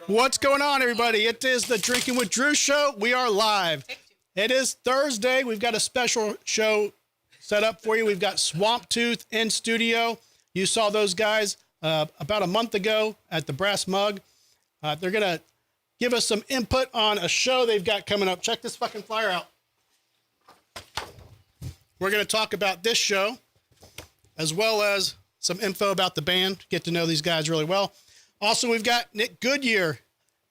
What's going on, everybody? It is the Drinking with Drew show. We are live. It is Thursday. We've got a special show set up for you. We've got Swamp Tooth in studio. You saw those guys about a month ago at the Brass Mug. They're going to give us some input on a show they've got coming up. Check this fucking flyer out. We're going to talk about this show as well as some info about the band. Get to know these guys really well. Also, we've got Nick Goodyear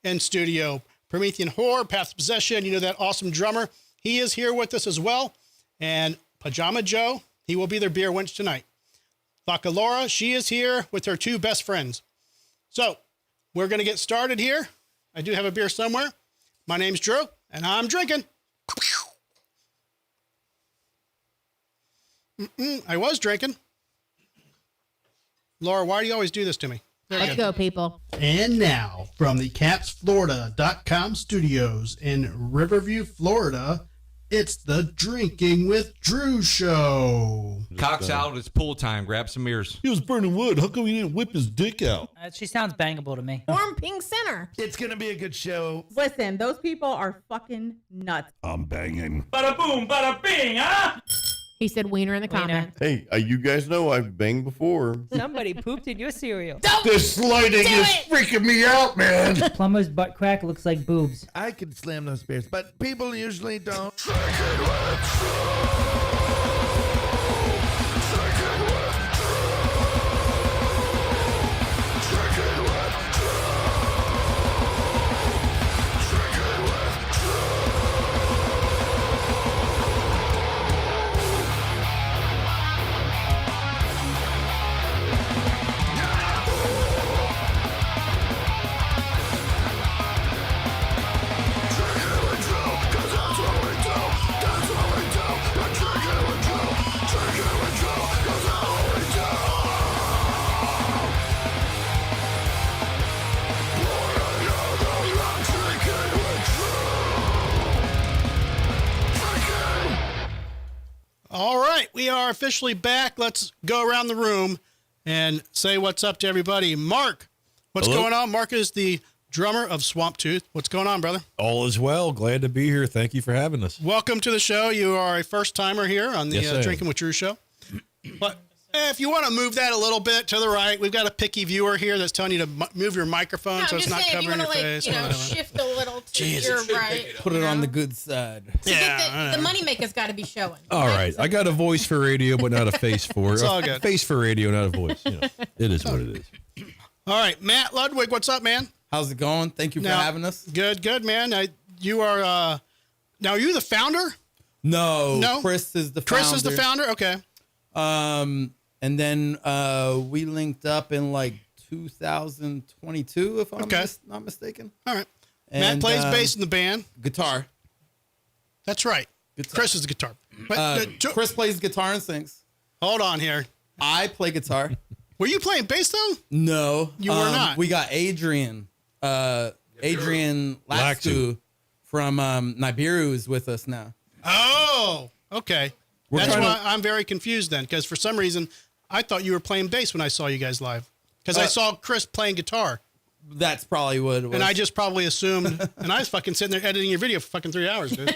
in studio. Promethean Horde, Path of Possession. You know that awesome drummer. He is here with us as well. And Pajama Joe, he will be their beer wench tonight. Thaka Laura, she is here with her two best friends. So, we're going to get started here. I do have a beer somewhere. My name's Drew, and I'm drinking. I was drinking. Laura, why do you always do this to me? Let's go, people. And now, from the CapsFlorida.com studios in Riverview, Florida, it's the Drinking with Drew show. Cock's out. It's pool time. Grab some beers. He was burning wood. How come he didn't whip his dick out? She sounds bangable to me. Warm Pink Center. It's going to be a good show. Listen, those people are fucking nuts. I'm banging. Bada boom, bada bing, huh? He said wiener in the comments. Hey, you guys know I've banged before. Somebody pooped in your cereal. This lighting is freaking me out, man. Plumber's butt crack looks like boobs. I can slam those beers, but people usually don't. All right, we are officially back. Let's go around the room and say what's up to everybody. Mark, what's going on? Mark is the drummer of Swamp Tooth. What's going on, brother? All is well. Glad to be here. Thank you for having us. Welcome to the show. You are a first-timer here on the Yes, I am. Drinking with Drew show. But if you want to move that a little bit to the right, we've got a picky viewer here that's telling you to move your microphone so it's not covering your face. You know, shift a little to your right. Put it on the good side. Yeah, The moneymaker's got to be showing. All right. I got a voice for radio, but not a face for it. It's all good. Face for radio, not a voice. You know, it is what it is. All right, Matt Ludwig, what's up, man? How's it going? Thank you for having us. Good, man. You are, now are you the founder? No. Chris is the founder. Chris is the founder? Okay. And then we linked up in like 2022, if I'm not mistaken. All right. And, Matt plays bass in the band. Guitar. That's right. Guitar. Chris is the guitar. But, Chris plays guitar and sings. hold on here. I play guitar. Were you playing bass, though? No. You were not. We got Adrian Laxu from Nibiru is with us now. Oh, okay. That's why I'm very confused then, because for some reason, I thought you were playing bass when I saw you guys live. Because I saw Chris playing guitar. That's probably what it was. And I just probably assumed, and I was fucking sitting there editing your video for fucking 3 hours, dude.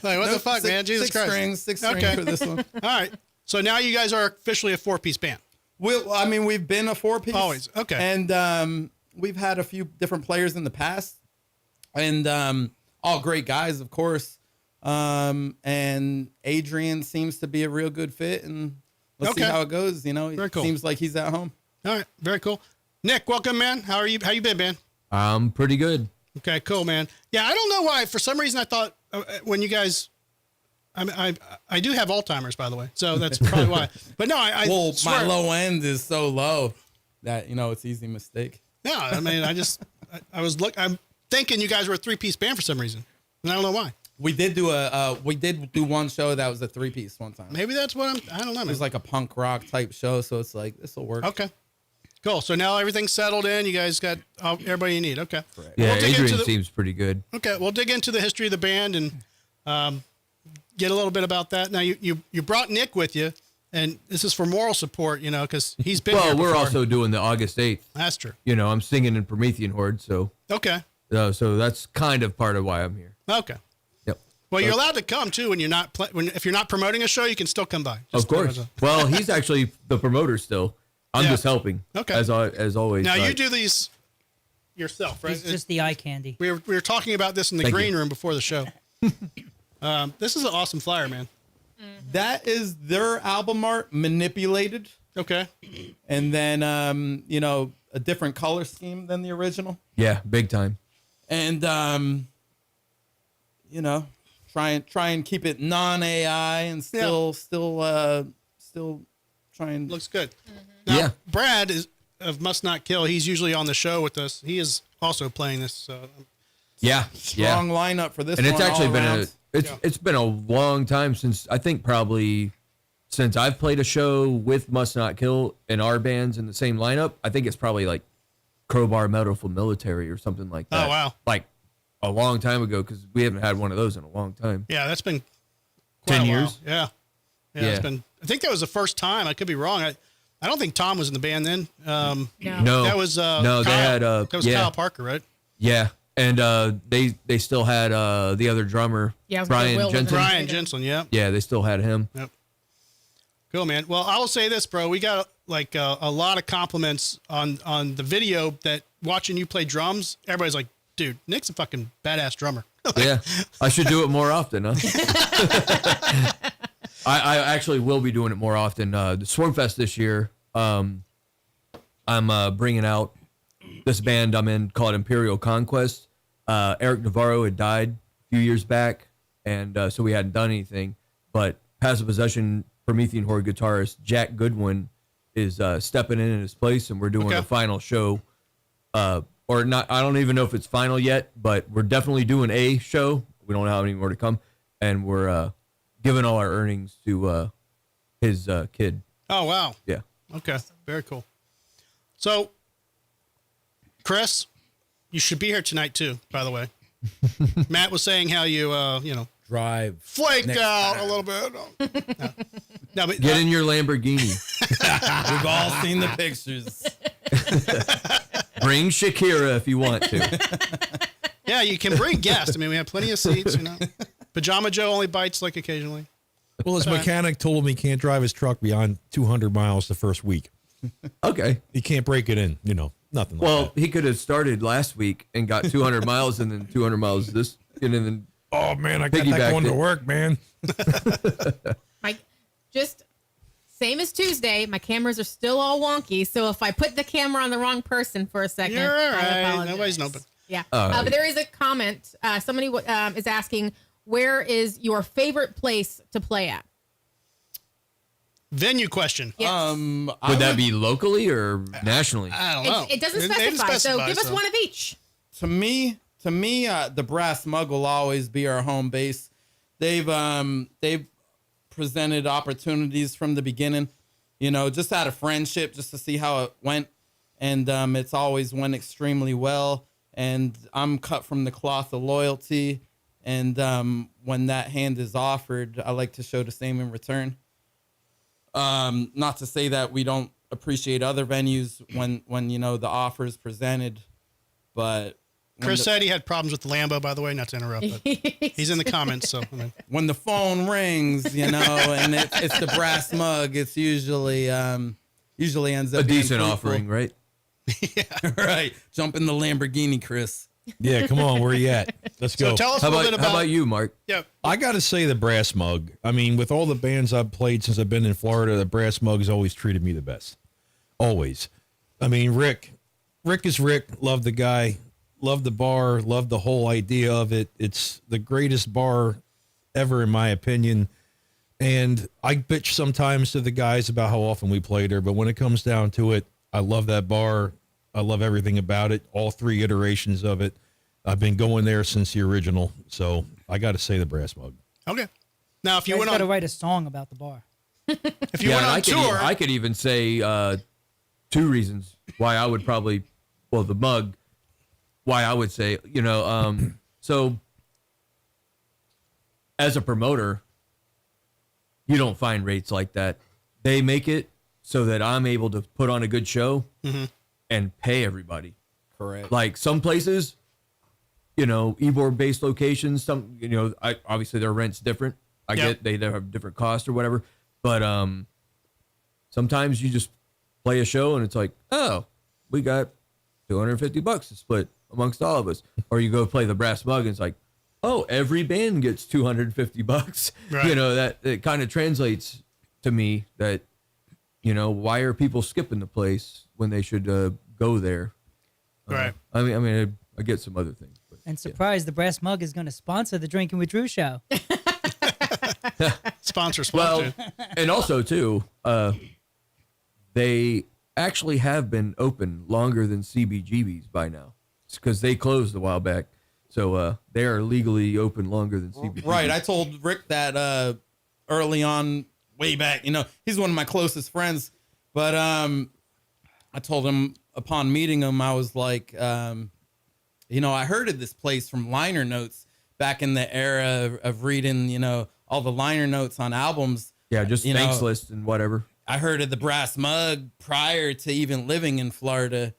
Like, what the fuck, man? Jesus Christ. Six strings for this one. All right. So now you guys are officially a 4-piece band. We've been a 4-piece. Always. Okay. And we've had a few different players in the past. And all great guys, of course. And Adrian seems to be a real good fit. And let's see how it goes. You know, Very cool. Seems like he's at home. All right. Very cool. Nick, welcome, man. How are you? How you been, man? Pretty good. Okay, cool, man. Yeah, I don't know why. For some reason, I thought when you guys... I do have Alzheimer's, by the way, so that's probably why. But no, I swear. My low end is so low that it's easy mistake. No, I mean, I'm thinking you guys were a 3-piece band for some reason, and I don't know why. We did do one show that was a 3-piece one time. Maybe that's what I don't know. Man. It was like a punk rock type show, so it's like this will work. Okay, cool. So now everything's settled in. You guys got everybody you need. Okay. Correct. Yeah, We'll Adrian seems pretty good. Okay, we'll dig into the history of the band and get a little bit about that. Now you brought Nick with you, And this is for moral support, you know, because he's been Well, here we're before. also doing the August 8th. That's true. You know, I'm singing in Promethean Horde, so Okay. so that's kind of part of why I'm here. Okay. Yep. Well, you're allowed to come too when you're not if you're not promoting a show, you can still come by. Of course. Well, he's actually the promoter still. I'm Yeah. just helping. Okay. As always. Now you but- do these yourself, right? He's just the eye candy. We were talking about this in the Thank green you. room before the show. This is an awesome flyer, man. That is their album art manipulated, Okay. and then you know, a different color scheme than the original, Yeah, big time. and you know, try and keep it non-AI and still try and Looks good. Now, Yeah. Brad is of Must Not Kill. He's usually on the show with us. He is also playing this. So Yeah. strong lineup for this. And it's one actually all been around. it's been a long time since I think probably since I've played a show with Must Not Kill and our bands in the same lineup. I think it's probably like Crowbar Metal for Military or something like that. Oh, wow. Like a long time ago because we haven't had one of those in a long time. yeah, that's been quite 10 a while. years? Yeah. Yeah. It's Yeah. been. I think that was the first time. I could be wrong. I don't think Tom was in the band then. No. No, That was no, they Kyle. had That was yeah, Kyle Parker, right? yeah, and they still had the other drummer Yeah, I was gonna Brian Will Jensen. Right. Brian Jensen. Yeah. Yeah, they still had him. Cool, man. Well, I will say this, bro. We got like a lot of compliments on the video that watching you play drums. Everybody's like, dude, Nick's a fucking badass drummer. Yeah, I should do it more often, huh? I actually will be doing it more often. The Swarmfest this year, I'm bringing out this band I'm in called Imperial Conquest. Eric Navarro had died a few years back, and so we hadn't done anything. But Passive Possession Promethean Horde guitarist Jack Goodwin is stepping in his place, and we're doing Okay. a final show. Or not, I don't even know if it's final yet, but we're definitely doing a show. We don't know how many more to come, and we're giving all our earnings to his kid. Oh, wow. Yeah. Okay. Very cool. So, Chris, you should be here tonight too, by the way. Matt was saying how you, Drive. flaked Next out time. a little bit. No, but Get in your Lamborghini. We've all seen the pictures. Bring Shakira if you want to. yeah, you can bring guests. I mean, we have plenty of seats, you know. Pajama Joe only bites like occasionally. Well, his mechanic told him he can't drive his truck beyond 200 miles the first week. Okay. He can't break it in, nothing like Well, that. he could have started last week and got 200 miles and then 200 miles this, and then Oh, man, I got Piggybacked that going to it. work, man. My, just same as Tuesday. My cameras are still all wonky, so if I put the camera on the wrong person for a second, You're all I right. apologize. Nobody's noping. Yeah, Oh, but there is a comment. Somebody is asking, where is your favorite place to play at? Venue question. Yes. I would that be locally or nationally? I don't know. It doesn't They didn't specify, so give us one of each. to me, the Brass Mug will always be our home base. They've presented opportunities from the beginning, just out of friendship, just to see how it went, and it's always went extremely well. And I'm cut from the cloth of loyalty, and when that hand is offered, I like to show the same in return. Not to say that we don't appreciate other venues when the offer is presented, but Chris said he had problems with the Lambo, by the way, not to interrupt, but he's in the comments. So, I mean, when the phone rings, and it's the Brass Mug, it's usually ends up A being decent fruitful. offering, right? Right? Jump in the Lamborghini, Chris. Yeah, come on, where you at? Let's so go. tell us How a little about, bit how about you, Mark? Yeah. I got to say the Brass Mug. I mean, with all the bands I've played since I've been in Florida, the Brass Mug's always treated me the best. Always. I mean, Rick is Rick. Love the guy. Love the bar. Love the whole idea of it. It's the greatest bar ever, in my opinion. And I bitch sometimes to the guys about how often we play there, but when it comes down to it, I love that bar. I love everything about it. All three iterations of it. I've been going there since the original, so I got to say the Brass Mug. Okay. Now, if you You went got to on, write a song about the bar. if you Yeah, went and on tour, I could even say two reasons why I would probably, the mug, why I would say, so as a promoter, you don't find rates like that they make it so that I'm able to put on a good show and pay everybody. Correct. Like some places, you know, Ybor based locations, some, you know, obviously their rent's different. I get they have different costs or whatever, but sometimes you just play a show and it's like, oh, we got $250 to split amongst all of us. Or you go play the Brass Mug and it's like, oh, every band gets $250. Right. You know, that it kind of translates to me that, you know, why are people skipping the place when they should go there? Right. I mean, I get some other things. But, And surprise, the Brass Mug is going to sponsor the Drinking with Drew show. Sponsor. Well, and also too, they actually have been open longer than CBGB's by now. It's because they closed a while back, so they are legally open longer than CBGB's. Right. I told Rick that early on, way back. You know, he's one of my closest friends, but I told him upon meeting him, I was like, you know, I heard of this place from liner notes back in the era of reading, you know, all the liner notes on albums. Yeah, just you thanks know, list and whatever. I heard of the Brass Mug prior to even living in Florida.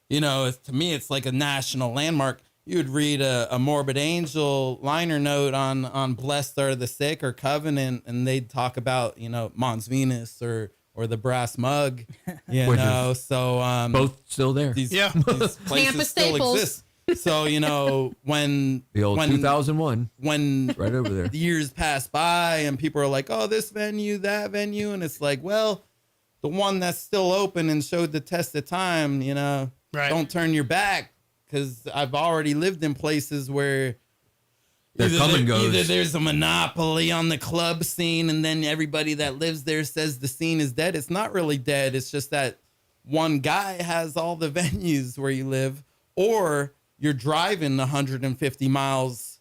You know, to me, it's like a national landmark. You would read a Morbid Angel liner note on Blessed Are the Sick or Covenant, and they'd talk about, you know, Mons Venus or the Brass Mug, you Which know, so Both still there. these, Yeah. these places Tampa still Staples. exist. So, you know, when The old when 2001, when right over there. the years pass by and people are like, oh, this venue, that venue, and it's like, well, the one that's still open and showed the test of time, you know, Right. don't turn your back, because I've already lived in places where Their come and goes. either there's a monopoly on the club scene and then everybody that lives there says the scene is dead. It's not really dead. It's just that one guy has all the venues where you live, or you're driving 150 miles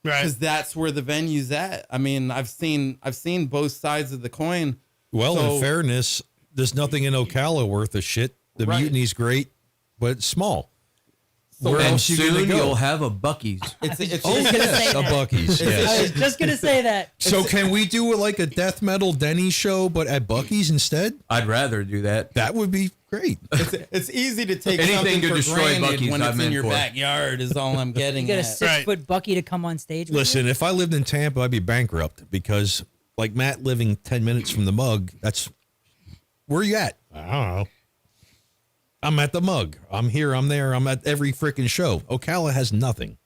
Right. because that's where the venue's at. I mean, I've seen both sides of the coin. Well, So- in fairness, there's nothing in Ocala worth a shit. The Right. Mutiny's great, but it's small. So Where And else you gonna soon go? you'll have a Bucky's. It's I was gonna say A that. Bucky's, I yes. was just gonna say that. So can we do like a death metal Denny's show, but at Bucky's instead? I'd rather do that. That would be great. it's easy to take Anything something to for destroy granted Buc-ee's when it's I'm in in your for. backyard is all I'm getting You get a at. 6-foot Bucky to come on stage with Listen, if I lived in Tampa, I'd be bankrupt because, like Matt living 10 minutes from the Mug, that's where you at? I don't know. I'm at the Mug. I'm here. I'm there. I'm at every freaking show. Ocala has nothing.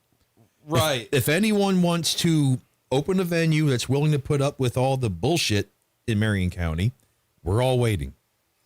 Right. If anyone wants to open a venue that's willing to put up with all the bullshit in Marion County, we're all waiting.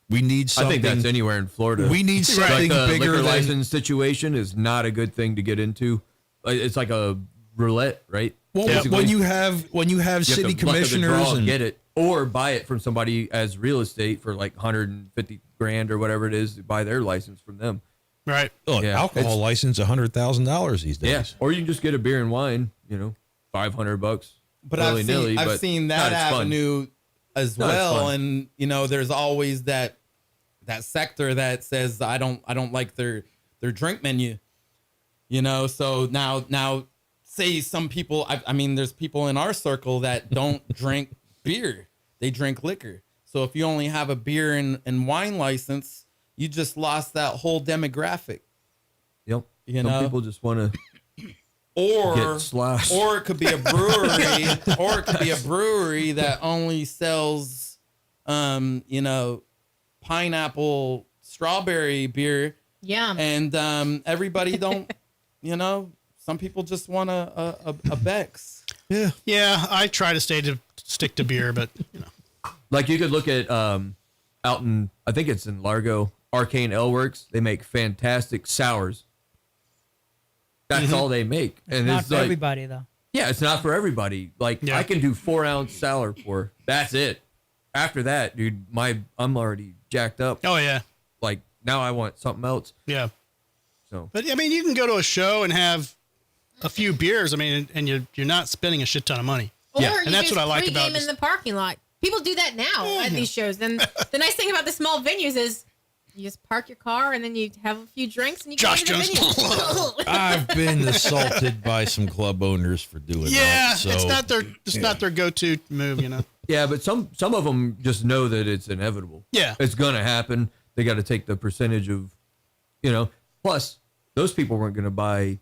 We need I something. think that's anywhere in Florida. We need something like the bigger liquor than license situation is not a good thing to get into. It's like a roulette, right? well, Basically, when you have you have city to luck of the commissioners draw and get it, or buy it from somebody as real estate for like 150 grand or whatever it is to buy their license from them. Right. look, Yeah, alcohol it's- license $100,000 these days. Yeah, or you can just get a beer and wine. You know, $500. But I've seen that avenue as No, it's well, fun. and you know, there's always that sector that says I don't like their drink menu, you know. So now, say some people, I mean, there's people in our circle that don't drink beer; they drink liquor. So if you only have a beer and wine license, you just lost that whole demographic. Yep. You Some know? people just want to Or get sloshed. Or it could be a brewery, or it could be a brewery that only sells, you know, pineapple strawberry beer, Yeah. and everybody don't, you know, some people just want a Beck's. Yeah. Yeah, I try to stick to beer, but you know. Like you could look at out in, I think it's in Largo, Arcane Ale Works. They make fantastic sours. That's all they make, and Not it's for like, everybody though. yeah, it's not for everybody. Like Yeah. I can do 4-ounce sour pour. That's it. After that, dude, I'm already jacked up. Oh yeah, Like now I want something else. yeah. So But I mean, you can go to a show and have a few beers. I mean, and you're not spending a shit ton of money. Or Yeah. you And that's just what I like pregame about in this. the parking lot. People do that now at these shows. And the nice thing about the small venues is you just park your car and then you have a few drinks and you Josh go to the Jones. venue. I've been assaulted by some club owners for doing Yeah, that. So it's not their go-to move, you know. Yeah, but some of them just know that it's inevitable. Yeah. It's going to happen. They got to take the percentage of, plus those people weren't going to buy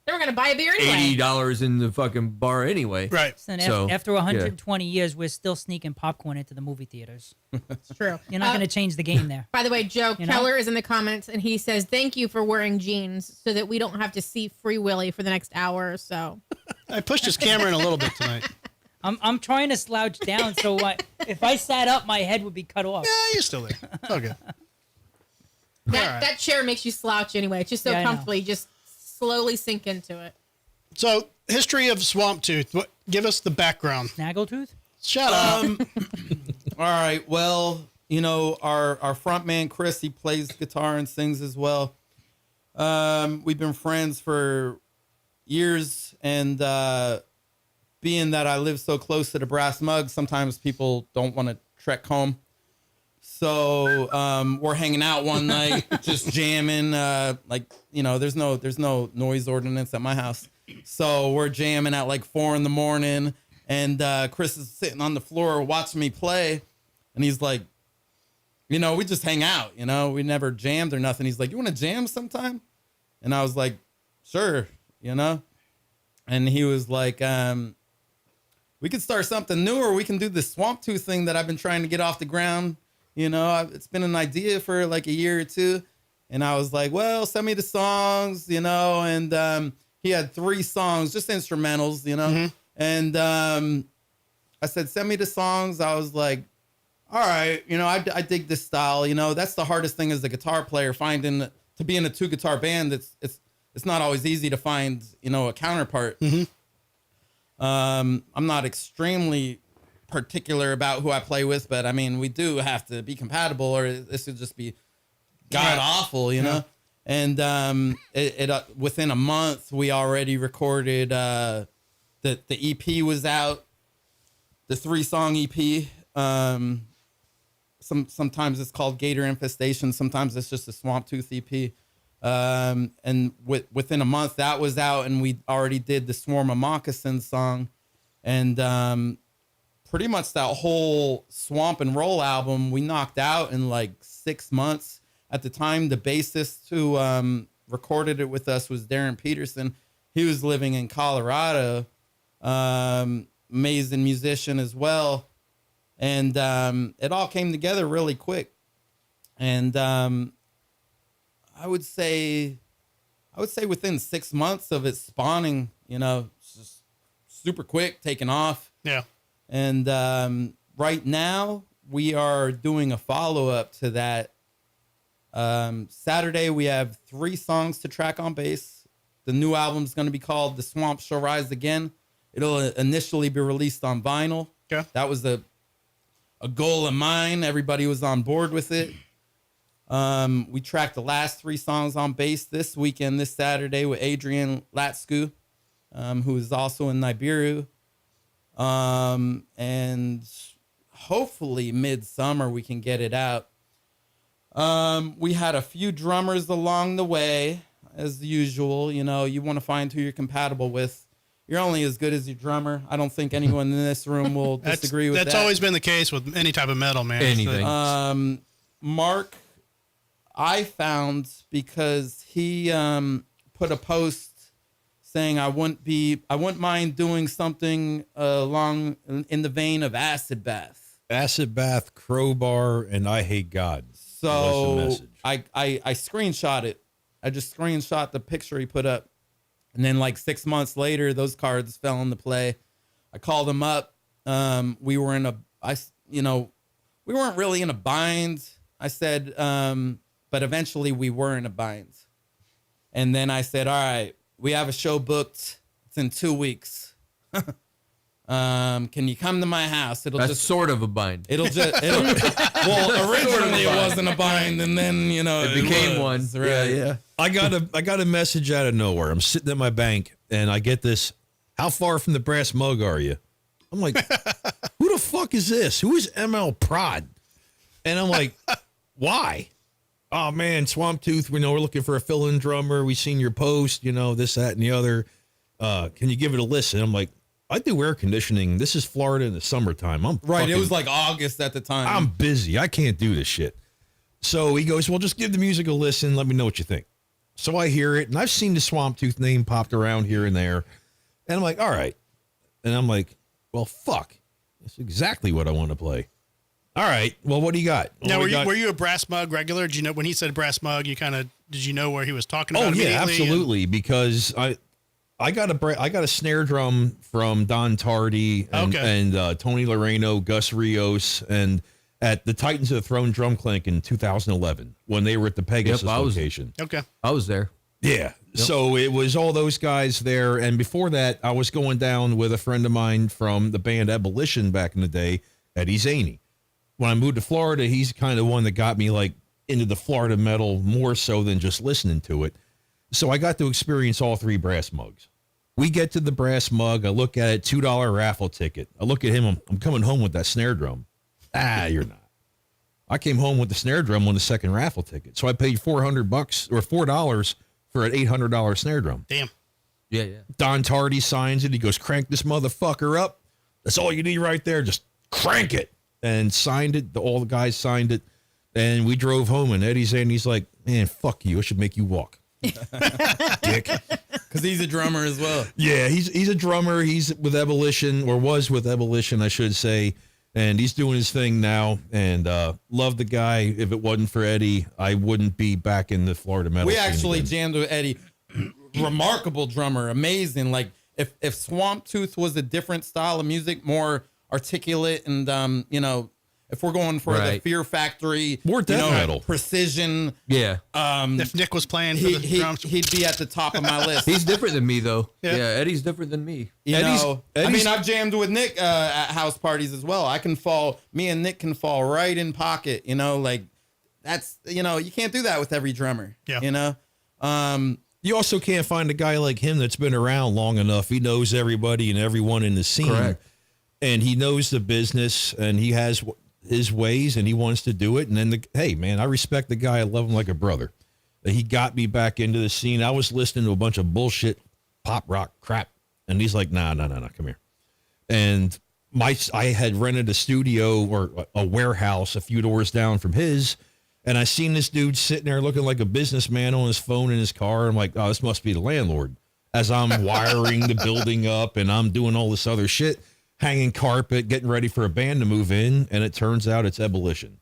They were going to buy a beer anyway. $80 in the fucking bar anyway. Right. So after 120 years, we're still sneaking popcorn into the movie theaters. It's true. You're not going to change the game there. By the way, Joe You know? Keller is in the comments, and he says, thank you for wearing jeans so that we don't have to see Free Willy for the next hour or so. I pushed his camera in a little bit tonight. I'm trying to slouch down, so if I sat up, my head would be cut off. Yeah, you're still there. It's all good. That chair makes you slouch anyway. It's just so Yeah, I know. comfortable. You just slowly sink into it. So, history of Swamp Tooth. Give us the background. Snaggletooth? Shut up. All right. Well, our front man, Chris, he plays guitar and sings as well. We've been friends for years, and being that I live so close to the Brass Mug, sometimes people don't want to trek home. So we're hanging out one night, just jamming. There's no noise ordinance at my house. So we're jamming at like 4 a.m. And Chris is sitting on the floor watching me play. And he's like, we just hang out, we never jammed or nothing. He's like, you want to jam sometime? And I was like, sure, And he was like, we could start something new, or we can do this Swamp Tooth thing that I've been trying to get off the ground. It's been an idea for like a year or two. And I was like, well, send me the songs, and he had 3 songs, just instrumentals, Mm-hmm. And I said, send me the songs. I was like, all right, I dig this style. That's the hardest thing as a guitar player, finding to be in a 2-guitar band. It's not always easy to find, a counterpart. Mm-hmm. I'm not extremely particular about who I play with, but I mean, we do have to be compatible, or this would just be god awful, Yeah. And it within a month we already recorded. The EP was out, the 3-song EP. Sometimes it's called Gator Infestation. Sometimes it's just a Swamp Tooth EP. And within a month that was out, and we already did the Swarm of Moccasins song, and pretty much that whole Swamp and Roll album we knocked out in like 6 months. At the time, the bassist who recorded it with us was Darren Peterson. He was living in Colorado, amazing musician as well, and it all came together really quick. And I would say within 6 months of it spawning, it's just super quick, taking off. Yeah. And right now we are doing a follow-up to that. Saturday we have 3 songs to track on bass. The new album's going to be called The Swamp Shall Rise Again. It'll initially be released on vinyl. Okay. That was a goal of mine. Everybody was on board with it. We tracked the last 3 songs on bass this weekend, this Saturday, with Adrian Latsku, who is also in Nibiru. And hopefully midsummer we can get it out. We had a few drummers along the way, as usual. You want to find who you're compatible with. You're only as good as your drummer. I don't think anyone in this room will disagree with that. That's always been the case with any type of metal, man. Anything. Mark, I found, because he put a post saying I wouldn't mind doing something along in the vein of Acid Bath. Acid Bath, Crowbar, and I Hate God. So Was the message. I screenshot it. I just screenshot the picture he put up. And then like 6 months later, those cards fell into play. I called him up. We weren't really in a bind. I said, but eventually we were in a bind. And then I said, all right, we have a show booked. It's in 2 weeks. Can you come to my house? That's sort of a bind. Well, originally it wasn't a bind, and then It became one. Right. Yeah. I got a message out of nowhere. I'm sitting at my bank and I get this. How far from the Brass Mug are you? I'm like, who the fuck is this? Who is ML Prod? And I'm like, why? Oh man, Swamp Tooth. We're looking for a fill-in drummer. We seen your post. This, that, and the other. Can you give it a listen? I'm like, I do air conditioning. This is Florida in the summertime. Right. It was like August at the time. I'm busy. I can't do this shit. So he goes, well, just give the music a listen. Let me know what you think. So I hear it, and I've seen the Swamp Tooth name popped around here and there. And I'm like, all right. And I'm like, well, fuck. That's exactly what I want to play. All right. Well, what do you got? Now, Well, were you a Brass Mug regular? Did you know when he said Brass Mug, did you know where he was talking about? Oh yeah, immediately? absolutely. Because I got a snare drum from Don Tardy and, Okay. and Tony Loreno, Gus Rios, and at the Titans of the Throne Drum Clinic in 2011 when they were at the Pegasus location. Okay. I was there. Yeah. So it was all those guys there. And before that, I was going down with a friend of mine from the band Ebullition back in the day, Eddie Zaney. When I moved to Florida, he's kind of one that got me like into the Florida metal more so than just listening to it. So I got to experience all three Brass Mugs. We get to the Brass Mug. I look at it, $2 raffle ticket. I look at him. I'm coming home with that snare drum. You're not. I came home with the snare drum on the second raffle ticket. So I paid $400 or $4 for an $800 snare drum. Damn. Yeah, yeah. Don Tardy signs it. He goes, crank this motherfucker up. That's all you need right there. Just crank it. And signed it. All the guys signed it. And we drove home, and Eddie's saying, he's like, man, fuck you. I should make you walk. Dick. Because he's a drummer as well. Yeah, he's a drummer. He's with Ebullition, or was with Ebullition, I should say. And he's doing his thing now. And love the guy. If it wasn't for Eddie, I wouldn't be back in the Florida metal We scene actually again. jammed with Eddie. Remarkable drummer. Amazing. Like, if Swamp Tooth was a different style of music, more articulate and, if we're going for the Right. Fear Factory, More death metal. precision, Yeah. If Nick was playing for the drums. he'd be at the top of my list. He's different than me, though. Yeah. Yeah, Eddie's different than me. Eddie's- I've jammed with Nick at house parties as well. Me and Nick can fall right in pocket, like that's, you can't do that with every drummer, Yeah. You also can't find a guy like him that's been around long enough. He knows everybody and everyone in the scene. Correct. And he knows the business, and he has his ways, and he wants to do it. And then, hey, man, I respect the guy. I love him like a brother. He got me back into the scene. I was listening to a bunch of bullshit pop rock crap. And he's like, nah, come here. And I had rented a studio or a warehouse a few doors down from his. And I seen this dude sitting there looking like a businessman on his phone in his car. I'm like, oh, this must be the landlord. As I'm wiring the building up and I'm doing all this other shit, hanging carpet, getting ready for a band to move in. And it turns out it's Ebullition.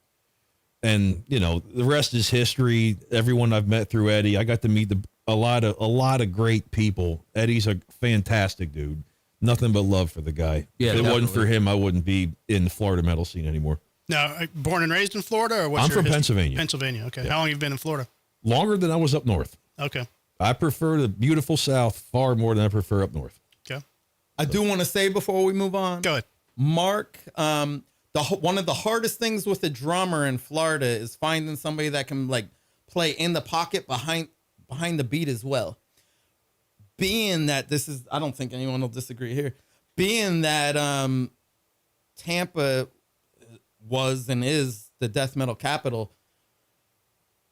And, the rest is history. Everyone I've met through Eddie, I got to meet a lot of great people. Eddie's a fantastic dude. Nothing but love for the guy. Yeah, if it wasn't definitely. for him, I wouldn't be in the Florida metal scene anymore. Now, born and raised in Florida, or what's I'm your from history? Pennsylvania. Pennsylvania. Okay. How long have you been in Florida? Longer than I was up north. Okay. I prefer the beautiful South far more than I prefer up north. Okay. I do want to say before we move on, Go ahead. Mark, one of the hardest things with a drummer in Florida is finding somebody that can like play in the pocket behind the beat as well. Being that I don't think anyone will disagree here. Being that Tampa was and is the death metal capital,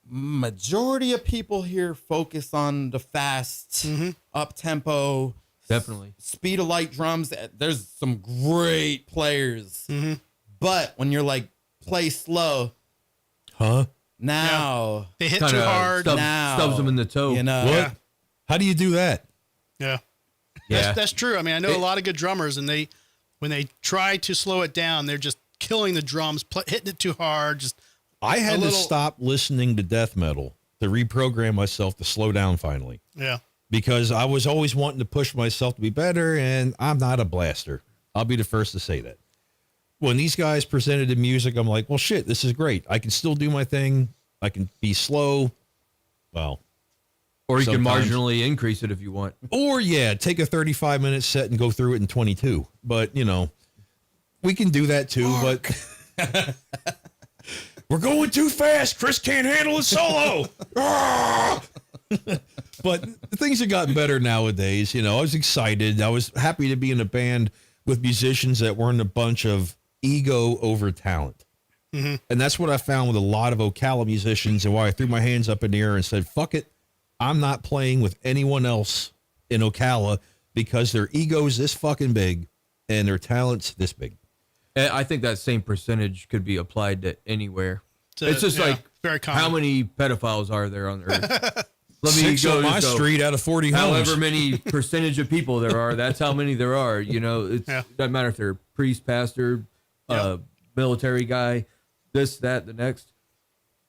majority of people here focus on the fast, up tempo, Definitely. speed of light drums. There's some great players, but when you're like play slow, Huh? now They hit Kinda too hard. stubs them in the toe. you know, What? Yeah. How do you do that? Yeah. Yeah. That's true. I mean, I know a lot of good drummers, and when they try to slow it down, they're just killing the drums, hitting it too hard. Just I had to stop listening to death metal to reprogram myself to slow down finally, yeah. because I was always wanting to push myself to be better, and I'm not a blaster. I'll be the first to say that. When these guys presented the music, I'm like, well, shit, this is great. I can still do my thing. I can be slow. Well, Or you can sometimes. marginally increase it if you want. Or take a 35-minute set and go through it in 22. But, we can do that too, but we're going too fast. Chris can't handle it solo. But things have gotten better nowadays. I was excited. I was happy to be in a band with musicians that weren't a bunch of ego over talent. And that's what I found with a lot of Ocala musicians, and why I threw my hands up in the air and said, fuck it. I'm not playing with anyone else in Ocala because their ego's this fucking big and their talent's this big. And I think that same percentage could be applied to anywhere. It's just like very common. how many pedophiles are there on earth? Let me 6 on my street out of 40 homes. However many percentage of people there are, that's how many there are. You know, it doesn't matter if they're priest, pastor, military guy, this, that, the next.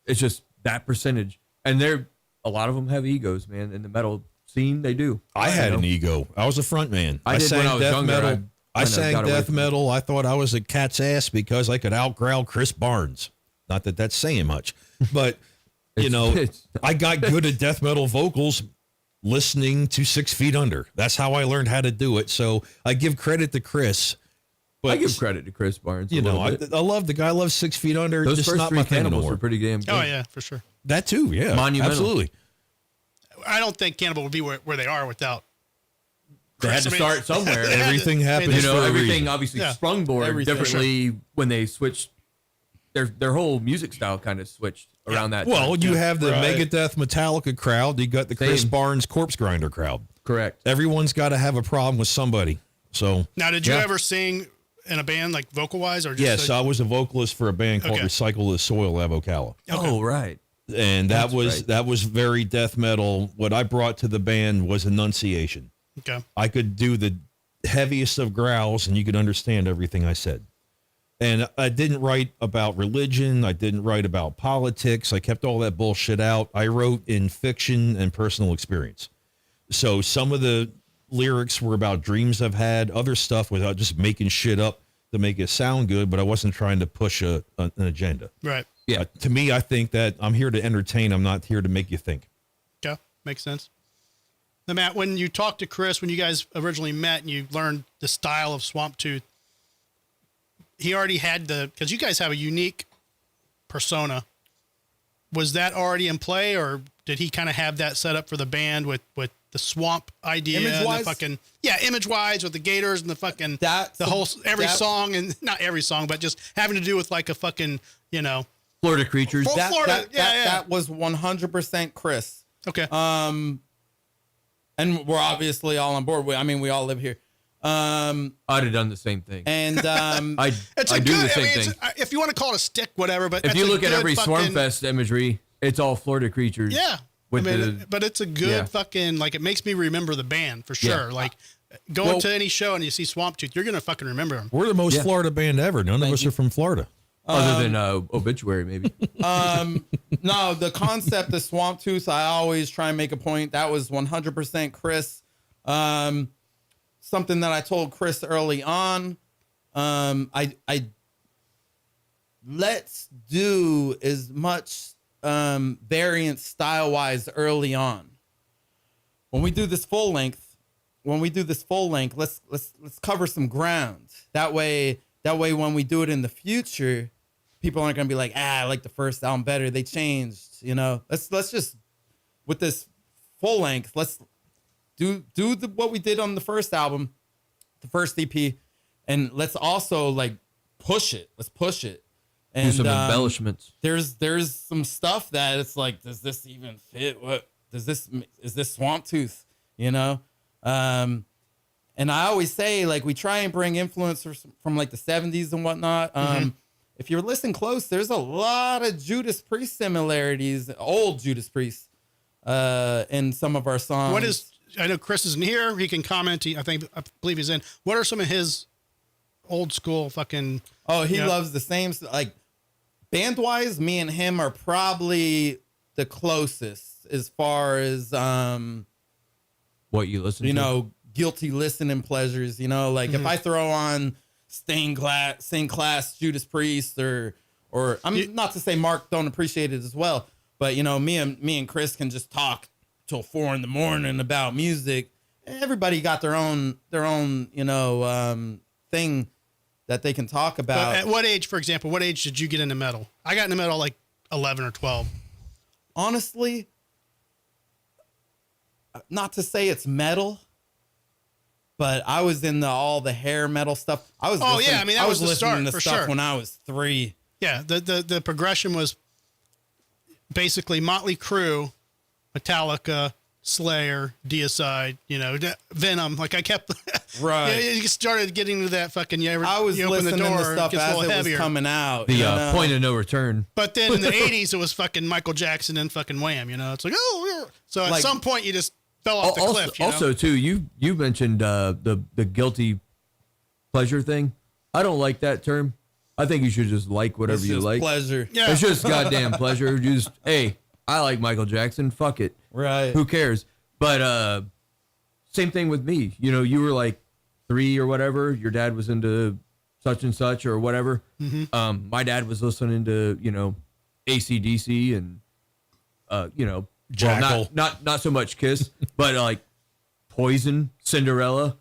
It's just that percentage. And a lot of them have egos, man. In the metal scene, they do. I had an ego. I was a front man. I did when I was death younger. metal. I sang death metal. I thought I was a cat's ass because I could outgrowl Chris Barnes. Not that that's saying much, but you know, I got good at death metal vocals listening to 6 Feet Under. That's how I learned how to do it. So I give credit to Chris. But I give credit to Chris Barnes. You know, I love the guy. I love 6 Feet Under. Those just first not 3 my thing Cannibals anymore. were pretty damn good. Oh yeah, for sure. That too, yeah, Monumental. absolutely. I don't think Cannibal would be where they are without. They had to start somewhere. Everything happens. You know, for a everything reason. obviously sprungboard differently when they switched. Their whole music style kind of switched around that. Well, time. you have the Megadeth, Metallica crowd. You got the Chris Barnes Corpse Grinder crowd. Correct. Everyone's got to have a problem with somebody. So Now, did you ever sing in a band like vocal wise or just yes, I was a vocalist for a band called Recycle the Soil Avocala. Oh, right. And that was very death metal. What I brought to the band was enunciation. Okay. I could do the heaviest of growls and you could understand everything I said. And I didn't write about religion. I didn't write about politics. I kept all that bullshit out. I wrote in fiction and personal experience. So some of the lyrics were about dreams I've had, other stuff without just making shit up to make it sound good, but I wasn't trying to push an agenda. Right. Yeah. To me, I think that I'm here to entertain. I'm not here to make you think. Okay. Makes sense. Now, Matt, when you talked to Chris, when you guys originally met and you learned the style of Swamp Tooth, he already had because you guys have a unique persona. Was that already in play, or did he kind of have that set up for the band with the swamp idea? Image-wise? And the fucking, image-wise with the gators and the fucking, song, and not every song, but just having to do with like a fucking, Florida creatures. That was 100% Chris. Okay. And we're obviously all on board. We all live here. I'd have done the same thing. And I do the same thing. If you want to call it a stick, whatever, but if you look at every Swarmfest imagery, it's all Florida creatures. Yeah. But it's a good fucking, like, it makes me remember the band for sure. Yeah. Like, going to any show and you see Swamp Tooth, you're going to fucking remember them. We're the most Florida band ever. None of us are from Florida. Other than Obituary, maybe. No, the concept of Swamp Tooth, I always try and make a point. That was 100% Chris. Something that I told Chris early on. Let's do as much variant style wise early on. When we do this full length, let's cover some ground. That way when we do it in the future, people aren't gonna be like, I like the first album better. They changed, Let's just, with this full length, let's do what we did on the first album, the first EP, and let's also like push it. Let's push it. And do some embellishments. There's some stuff that it's like, does this even fit? Is this Swamp Tooth? And I always say, like, we try and bring influencers from like the 70s and whatnot. If you're listening close, there's a lot of Judas Priest similarities, old Judas Priest, in some of our songs. I know Chris isn't here. He can comment. I believe he's in. What are some of his old school fucking? Oh, he loves the same. Like, band wise, me and him are probably the closest as far as what you listen to. Guilty listening pleasures. Like if I throw on Stained Class Judas Priest, or I'm not to say Mark don't appreciate it as well, but me and Chris can just talk till 4 a.m. about music. Everybody got their own thing that they can talk about. But at what age, for example, did you get into metal? I got into metal like 11 or 12. Honestly, not to say it's metal, but I was into all the hair metal stuff. I was that was the start to for stuff sure. when I was 3. Yeah, the progression was basically Motley Crue, Metallica, Slayer, Deicide, Venom. Like I kept, Right. You started getting to that fucking. I was you open the listening door, to stuff it gets a as little it heavier. was coming out. The point of no return. But then in the '80s, it was fucking Michael Jackson and fucking Wham. It's like, oh, yeah. So at Like- some point, you just fell off the cliff. Also, too, you mentioned the guilty pleasure thing. I don't like that term. I think you should just like whatever It's you just like. pleasure. Yeah. It's just goddamn pleasure. Just hey, I like Michael Jackson. Fuck it. Right. Who cares? But same thing with me. You were like 3 or whatever. Your dad was into such and such or whatever. My dad was listening to AC/DC and Jackal. well, not so much Kiss, but like Poison, Cinderella,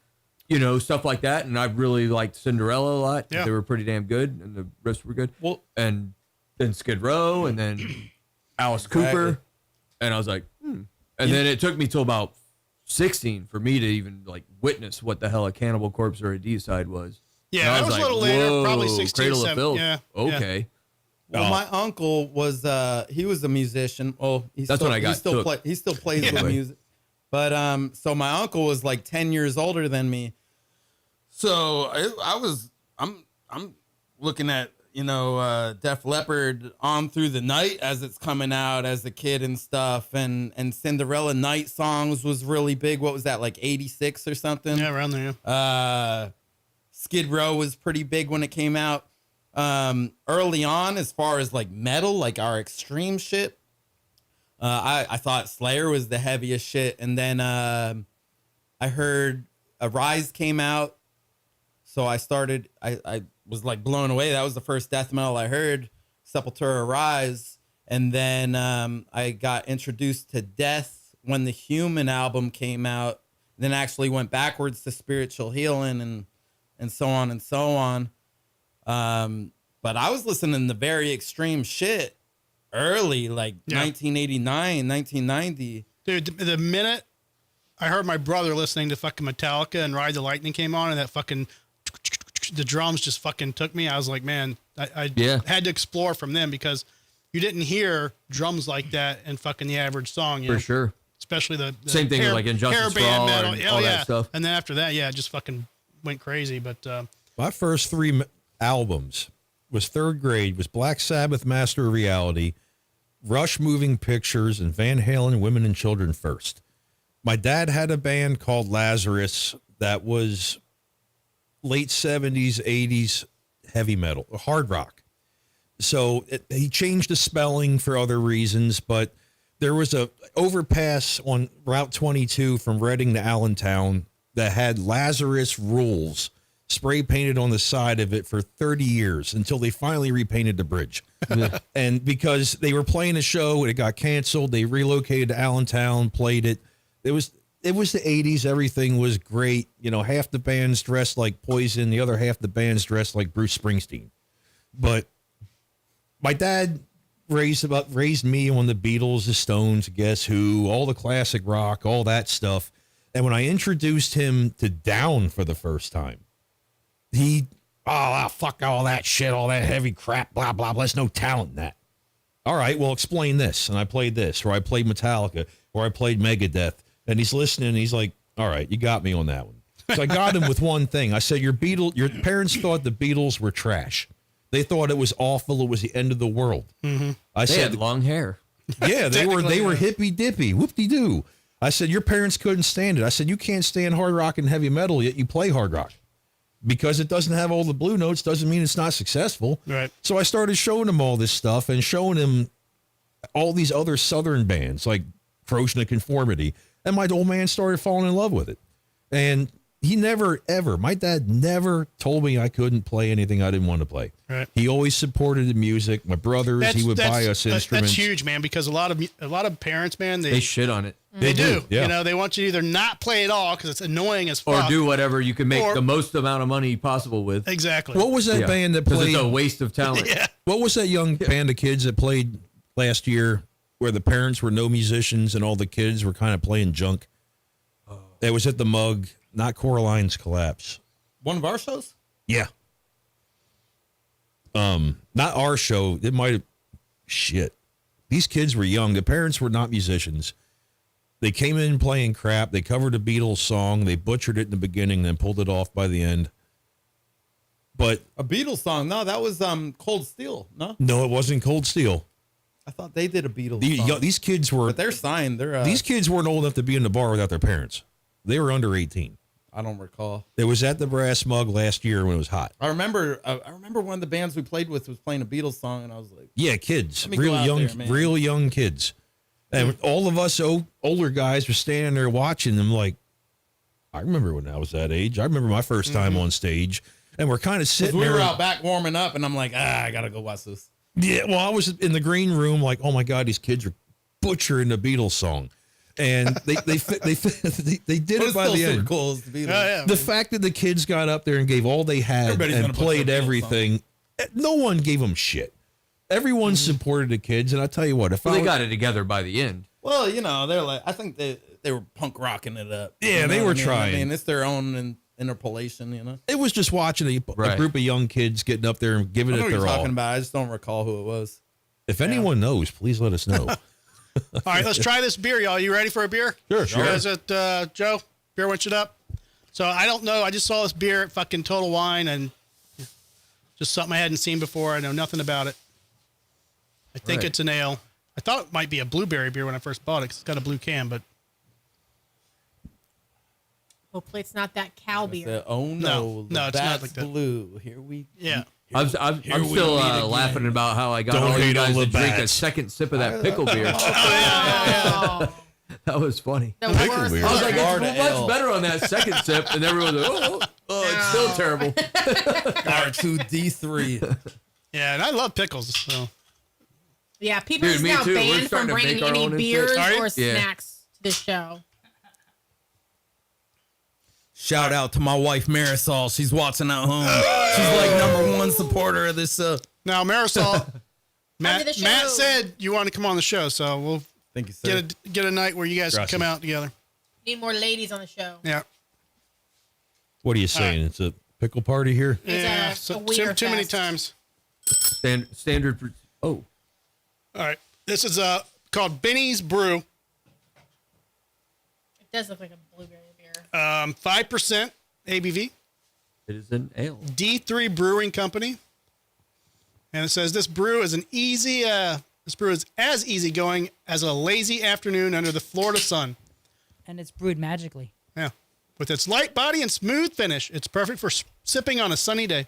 stuff like that. And I really liked Cinderella a lot. Yeah. They were pretty damn good, and the rest were good. Well- and then Skid Row, and then Alice Cooper, and I was like, And then it took me till about 16 for me to even like witness what the hell a Cannibal Corpse or a Deicide was. Yeah, And that was a little later, whoa, probably 16, Cradle of 17, Filth. yeah, Okay. Well, my uncle was he was a musician. Well, That's when I got took. He still plays Yeah. with music. But so my uncle was like 10 years older than me. So I'm looking at Def Leppard on through the night as it's coming out as a kid and stuff, and Cinderella Night Songs was really big. What was that, like 86 or something? Yeah, around there. Yeah. Skid Row was pretty big when it came out. Early on, as far as like metal, like our extreme shit, I thought Slayer was the heaviest shit. And then I heard Arise came out. So I was like blown away. That was the first death metal I heard, Sepultura Arise. And then I got introduced to Death when the Human album came out, then actually went backwards to Spiritual Healing and so on and so on. But I was listening to very extreme shit early, like 1989, 1990. Dude, the minute I heard my brother listening to fucking Metallica and Ride the Lightning came on, and that fucking the drums just fucking took me. I was like, man, I had to explore from them, because you didn't hear drums like that in fucking the average song. For sure. Especially the Same thing with like Injustice for All and all that stuff. And then after that, it just fucking went crazy. But My first 3 albums was 3rd grade, was Black Sabbath, Master of Reality, Rush Moving Pictures, and Van Halen, Women and Children First. My dad had a band called Lazarus that was late 70s, 80s heavy metal, hard rock. So he changed the spelling for other reasons, but there was a overpass on Route 22 from Reading to Allentown that had Lazarus Rules spray painted on the side of it for 30 years until they finally repainted the bridge. And because they were playing a show and it got canceled, they relocated to Allentown, played it. It was the 80s. Everything was great. Half the band's dressed like Poison, the other half the band's dressed like Bruce Springsteen. But my dad raised me on the Beatles, the Stones, Guess Who, all the classic rock, all that stuff. And when I introduced him to Down for the first time, fuck all that shit, all that heavy crap, blah, blah, blah. There's no talent in that. All right, well, explain this. And I played this, or I played Metallica, or I played Megadeth. And he's listening, and he's like, all right, you got me on that one. So I got him with one thing. I said, your parents thought the Beatles were trash. They thought it was awful. It was the end of the world. Mm-hmm. They had long hair. Yeah, they were hippy dippy, whoop-de-doo. I said, your parents couldn't stand it. I said, you can't stand hard rock and heavy metal, yet you play hard rock. Because it doesn't have all the blue notes doesn't mean it's not successful. Right. So I started showing him all this stuff and showing him all these other Southern bands like Corrosion of Conformity. And my old man started falling in love with it. And he never, ever, my dad never told me I couldn't play anything I didn't want to play. Right. He always supported the music. My brothers, he would buy us instruments. That's huge, man, because a lot of parents, man, They shit on it. They do. Yeah. They want you to either not play at all because it's annoying as fuck. Or do whatever you can make the most amount of money possible with. Exactly. What was that band that Because played? it's a waste of talent. Yeah. What was that young band of kids that played last year where the parents were no musicians and all the kids were kind of playing junk? It was at the Mug, not Coraline's Collapse. One of our shows? Yeah. Not our show. It might have. Shit. These kids were young. The parents were not musicians. They came in playing crap. They covered a Beatles song. They butchered it in the beginning, then pulled it off by the end. But A Beatles song? No, that was Cold Steel. No, no, it wasn't Cold Steel. I thought they did a Beatles song. These kids were. But they're signed. They're These kids weren't old enough to be in the bar without their parents. They were under 18. I don't recall. It was at the Brass Mug last year when it was hot. I remember one of the bands we played with was playing a Beatles song, and I was like, Yeah, kids, Let me go out there, man. real young kids, and all of us older guys were standing there watching them. Like, I remember when I was that age. I remember my first time on stage, and we're kind of sitting we there. were out back warming up, and I'm like, I gotta go watch this. Yeah, well, I was in the green room, like, oh my god, these kids are butchering the Beatles song, and they did But it it's by still the super end. cool. It's the Beatles. Yeah. The fact that the kids got up there and gave all they had Everybody's and gonna butcher played a Beatles everything, no one gave them shit. Everyone supported the kids, and I tell you what, if Well, I they was- got it together by the end. Well, they're like, I think they were punk rocking it up. Yeah, You know they what were I mean? trying. I mean, it's their own interpolation. it was just watching a Right. group of young kids getting up there and giving I know it what their you're all. talking about. I just don't recall who it was. If anyone knows, please let us know. All right, let's try this beer, y'all. You ready for a beer? Sure, You sure. guys at Joe? Beer went it up. So I don't know. I just saw this beer at fucking Total Wine and just something I hadn't seen before. I know nothing about it. I think Right. it's an ale. I thought it might be a blueberry beer when I first bought it 'cause it's got a blue can, but Hopefully it's not that cow beer. Said, oh No, no, it's not that's like that. blue. Here we yeah. I'm we still meet again. laughing about how I got Don't all you hate guys all to the drink a bats. second sip of that pickle beer. Oh, That was funny. the Pickle worst beer. I was one. like, Florida it's much ale. better on that second sip, and everyone was like, it's still terrible. R2D3. Yeah, and I love pickles. So Yeah, people Dude, is me now too. We're banned from starting to bringing make our any own beers inserts. Are you? or Yeah. snacks to the show. Shout out to my wife Marisol. She's watching at home. She's like #1 supporter of this. now, Marisol, to the Matt show. said you want to come on the show, so we'll Thank you, sir. get a night where you guys Gracias. can come out together. Need more ladies on the show. Yeah. What are you saying? It's a pickle party here? It's Yeah. a So, wiener too many fest. times. Standard. Oh, All right. This is called Benny's Brew. It does look like a blueberry beer. 5% ABV. it is an ale. D3 Brewing Company. And it says this brew is as easygoing as a lazy afternoon under the Florida sun. And it's brewed magically. Yeah. With its light body and smooth finish, it's perfect for sipping on a sunny day.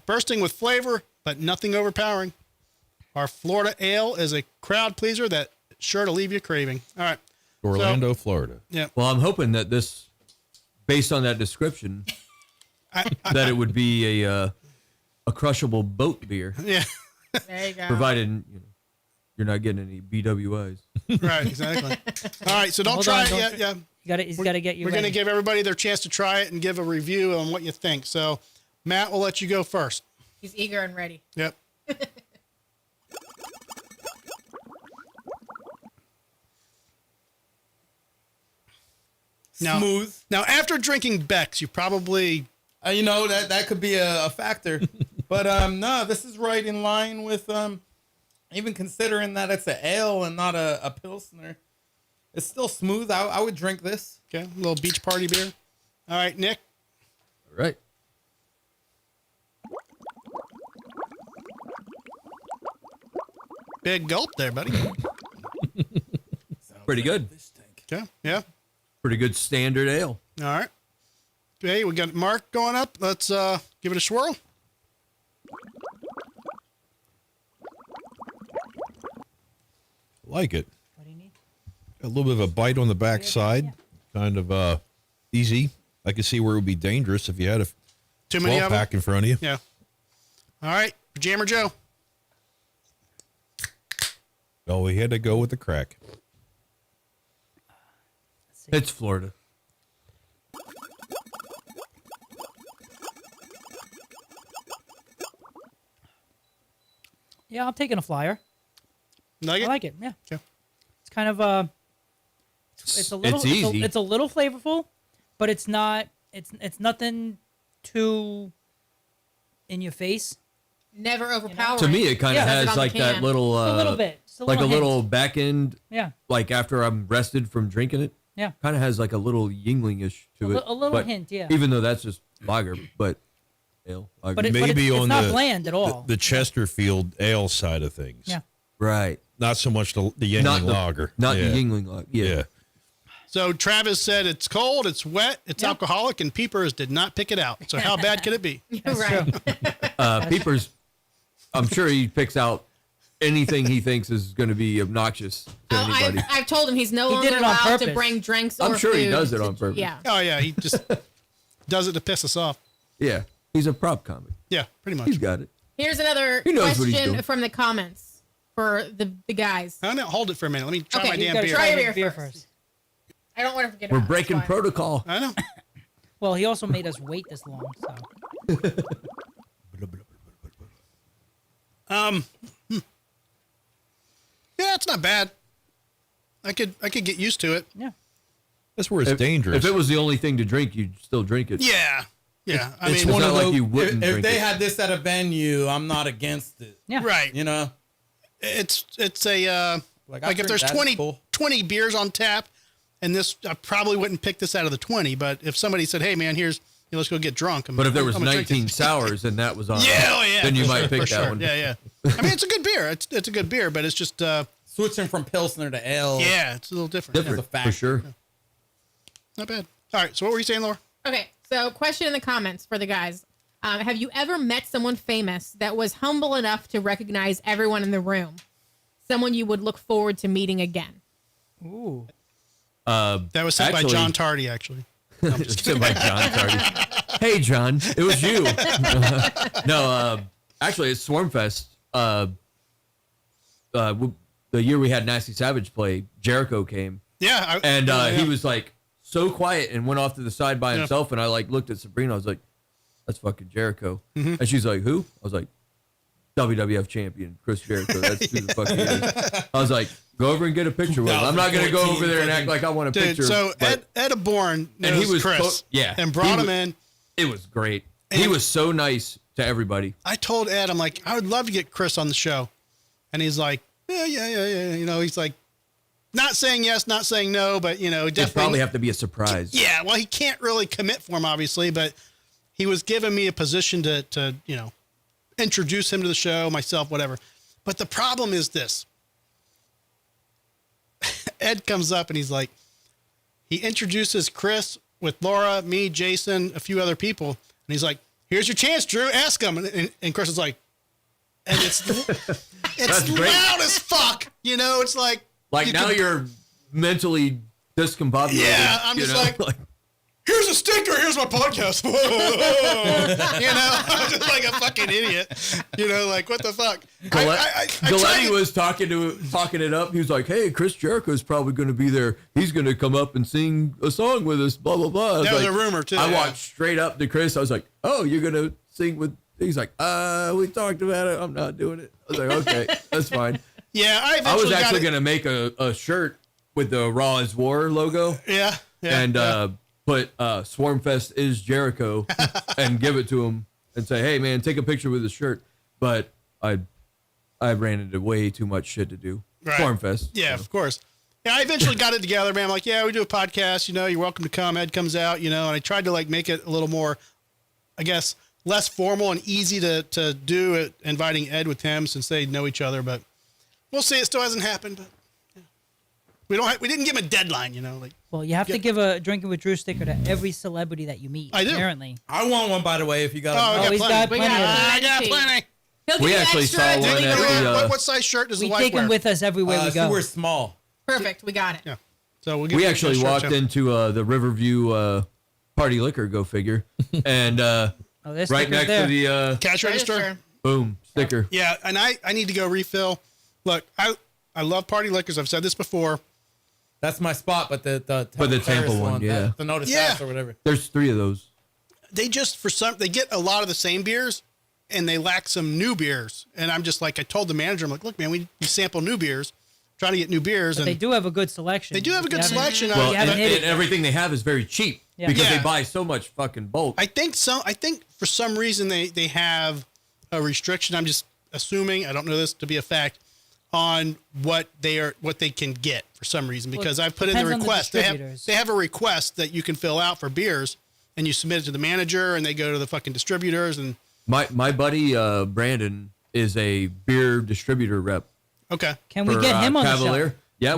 Bursting with flavor, but nothing overpowering. Our Florida ale is a crowd pleaser that's sure to leave you crushing. All right. Orlando, Florida. Yeah. Well, I'm hoping that this, based on that description, that it would be a crushable boat beer, Yeah. There you go. provided you're not getting any BWIs. Right. Exactly. All right. So don't Hold try on, it don't- yet. Yeah. He's got to get you We're going to ready. give everybody their chance to try it and give a review on what you think. So, Matt, we'll let you go first. He's eager and ready. Yep. Now- Smooth. Now, after drinking Beck's, you probably That could be a factor. But no, this is right in line with even considering that it's an ale and not a pilsner. It's still smooth. I would drink this. okay, a little beach party beer. All right, Nick. All right. Big gulp there, buddy. Pretty good. Okay. Yeah. Pretty good standard ale. All right. Okay, we got Mark going up. Let's give it a swirl. Like it. What do you need? A little bit of a bite on the back side. Kind of easy. I could see where it would be dangerous if you had a Too many 12 of them. pack in front of you. Yeah. All right, Jammer Joe. Oh, we had to go with the crack. It's Florida. Yeah, I'm taking a flyer. Nugget. I like it. Yeah. Okay. It's kind of it's a little It's easy. It's a little flavorful, but it's not it's nothing too in your face. never overpowering. To me, it kind of Yeah. has Says it on like the that can. little, a little bit. Just like a hint. little back end. Yeah. Like after I'm rested from drinking it. Yeah. Kind of has like a little Yingling-ish to it. A little but hint, yeah. Even though that's just lager, but ale. Lager. But Maybe it's on not the bland at all. the Chesterfield ale side of things. Yeah. right. Not so much the Yingling Not the lager. Not yeah. the Yingling lager. Yeah. Yeah. So Travis said it's cold, it's wet, it's alcoholic, and Peepers did not pick it out. So how bad could it be? Right. Peepers, I'm sure he picks out anything he thinks is going to be obnoxious to anybody. I've told him he's no He longer did it on allowed to purpose. bring drinks or I'm sure he food does it to- on purpose. Yeah. Oh yeah, he just does it to piss us off. Yeah. He's a prop comic. Yeah, pretty much. He's got it. Here's another He knows what he's question doing. from the comments for the guys. I don't know. Hold it for a minute. Let me try Okay, my you damn gotta beer. try try your beer first. first. I don't want to forget. We're about it. breaking It's fine. protocol. I know. Well, he also made us wait this long. So Yeah, it's not bad. I could get used to it. yeah. That's where it's dangerous. If it was the only thing to drink, you'd still drink it. Yeah. Yeah. I It's mean, one One not of like those- you wouldn't if drink they it. had this at a venue, I'm not against it. Yeah. right. You know, It's a Like, like, I if drink there's that, 20, it's cool. 20 beers on tap, and this I probably wouldn't pick this out of the 20. But if somebody said, "Hey man, let's go get drunk," But if there was I'm gonna drink 19 this. sours and that was on, yeah, oh yeah, then you for might sure, pick for that sure. one. Yeah, yeah. I mean, it's a good beer. It's a good beer, but it's just Switching from Pilsner to ale. yeah, it's a little different. That's a Different, fact. for sure. Not bad. All right. So what were you saying, Laura? Okay, so question in the comments for the guys. Have you ever met someone famous that was humble enough to recognize everyone in the room? Someone you would look forward to meeting again? Ooh. That was said by Actually- John Tardy, actually. Said by John Tardy. Hey, John, it was you. No, actually, it's Swarmfest. The year we had Nasty Savage play, Jericho came. Yeah. And yeah. he was like so quiet and went off to the side by Yeah. himself. And I like looked at Sabrina. I was like, that's fucking Jericho. Mm-hmm. And she's like, who? I was like, WWF champion, Chris Jericho. That's who the fuck he is. I was like, go over and get a picture with him. I'm not going to go over there and act like I want a Dude, picture. so but Ed Aborn knows and he was Chris. yeah. And brought He him was- in. It was great. He was so nice to everybody. I told Ed, I'm like, I would love to get Chris on the show. And he's like, yeah. You know, he's like, not saying yes, not saying no, but, you know, It'd definitely. probably have to be a surprise. Yeah, well, he can't really commit for him, obviously, but he was giving me a position to you know, introduce him to the show, myself, whatever. But the problem is this. Ed comes up and he's like, he introduces Chris with Laura, me, Jason, a few other people. And he's like, here's your chance, Drew, ask him. And Chris is like, and it's That's great. loud as fuck. You know, it's like you now can- you're mentally discombobulated. Yeah, I'm you just know? like, here's a sticker. Here's my podcast. You know, I'm just like a fucking idiot. You know, like what the fuck? I tried Galletti to- was talking it up. He was like, "Hey, Chris Jericho's probably going to be there. He's going to come up and sing a song with us." Blah blah blah. I was That was like- a rumor, too, I yeah. walked straight up to Chris. I was like, "Oh, you're going to sing with?" He's like, "We talked about it. I'm not doing it." I was like, "Okay, that's fine." Yeah, I I eventually was got actually it. going to make a shirt with the Raw is War logo. Yeah, And put Swarmfest is Jericho and give it to him and say, hey man, take a picture with his shirt. But I ran into way too much shit to do. Right. Swarmfest. Yeah, so. of course. Yeah, I eventually got it together, man. I'm like, yeah, we do a podcast. You know, you're welcome to come. Ed comes out. You know, and I tried to like make it a little more, I guess, less formal and easy to do it, inviting Ed with him since they know each other. But we'll see. It still hasn't happened. But yeah. We didn't give him a deadline. You know, like. Well, you have to give a Drinking with Drew sticker to every celebrity that you meet. I do. Apparently. I want one, by the way, if you got Oh, it. we got he's plenty. got We plenty got of them. I got plenty. He'll give We you actually extra. saw Do one you at know the, what size shirt does We the wife take wear? him with us everywhere we She go. wears small. Perfect. We got it. Yeah. So we'll give We you actually a shirt, walked too. into the Riverview Party Liquor, go figure. And Oh, there's right stickers next there. to the cash register. boom, sticker. Yeah, and I need to go refill. Look, I love Party Liquors. I've said this before. That's my spot, but the But the Terrace Tampa one, yeah. the Notice Yeah. House or whatever. There's 3 of those. They just they get a lot of the same beers, and they lack some new beers. And I'm just like, I told the manager, I'm like, look, man, we sample new beers, trying to get new beers, But and they do have a good selection. they do have a If you good haven't- selection. You Well, haven't and, hit it. and everything they have is very cheap Yeah. because Yeah. they buy so much fucking bulk. I think for some reason they have a restriction. I'm just assuming, I don't know this to be a fact, on what they can get for some reason, because I've put in the depends on the request. distributors. They have a request that you can fill out for beers, and you submit it to the manager, and they go to the fucking distributors. And My buddy Brandon is a beer distributor rep. okay, Can we for, get him on Cavalier. the show? Yeah,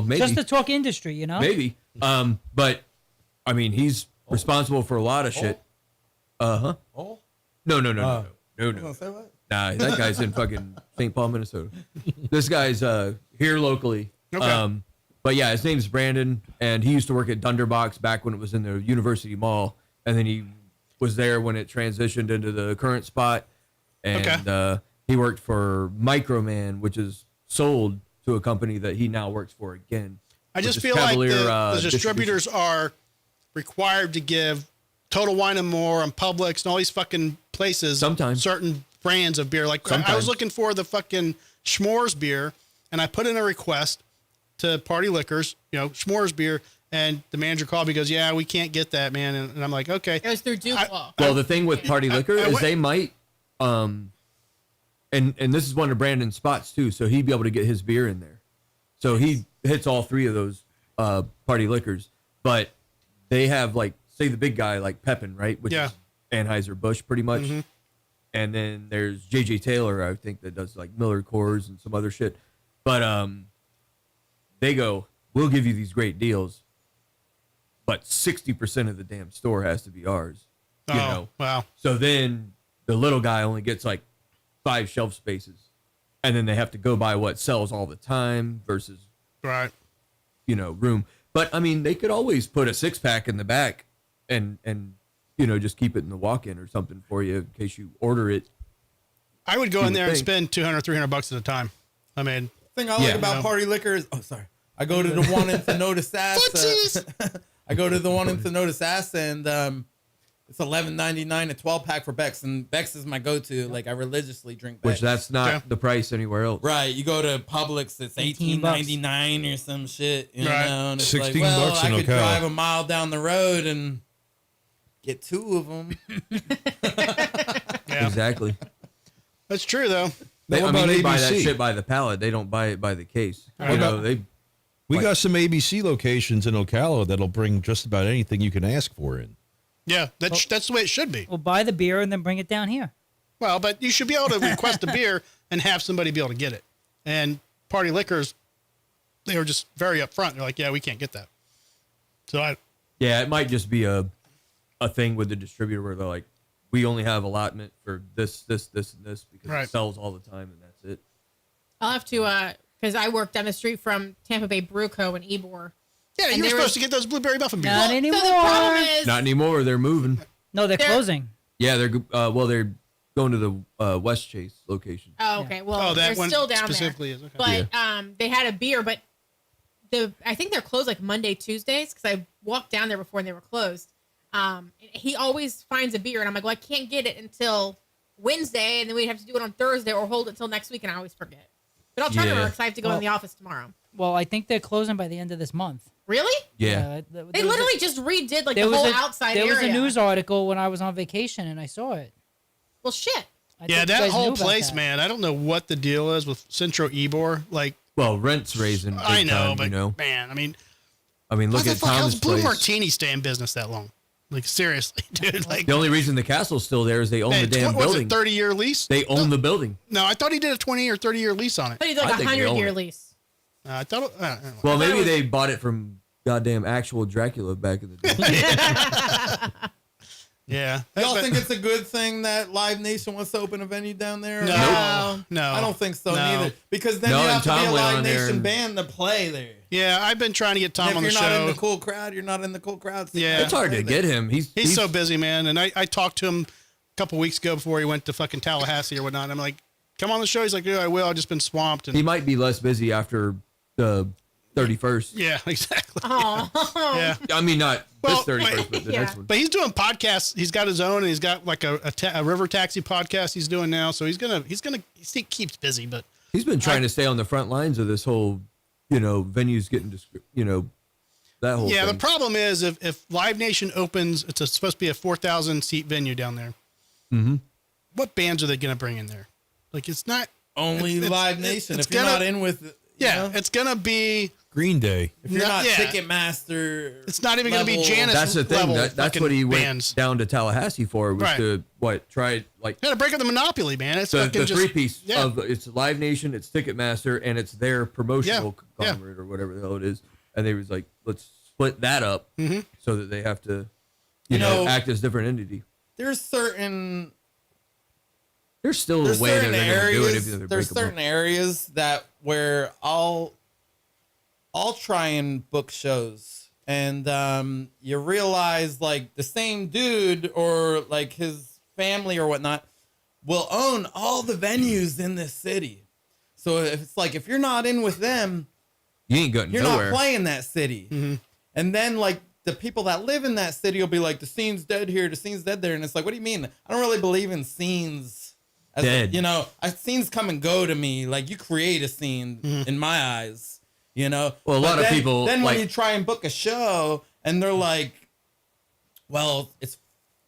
maybe. Just to talk industry, you know? Maybe. But I mean, he's responsible for a lot of shit. No. Say what? Nah, that guy's in fucking St. Paul, Minnesota. This guy's here locally. Okay. But yeah, his name's Brandon, and he used to work at Dunderbox back when it was in the University Mall, and then he was there when it transitioned into the current spot, and he worked for Microman, which is sold to a company that he now works for again. I just which is feel like Cavalier, the distribution. distributors are required to give Total Wine and More and Publix and all these fucking places Sometimes. certain brands of beer. Like I was Sometimes. looking for the fucking Schmores beer, and I put in a request to Party Liquors, Schmores beer, and the manager called me, goes, "Yeah, we can't get that, man." And I'm like, "Okay." It was through Duplo. Well, the thing with Party Liquor is they might, and this is one of Brandon's spots too, so he'd be able to get his beer in there. So he hits all three of those Party Liquors, but they have like, say the big guy like Pepin, right? Which is Anheuser-Busch pretty much. Mm-hmm. And then there's JJ Taylor, I think, that does like Miller Coors and some other shit. But they go, "We'll give you these great deals, but 60% of the damn store has to be ours." You know? Wow. So then the little guy only gets like 5 shelf spaces, and then they have to go by what sells all the time versus Right. room. But I mean, they could always put a 6-pack in the back and just keep it in the walk-in or something for you in case you order it. I would go in there and think. spend $200, $300 at a time. I mean, Thing I like about No. Party Liquor is, I go to the one in Thenodis Sass. I go to the one in Thenodis Sass, and it's $11.99 a 12-pack for Bex, and Bex is my go-to. Like I religiously drink Bex. Which that's not Yeah. the price anywhere else. Right, you go to Publix, it's $18.99 or some shit, you Right. know. And it's 16 like, well, bucks I in could Ocala. drive a mile down the road and get 2 of them. yeah, Exactly. that's true though. They, What I mean, about they buy that ABC? shit by the pallet. They don't buy it by the case. What You know, about- they We got some ABC locations in Ocala that'll bring just about anything you can ask for in. Yeah, that's the way it should be. We'll buy the beer and then bring it down here. Well, but you should be able to request a beer and have somebody be able to get it. And Party Liquors, they were just very upfront. They're like, "Yeah, we can't get that." So yeah, it might just be a thing with the distributor where they're like, "We only have allotment for this, and this because Right. it sells all the time, and that's it." I'll have to, because I work down the street from Tampa Bay Brew Co. in Ybor. yeah, And you were there supposed was- to get those blueberry muffin beers. Not So anymore. the problem is, Not anymore. They're moving. No, they're They're- closing. Yeah, they're they're going to the West Chase location. oh, okay, well, Oh, they're that one still down specifically there. is okay. But they had a beer, but I think they're closed like Monday, Tuesdays, because I walked down there before and they were closed. He always finds a beer, and I'm like, well, I can't get it until Wednesday, and then we'd have to do it on Thursday or hold it until next week, and I always forget. But I'll try to Yeah. remember because I have to go in Well- the office tomorrow. Well, I think they're closing by the end of this month. Really? Yeah. They literally just redid like the whole outside There area. was a news article when I was on vacation and I saw it. Well, shit. I Yeah, thought you that guys knew whole about place, that. man. I don't know what the deal is with Centro Ybor. Like, Well, rent's raising. Big I know, time, but you know. man, I mean, Look what the at fuck? Thomas How's Blue Place. Martini stay in business that long? Like, seriously, dude. Like, The only reason the castle's still there is they own the damn was building. it 30-year lease? They own the building. No, I thought he did a 20 or 30-year lease on it. I thought he did like I a think they own 100-year it. lease. I thought. Anyway. Well, thought it maybe was- they bought it from goddamn actual Dracula back in the day. Yeah. Y'all But- think it's a good thing that Live Nation wants to open a venue down there? No, Nope. no. I don't think so No. neither. Because then No, you and have to be Tom a went Live on there Nation and- band to play there. Yeah, I've been trying to get Tom And on if the you're not show. in the cool crowd, you're not in the cool crowd. So you Yeah. can't It's hard play to there. get him. He's so busy, man. And I talked to him a couple weeks ago before he went to fucking Tallahassee or whatnot. I'm like, come on the show. He's like, yeah, I will. I've just been swamped. And He might be less busy after the 31st. yeah, exactly. Oh, Yeah. I mean, not Well, this 31st, but the yeah. next one. But he's doing podcasts. He's got his own, and he's got like a river taxi podcast he's doing now. So he keeps busy. But He's been trying to stay on the front lines of this whole, venues getting, that whole yeah, thing. the problem is if Live Nation opens, it's supposed to be a 4,000 seat venue down there. Mm-hmm. what bands are they going to bring in there? Like, it's not Only Live Nation. it's If you're gonna- not in with, you know, it's going to be, Green Day. if you're no, not yeah. Ticketmaster, it's not even going to be level- Janus That's the thing. level That's fucking what he bands. went down to Tallahassee for, was Right. to try like Yeah, to break up the monopoly, man. It's the fucking just three-piece yeah. of it's Live Nation, it's Ticketmaster, and it's their promotional Yeah. Yeah. conglomerate or whatever the hell it is. And they was like, let's split that up Mm-hmm. so that they have to, You know, act as different entity. there's certain There's still there's a way that certain they're going to do it if areas. they break There's them up. certain areas that where I'll try and book shows, and you realize like the same dude or like his family or whatnot will own all the venues in this city. So if it's like if you're not in with them, You ain't going you're nowhere. not playing that city. And then like the people that live in that city will be like, the scene's dead here, the scene's dead there. And it's like, what do you mean? I don't really believe in scenes. As Dead. You know, scenes come and go to me. Like you create a scene in my eyes, you know? Well, a But lot of then- people, Then when like- you try and book a show and they're like, well, it's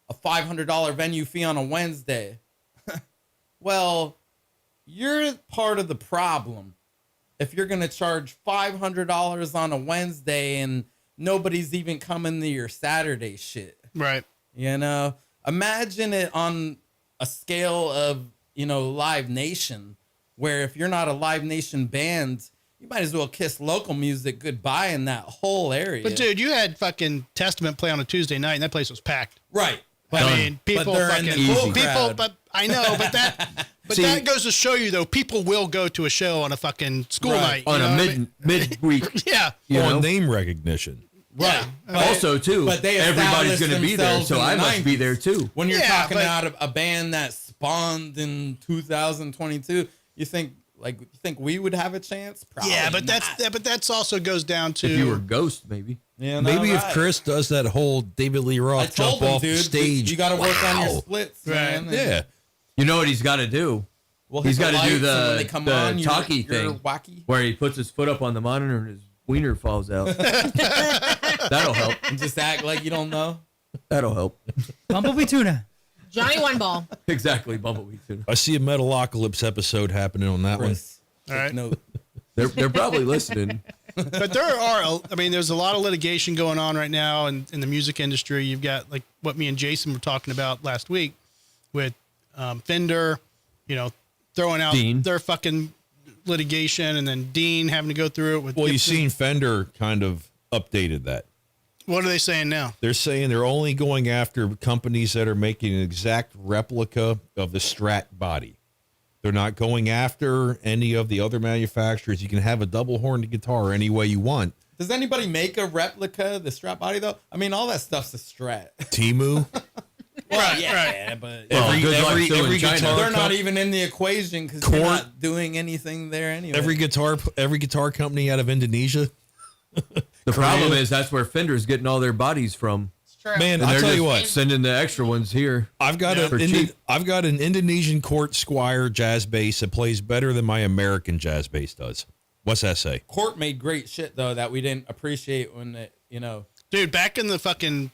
a $500 venue fee on a Wednesday. Well, you're part of the problem. If you're going to charge $500 on a Wednesday and nobody's even coming to your Saturday shit, Right. you know, imagine it on a scale of, you know, Live Nation, where if you're not a Live Nation band, you might as well kiss local music goodbye in that whole area. But dude, you had fucking Testament play on a Tuesday night, and that place was packed. Right. I mean, people they're in fucking the cool people. crowd. But I know, but See- that goes to show you though, people will go to a show on a fucking school Right. night you On know a what I mean? mid-week. Yeah. You know? On name recognition. Right. Also, too, But they everybody's established going to be there, themselves so in the I must be 90s. there too. When you're Yeah, talking but- about a band that spawned in 2022, you think we would have a chance? Probably Yeah, but not. that's also goes down to If you were Ghost, maybe. Yeah, Maybe if right. Chris does that whole David Lee I Roth told jump him, off dude, the stage. you got to work on your Wow. splits, Right. man. and Yeah. You know what he's got to do? we'll He's hit got to do lights, and when they the come on, you're talkie you're thing wacky. where he puts his foot up on the monitor and his wiener falls out. That'll help. And just act like you don't know. That'll help. Bumblebee tuna. Johnny One Ball. Exactly, Bumblebee too. I see a Metalocalypse episode happening on that one. Chris, All right. take note. They're probably listening. but there are, I mean, there's a lot of litigation going on right now in the music industry. You've got like what me and Jason were talking about last week with Fender, you know, throwing out Dean. their fucking litigation, and then Dean having to go through it with. Well, you've Gibson. seen Fender kind of updated that. What are they saying now? They're saying they're only going after companies that are making an exact replica of the Strat body. They're not going after any of the other manufacturers. You can have a double horned guitar any way you want. Does anybody make a replica of the Strat body though? I mean, all that stuff's a Strat. Timu. Well, Right, yeah, but Well, good luck still in China. guitar they're not com- even in the equation because Court- they're not doing anything there anyway. every guitar company out of Indonesia. The problem is that's where Fender's getting all their bodies from. True. Man, And I'll they're tell you just what. sending the extra ones here. I've got For cheap. I've got an Indonesian Court Squire jazz bass that plays better than my American jazz bass does. What's that say? Court made great shit though that we didn't appreciate when it, you know. Dude, back in the fucking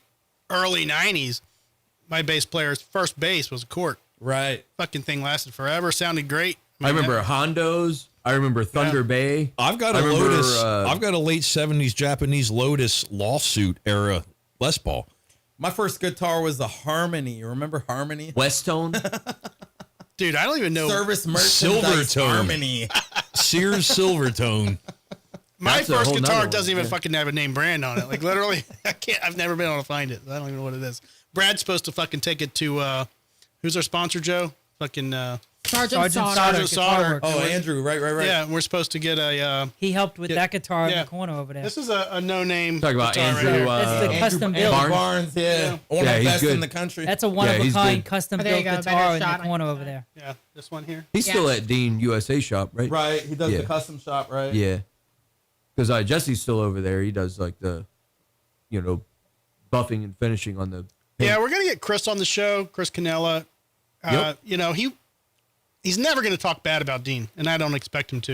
early 90s, my bass player's first bass was a Court. Right. Fucking thing lasted forever, sounded great. I remember Hondos. I remember Thunder Bay. I've got I a remember, Lotus. I've got a late 70s Japanese Lotus lawsuit era Les Paul. My first guitar was a Harmony. You remember Harmony? Westone. Dude, I don't even know. Service merchandise Silvertone. Harmony. Sears Silvertone. My That's a first whole guitar nother doesn't one, even yeah. fucking have a name brand on it. Like literally, I've never been able to find it. I don't even know what it is. Brad's supposed to fucking take it to who's our sponsor, Joe? Fucking Sergeant Sauter. Sergeant Sauter. Oh, Andrew. Right. yeah, and we're supposed to get a He helped with Yeah. that guitar in Yeah. the corner over there. this is a no-name Talk about guitar Andrew. right here. That's the Andrew, custom Andrew build. Barnes. Yeah. One Yeah, of the he's best good. in the country. That's a Yeah, one of a he's kind good. custom Oh, there you built go. guitar Better in the shot on corner it. over there. Yeah, this one here. He's still at Dean USA shop, right? right. He does Yeah. the custom shop, right? Yeah. Because Jesse's still over there. He does like the, buffing and finishing on the. Yeah, we're gonna get Chris on the show, Chris Canella. Yep. You know, he's never gonna talk bad about Dean, and I don't expect him to.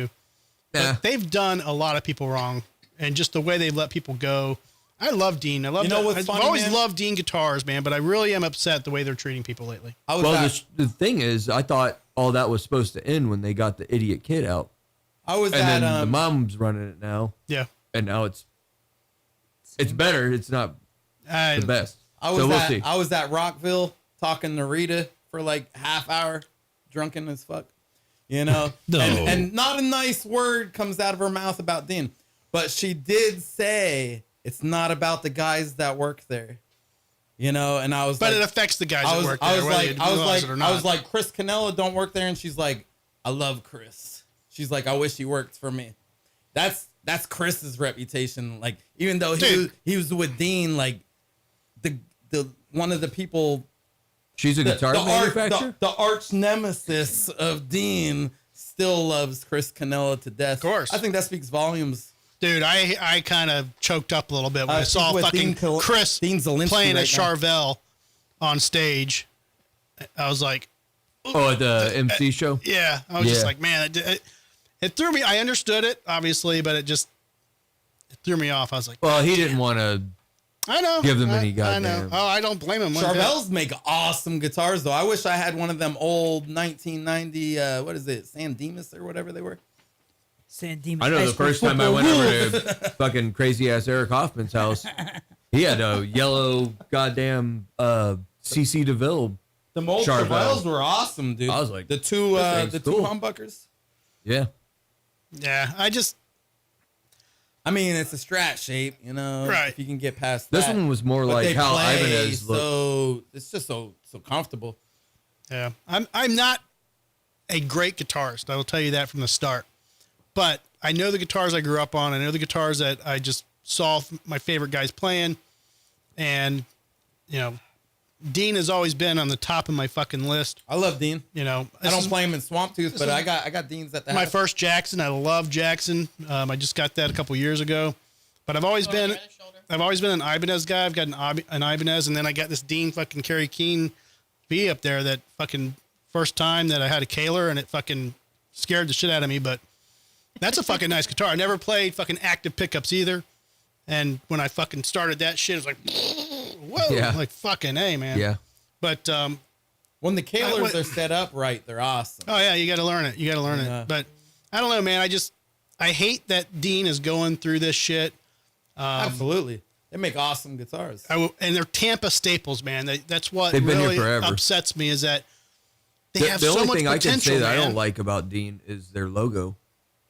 Yeah. But they've done a lot of people wrong, and just the way they've let people go. I love Dean. I love. You know what's I've funny, always man? loved Dean guitars, man. But I really am upset the way they're treating people lately. I was Well, at, the thing is, I thought all that was supposed to end when they got the idiot kid out, I was and at then the mom's running it now, Yeah, and now it's better. It's not the best. I was so we'll at see. I was at Rockville talking to Rita for like half hour, drunken as fuck. You know, No. and not a nice word comes out of her mouth about Dean, but she did say it's not about the guys that work there. You know, and I was but like, it affects the guys I that was, work I there. was whether like, you I was realize like, it or not. I was like, Chris Canella don't work there, and she's like, I love Chris. She's like, I wish he worked for me. That's Chris's reputation. Like, even though he was with Dean, like the one of the people, She's a guitar manufacturer. the arch nemesis of Dean, still loves Chris Canella to death. Of course. I think that speaks volumes. Dude, I kind of choked up a little bit when I She's saw with fucking Chris Dean Zielinski playing right at now. Charvel on stage. I was like, Oh, at the MC show. yeah. I was just Yeah. like, man, it threw me. I understood it, obviously, but it threw me off. I was like, Well, he didn't want to. I know. Give them I, any I know. goddamn- Oh, I don't blame him. one bit. Charvels make awesome guitars, though. I wish I had one of them old 1990, what is it, San Dimas or whatever they were. San Dimas I know High the School first time I football went rules. over to fucking crazy ass Eric Hoffman's house, he had a yellow goddamn CC DeVille. The old Charvel. Charvels were awesome, dude. I was like, the two this thing's cool. humbuckers. Yeah. Yeah, I mean, it's a Strat shape, you know. Right. If you can get past This that. one was more But like they how play Ibanez looked. so it's just so comfortable. yeah. I'm not a great guitarist. I will tell you that from the start. But I know the guitars I grew up on. I know the guitars that I just saw my favorite guys playing, and you know, Dean has always been on the top of my fucking list. I love Dean. You know, I don't play him in Swamp Tooth, but is I got Dean's at the my house. first Jackson. I love Jackson. I just got that a couple years ago, but I've always been an Ibanez guy. I've got an Ibanez, and then I got this Dean fucking Kerry Keen V up there. That fucking first time that I had a Kaler, and it fucking scared the shit out of me. But that's a fucking nice guitar. I never played fucking active pickups either, and when I fucking started that shit, it was like, whoa, Yeah. like fucking A, man. Yeah. But When the Kalers went- are set up right, they're awesome. oh yeah, you got to learn it. You got to learn Yeah. it. But I don't know, man. I hate that Dean is going through this shit. Absolutely. They make awesome guitars. And they're Tampa staples, man. That's what They've been here really forever. upsets me is that they The, have the so only much thing potential. I can say that I man. don't like about Dean is their logo.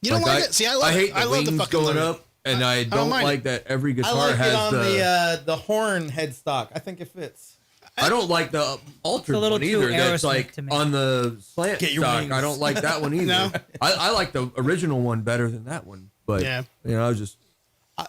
You don't like it? See, I love hate it. the I love wings the fucking going logo. up, and I don't mind like it. that every I guitar like has it on the horn headstock. I think it fits. I don't like the altered It's a little one too either. That's Aerosmith like to me. on the slant Get your stock. wings. I don't like that one either. No? I like the original one better than that one. But Yeah. you know, I was just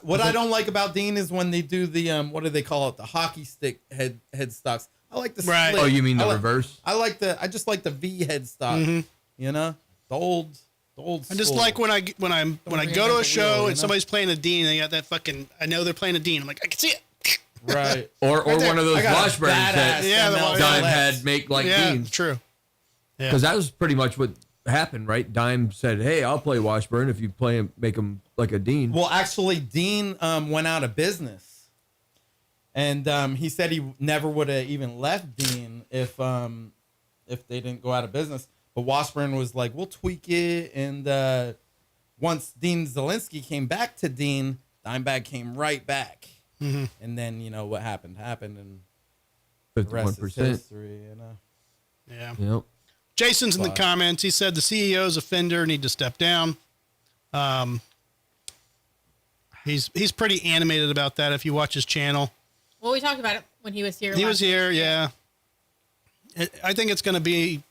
What I don't like about Dean is when they do the what do they call it? The hockey stick headstocks. I like the Right. split. oh, you mean the I like- reverse? I just like the V headstock. You know, the old. I just school. like when I go to reinvent a the show wheel, you know? and somebody's playing a Dean and they got that fucking. I know they're playing a Dean. I'm like, I can see it. right. Or there. one of those I got a Washburns that badass Yeah, the one- Dime ML had make like yeah, Deans. true. Yeah. Because that was pretty much what happened, right? Dime said, "Hey, I'll play Washburn if you play him, make him like a Dean." Well, actually, Dean went out of business, and he said he never would have even left Dean if they didn't go out of business. But Washburn was like, "We'll tweak it," and once Dean Zielinski came back to Dean, Dimebag came right back, and then you know what happened, and the 51%. rest is history. You know, Yeah. Yep. Jason's in the comments. He said the CEO's a Fender, need to step down. He's pretty animated about that. If you watch his channel, Well, we talked about it when he was here. he last was here. Yeah. I think it's going to be.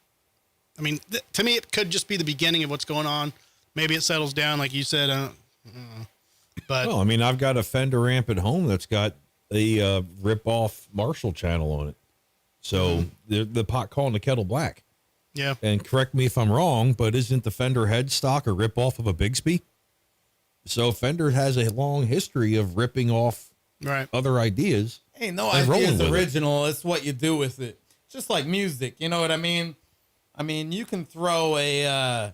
I mean, to me, it could just be the beginning of what's going on. Maybe it settles down, like you said. I don't know. But Oh, I mean, I've got a Fender amp at home that's got a rip-off Marshall channel on it. So the pot calling the kettle black. yeah, And correct me if I'm wrong, but isn't the Fender headstock a rip-off of a Bigsby? So Fender has a long history of ripping off right. other ideas. ain't no And idea rolling is with it. original. It's what you do with it. Just like music, you know what I mean? I mean, you can throw a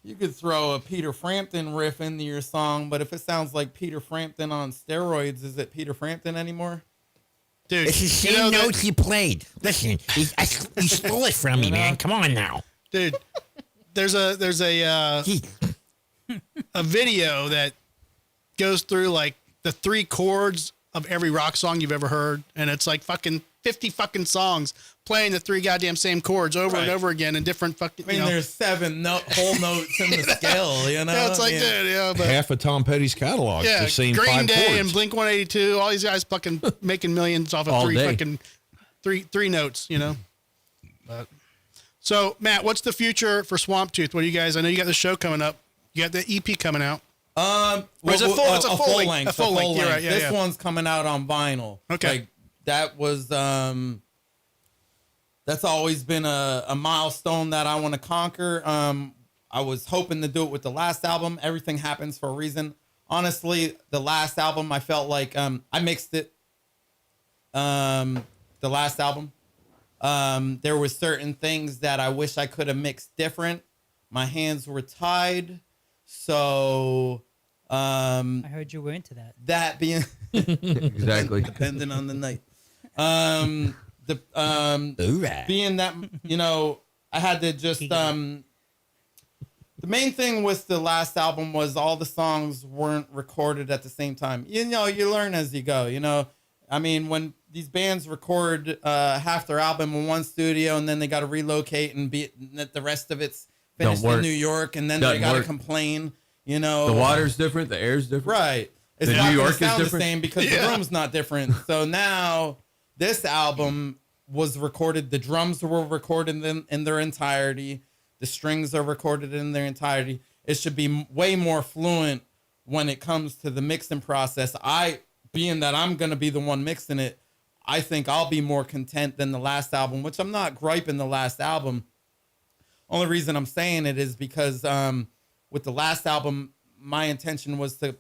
You could throw a Peter Frampton riff into your song, but if it sounds like Peter Frampton on steroids, is it Peter Frampton anymore? Dude, It's the same you know that- notes he played. Listen, he stole it from me, man. Come on now. dude, there's a He, video that goes through like the 3 chords of every rock song you've ever heard, and it's like fucking 50 fucking songs playing the 3 goddamn same chords over and Right. over again in different fucking. I mean, you know. there's 7 whole notes in the scale, you know? Yeah, it's like, I mean, dude, yeah, but Half of Tom Petty's catalog, yeah, the same Green 5 Day chords. and Blink 182, all these guys fucking making millions off of All 3 day. fucking three notes, you know. But so Matt, what's the future for Swamp Tooth? What do you guys? I know you got the show coming up. You got the EP coming out. Or is it full? It's a full length. A full length. You're right. Yeah, this yeah. one's coming out on vinyl. Okay. Like, that was that's always been a milestone that I want to conquer. I was hoping to do it with the last album. Everything happens for a reason. Honestly, the last album, I felt like I mixed it. The last album, there were certain things that I wish I could have mixed different. My hands were tied, so I heard you were into that. that being Exactly. depending on the night. all right. Being that, you know, I had to just the main thing with the last album was all the songs weren't recorded at the same time. You know, you learn as you go, you know. I mean, when these bands record half their album in one studio and then they got to relocate and be the rest of it's finished Don't in work. New York and then Doesn't they got to work. complain, you know. The water's different. The air's different. Right. It's The not New gonna York is sound the different? same because the room's not different. So now this album was recorded. The drums were recorded in their entirety. The strings are recorded in their entirety. It should be way more fluent when it comes to the mixing process. Being that I'm going to be the one mixing it, I think I'll be more content than the last album, which I'm not griping the last album. Only reason I'm saying it is because with the last album, my intention was to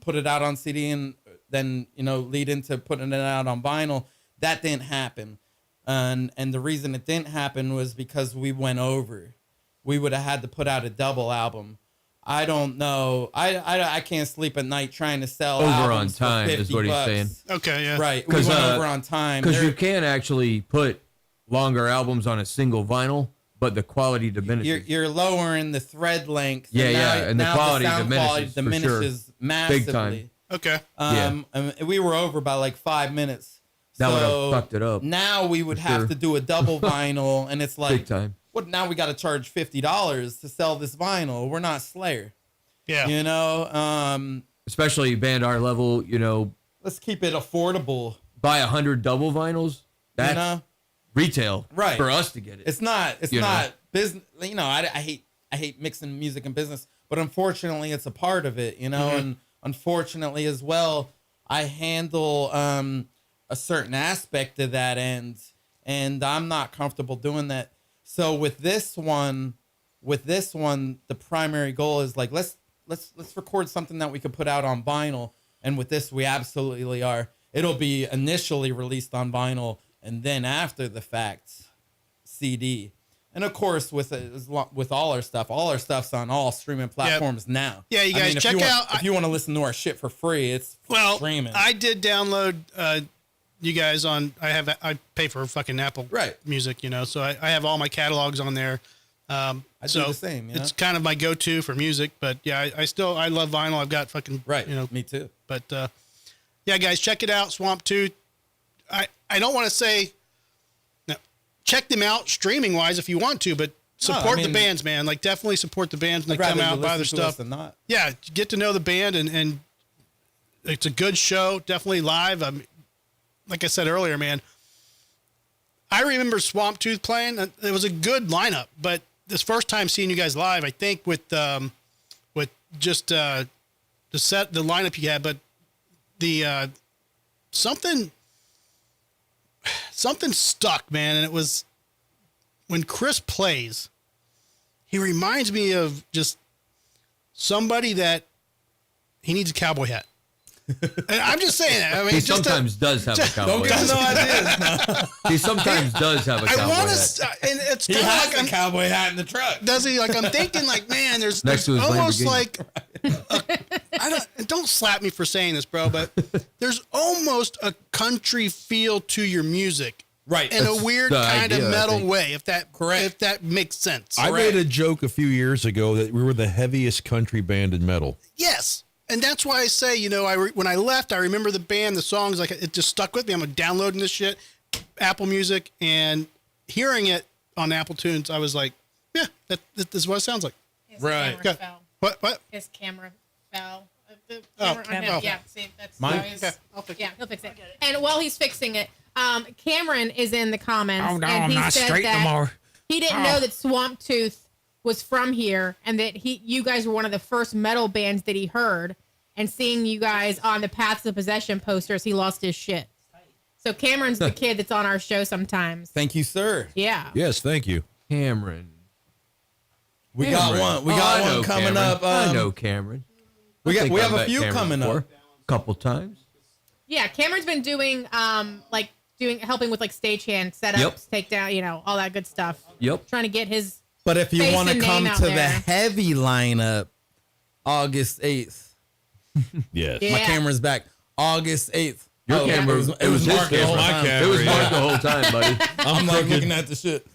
put it out on CD and then, you know, lead into putting it out on vinyl. That didn't happen. And the reason it didn't happen was because we went over. We would have had to put out a double album. I don't know. I can't sleep at night trying to sell Over on albums for time is what he's $50. saying. Okay, yeah. Right. We 'Cause, went over on time. Because There- you can actually put longer albums on a single vinyl, but the quality diminishes. You're lowering the thread length. Yeah, yeah, and the now quality sound diminishes, for sure. massively. Big time. Okay. And we were over by like 5 minutes. That would have So fucked it up. Now we would have sure. to do a double vinyl, and it's like, Big time. what? Now we got to charge $50 to sell this vinyl. We're not Slayer, Yeah. you know. Especially band our level, you know, Let's keep it affordable. buy 100 double vinyls. That's You know, retail, Right. For us to get it. it's not. It's You know. not business. You know, I hate mixing music and business, but unfortunately, it's a part of it. You know, and unfortunately as well, I handle a certain aspect of that end, and I'm not comfortable doing that. So with this one, the primary goal is like let's record something that we could put out on vinyl, and with this we absolutely are. It'll be initially released on vinyl, and then after the fact, CD. And of course, with all our stuff's on all streaming platforms now. Yeah, you guys check out- if you want to listen to our shit for free, it's streaming. I did download you guys on. I pay for fucking Apple Music, you know, so I have all my catalogs on there. I do the same. You know? It's kind of my go-to for music, but yeah, I love vinyl. I've got fucking you know, me too. But yeah, guys, check it out, Swamp Tooth. I don't want to say. No, check them out streaming wise if you want to, but support the bands, man. Like definitely support the bands when they come out, buy their stuff. Yeah, get to know the band, and it's a good show. Definitely live. Like I said earlier, man, I remember Swamp Tooth playing. It was a good lineup, but this first time seeing you guys live, I think with just the lineup you had, but the something stuck, man, and it was when Chris plays. He reminds me of just somebody that he needs a cowboy hat. And I'm just saying that. I mean, He just sometimes does have a cowboy Don't get hat. no ideas. He sometimes does have a I cowboy want hat. to, and it's He kind of has like a I'm, cowboy hat in the truck. does he? Like I'm thinking, like man, there's Next to his almost Lamborghini. like don't slap me for saying this, bro, but there's almost a country feel to your music, Right. in a weird the kind idea, of I metal think. way. If that Correct. if that makes sense. I made a joke a few years ago that we were the heaviest country band in metal. Yes. And that's why I say, you know, when I left, I remember the band, the songs, like it just stuck with me. I'm downloading this shit, Apple Music, and hearing it on Apple Tunes, I was like, yeah, that is what it sounds like. His Right. camera Good. fell. What? His camera fell. The Oh, camera on camera. him. Yeah, see, that's Mine? how he's- Okay, I'll fix it. Yeah, he'll fix it. And while he's fixing it, Cameron is in the comments. Oh, no, and I'm he not said straight that no more. He didn't know that Swamp Tooth was from here, and that you guys were one of the first metal bands that he heard. And seeing you guys on the Paths of Possession posters, he lost his shit. So Cameron's the kid that's on our show sometimes. Thank you, sir. Yeah. Yes, thank you. Cameron. We got one. We got one coming up. I know Cameron. We I think have I've a met few Cameron coming before. up. A couple times. Yeah, Cameron's been doing helping with like stagehand setups, Yep. take down, all that good stuff. Yep. Trying to get his But if you face want to and come name out to the there. heavy lineup, August 8th. Yes. Yeah. My camera's back. August 8th. Your camera, it was his Mark the whole camera. time. It was Mark the whole time, buddy. I'm like looking at the shit.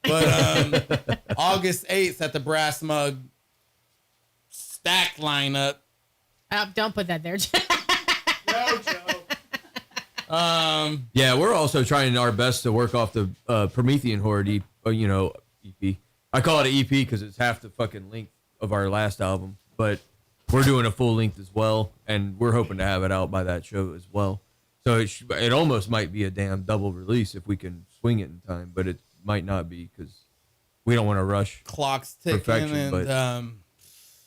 But August 8th at the Brass Mug stacked lineup. Don't put that there. Yeah, we're also trying our best to work off the Promethean Horde, EP. I call it an EP because it's half the fucking length of our last album, but we're doing a full length as well, and we're hoping to have it out by that show as well. So it almost might be a damn double release if we can swing it in time, but it might not be because we don't want to rush. Clock's ticking. Perfection, And but-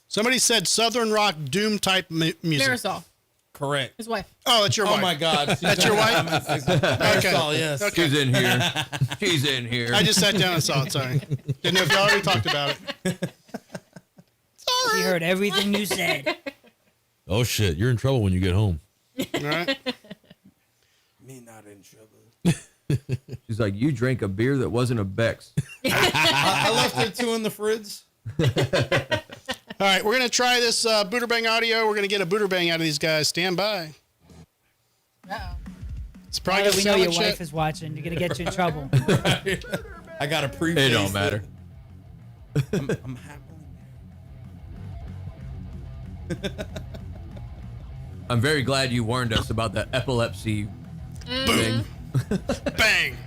Somebody said Southern rock doom type music. Marisol, correct. his wife. Oh, that's your Oh wife. my God. That's your wife? Marisol, yes. Okay. She's in here. She's in here. I just sat down and saw it. Sorry. Didn't know if you already talked about it. She heard everything you said. Oh shit, you're in trouble when you get home. All right. Me not in trouble. She's like, you drank a beer that wasn't a Beck's. I left her 2 in the fridge. All right. We're going to try this Buderbang audio. We're going to get a Buderbang out of these guys. Stand by. Uh-oh. It's Now probably that going to we know sound your like wife shit. is watching, you're gonna get you in trouble. I got a pre-face. It don't matter. I'm happily I'm very glad you warned us about the epilepsy thing. Bang.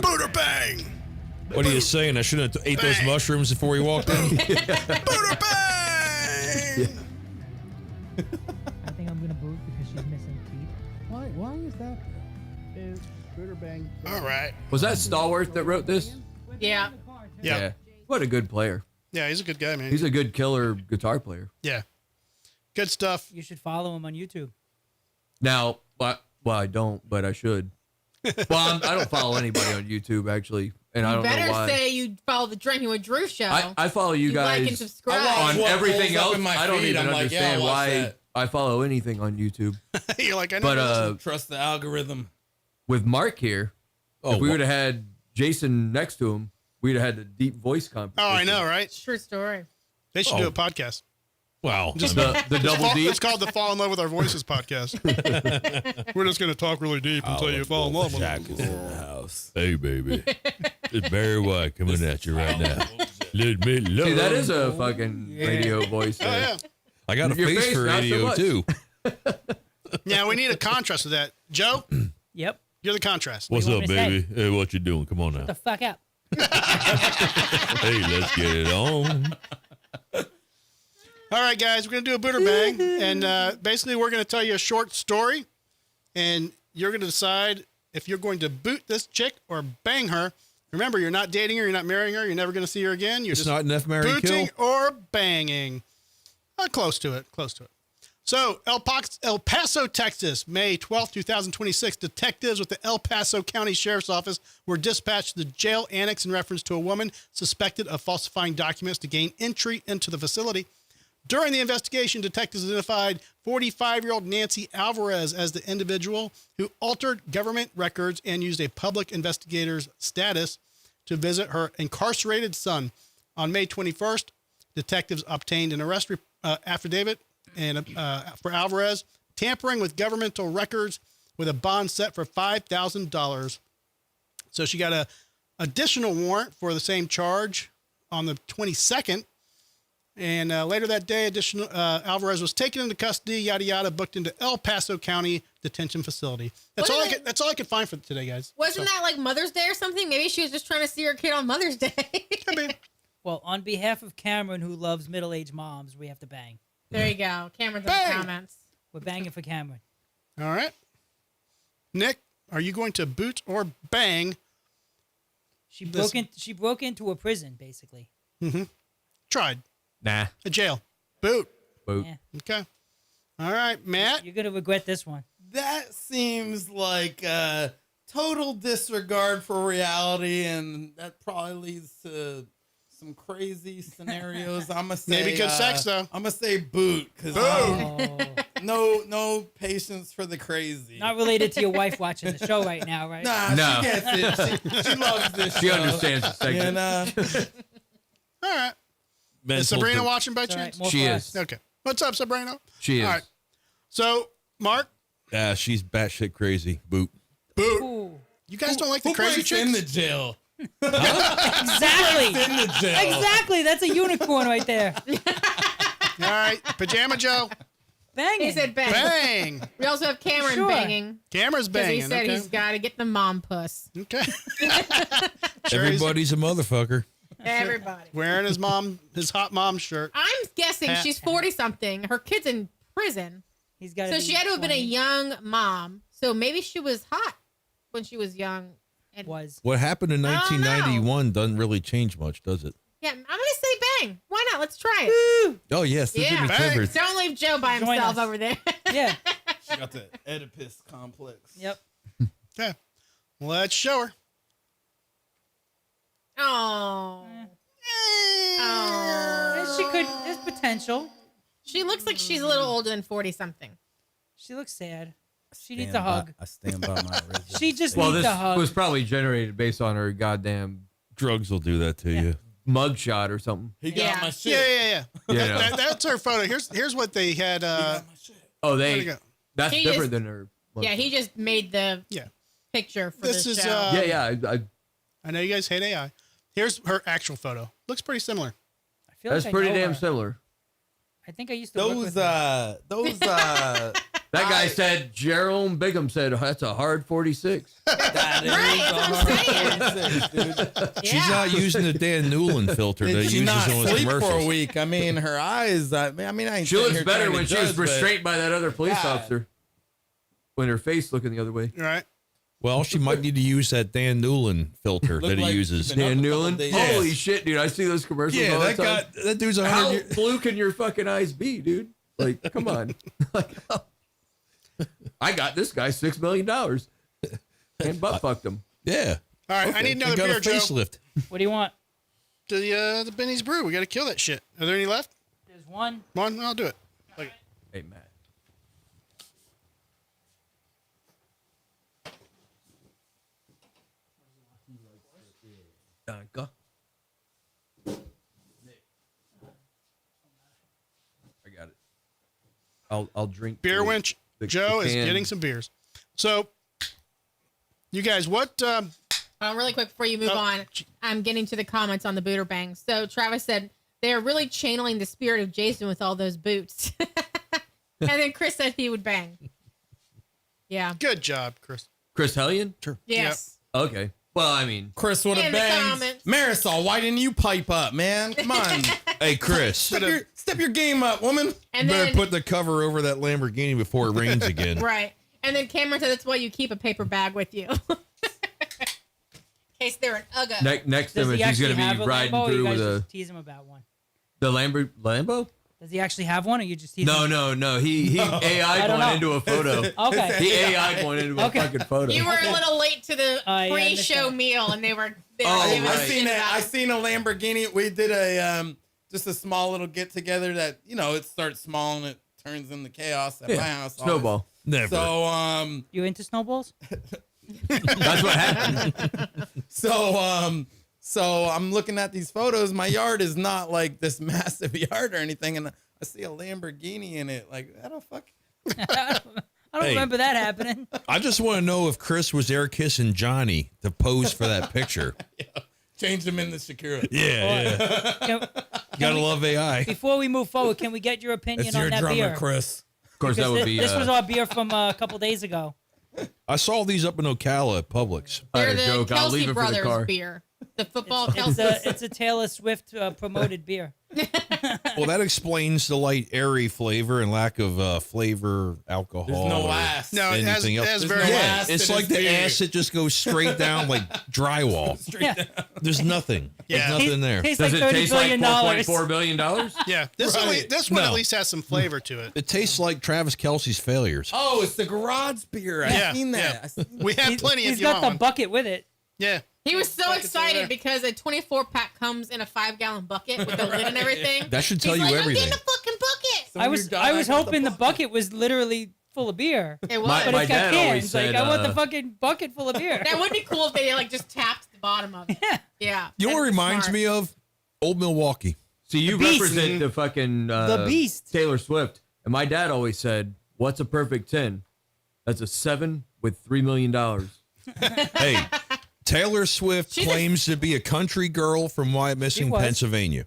Buderbang. What are you saying? I shouldn't have ate those Bang. mushrooms before we walked in? Buderbang. I think I'm gonna boot because she's missing teeth. Why is that? Buderbang. All right. Was that Stallworth that wrote this? Yeah. Yeah. What a good player. Yeah, he's a good guy, man. He's a good killer guitar player. Yeah. Good stuff. You should follow him on YouTube. Now, well, I don't, but I should. Well, I don't follow anybody on YouTube, actually, and I You don't know better why. say you follow the Drinking with Drew show. I follow you like and guys subscribe. on What everything pulls up else. in my I don't feed, even I'm like, yeah, understand I'll watch why that. I follow anything on YouTube. You're like, I know. But trust the algorithm. with Mark here, if we well, would have had Jason next to him, we'd have had the deep voice competition. Oh, I know, right? True story. They should do a podcast. wow. Just The double deep. It's called the Fall in Love with Our Voices podcast. We're just going to talk really deep until you fall in love with Jack us. is in the house. Hey, baby. It's Barry White coming at you right now. Let me love. See, that is a fucking radio voice. Oh, there. yeah. I got a Your face face, for not so radio, much. too. Yeah, we need a contrast with that. Joe, Yep. you're the contrast. What's want up, me to say? baby? Hey, what you doing? Come on now. The fuck up. Hey, let's get it on. All right, guys, we're going to do a Buderbang. And basically, we're going to tell you a short story. And you're going to decide if you're going to boot this chick or bang her. Remember, you're not dating her. You're not marrying her. You're never going to see her again. You're It's just not enough Mary booting Kill. or banging. Close to it. Close to it. So, El Paso, Texas, May 12th, 2026. Detectives with the El Paso County Sheriff's Office were dispatched to the jail annex in reference to a woman suspected of falsifying documents to gain entry into the facility. During the investigation, detectives identified 45-year-old Nancy Alvarez as the individual who altered government records and used a public investigator's status to visit her incarcerated son. On May 21st, detectives obtained an arrest affidavit for Alvarez, tampering with governmental records with a bond set for $5,000. So she got a additional warrant for the same charge on the 22nd. And later that day, Alvarez was taken into custody, yada yada, booked into El Paso County Detention Facility. That's all I could find for today, guys. Wasn't that like Mother's Day or something? Maybe she was just trying to see her kid on Mother's Day. I mean, Well, on behalf of Cameron, who loves middle-aged moms, we have to bang. there you go. Cameron's in Bang! the comments. We're banging for Cameron. all right. Nick, are you going to boot or bang? She This- broke into a prison, basically. Tried Nah. a jail. Boot. Boot. Yeah. Okay. All right, Matt. You're gonna regret this one. That seems like a total disregard for reality, and that probably leads to some crazy scenarios. I'm gonna say Maybe good sex, though. I'm gonna say boot because Oh, no patience for the crazy. not related to your wife watching the show right now, right? Nah, No. she gets it. She loves this. She show. understands the segment. And All right. Is Mental Sabrina de- watching by It's all right, chance? more She for is. us. Okay. What's up, Sabrina? She is. All right. So, Mark, Yeah, she's batshit crazy. Boot. boot. Ooh. You guys don't like the who crazy breaks chicks? in the jail? Exactly. In the jail. Exactly. That's a unicorn right there. All right. Pajama Joe. Banging. He said bang. Bang. We also have Cameron Sure. banging. Camera's Because banging. he said okay. he's got to get the mom puss. Okay. Sure, he's Everybody's a motherfucker. Everybody. wearing his hot mom shirt. I'm guessing Hat. she's 40-something. Her kid's in prison. He's got. So she had to have been a young mom. So maybe she was hot when she was young. And Was. What happened in I don't know. 1991 doesn't really change much, does it? yeah, I'm going to say bang. Why not? Let's try it. Oh, yes. This Yeah. would be Bang. covered. Don't leave Joe by Join himself us. over there. Yeah. She got the Oedipus complex. Yep. Okay. Let's show her. Oh. She could. There's potential. She looks like she's a little older than 40-something. She looks sad. She needs a hug. I stand by my original. She just Well, needs this a hug. was probably generated based on her goddamn Drugs will do that to Yeah. you. mugshot or something. He got Yeah. my shit. Yeah. You know. That's her photo. Here's what they had. He got my shit. Oh, Where'd it they. go? That's He different just- than her. Yeah, he just made the Yeah. picture for This the is, show. Yeah. I know you guys hate AI. Here's her actual photo. Looks pretty similar. I feel That's like I pretty know damn her. similar. I think I used to work with her. That guy said, Jerome Bigham said, oh, that's a hard 46. That is Right, that's what I'm 146, dude. She's not using the Dan Newland filter that Did she uses not on his sleep for a commercials. week? I mean, her eyes. I ain't. She sitting looks here better trying to when she was judge, but- restrained by that other police God. officer. When her face looking the other way. All right. Well, she might need to use that Dan Newland filter Look that he like uses. she's been up Dan a couple Newland? days. Holy shit, dude. I see those commercials Yeah, all that the time. that dude's 100 How years. blue can your fucking eyes be, dude? Like, come on. Like, I got this guy $6 million and butt fucked him. Yeah. All right. I need He another got beer, a Joe. facelift. What do you want? The Benny's Brew. We got to kill that shit. Are there any left? There's one. Come on, I'll do it. Hey, Matt. Danke. I got it. I'll drink. Beer the- Winch. the Joe is can. getting some beers. So, you guys, what? Really quick before you move Oh, on, I'm getting to the comments on the Buderbang. So Travis said they're really channeling the spirit of Jason with all those boots. And then Chris said he would bang. Yeah. Good job, Chris. Chris Hellion? Sure. Yes. Okay. Well, I mean, Chris would In have the banged. comments. Marisol, why didn't you pipe up, man? Come on. Hey, Chris. Step your game up, woman. And better then put the cover over that Lamborghini before it rains again. right. And then Cameron said that's why you keep a paper bag with you. In case they're an ugga. next Does image he he's actually going to have be a riding Lambo, or you through guys with a just tease him about one? the Lambo. Does he actually have one, or you just tease No, him? no. He I AI'd don't one know. into a photo. Okay. He AI'd one into a Okay. fucking photo. You were a little late to the I pre-show understand. meal, and they were Oh, giving right. us shit about I it. seen a Lamborghini. We did a just a small little get together that it starts small and it turns into chaos at my house. Snowball. Never. So You into snowballs? That's what happened. So I'm looking at these photos. My yard is not like this massive yard or anything, and I see a Lamborghini in it. Like, how the fuck? I don't Hey. remember that happening. I just want to know if Chris was there kissing Johnny to pose for that picture. Changed him into Shakira. Yeah. Can- Gotta love AI. Before we move forward, can we get your opinion It's on your that drummer, beer? Chris. Of course, that Because would thi- be. this was our beer from a couple days ago. I saw these up in Ocala at Publix. They're a the joke. I'll leave Kelsey it for the car. Brothers beer. The football It's Kelsey. it's a Taylor Swift promoted beer. Well, that explains the light, airy flavor and lack of flavor, alcohol. There's no or ass. No, it has, anything it else. has There's very no little. ass. It's in like this the beer. acid just goes straight down like drywall. There's nothing. Yeah. There's nothing there. Tastes Does like it $30 taste like billion. $4.4 billion? Yeah, this Right. one No. at least has some flavor to it. It tastes like Travis Kelce's failures. Oh, it's the garage beer. I've Yeah, seen that. yeah. I seen We have plenty if He's you got want the one. bucket with it. Yeah. He was so Buckets over there. excited because a 24-pack comes in a 5-gallon bucket with the lid and everything. That should tell He's you like, everything. I'm getting a fucking bucket. So I when was you're done, I was got hoping the bucket was literally full of beer. It was. My- But my it's got dad always cans. Like, said, I want the uh, fucking bucket full of beer. That would be cool if they like just tapped the bottom of it. Yeah. Yeah. You know what it That's reminds smart. me of? Old Milwaukee. See, you Beast. represent the fucking The Beast. Taylor Swift, and my dad always said, "What's a perfect 10? That's a 7 with $3 million." Hey, Taylor Swift She's claims to be a country girl from Wyomissing, was. Pennsylvania.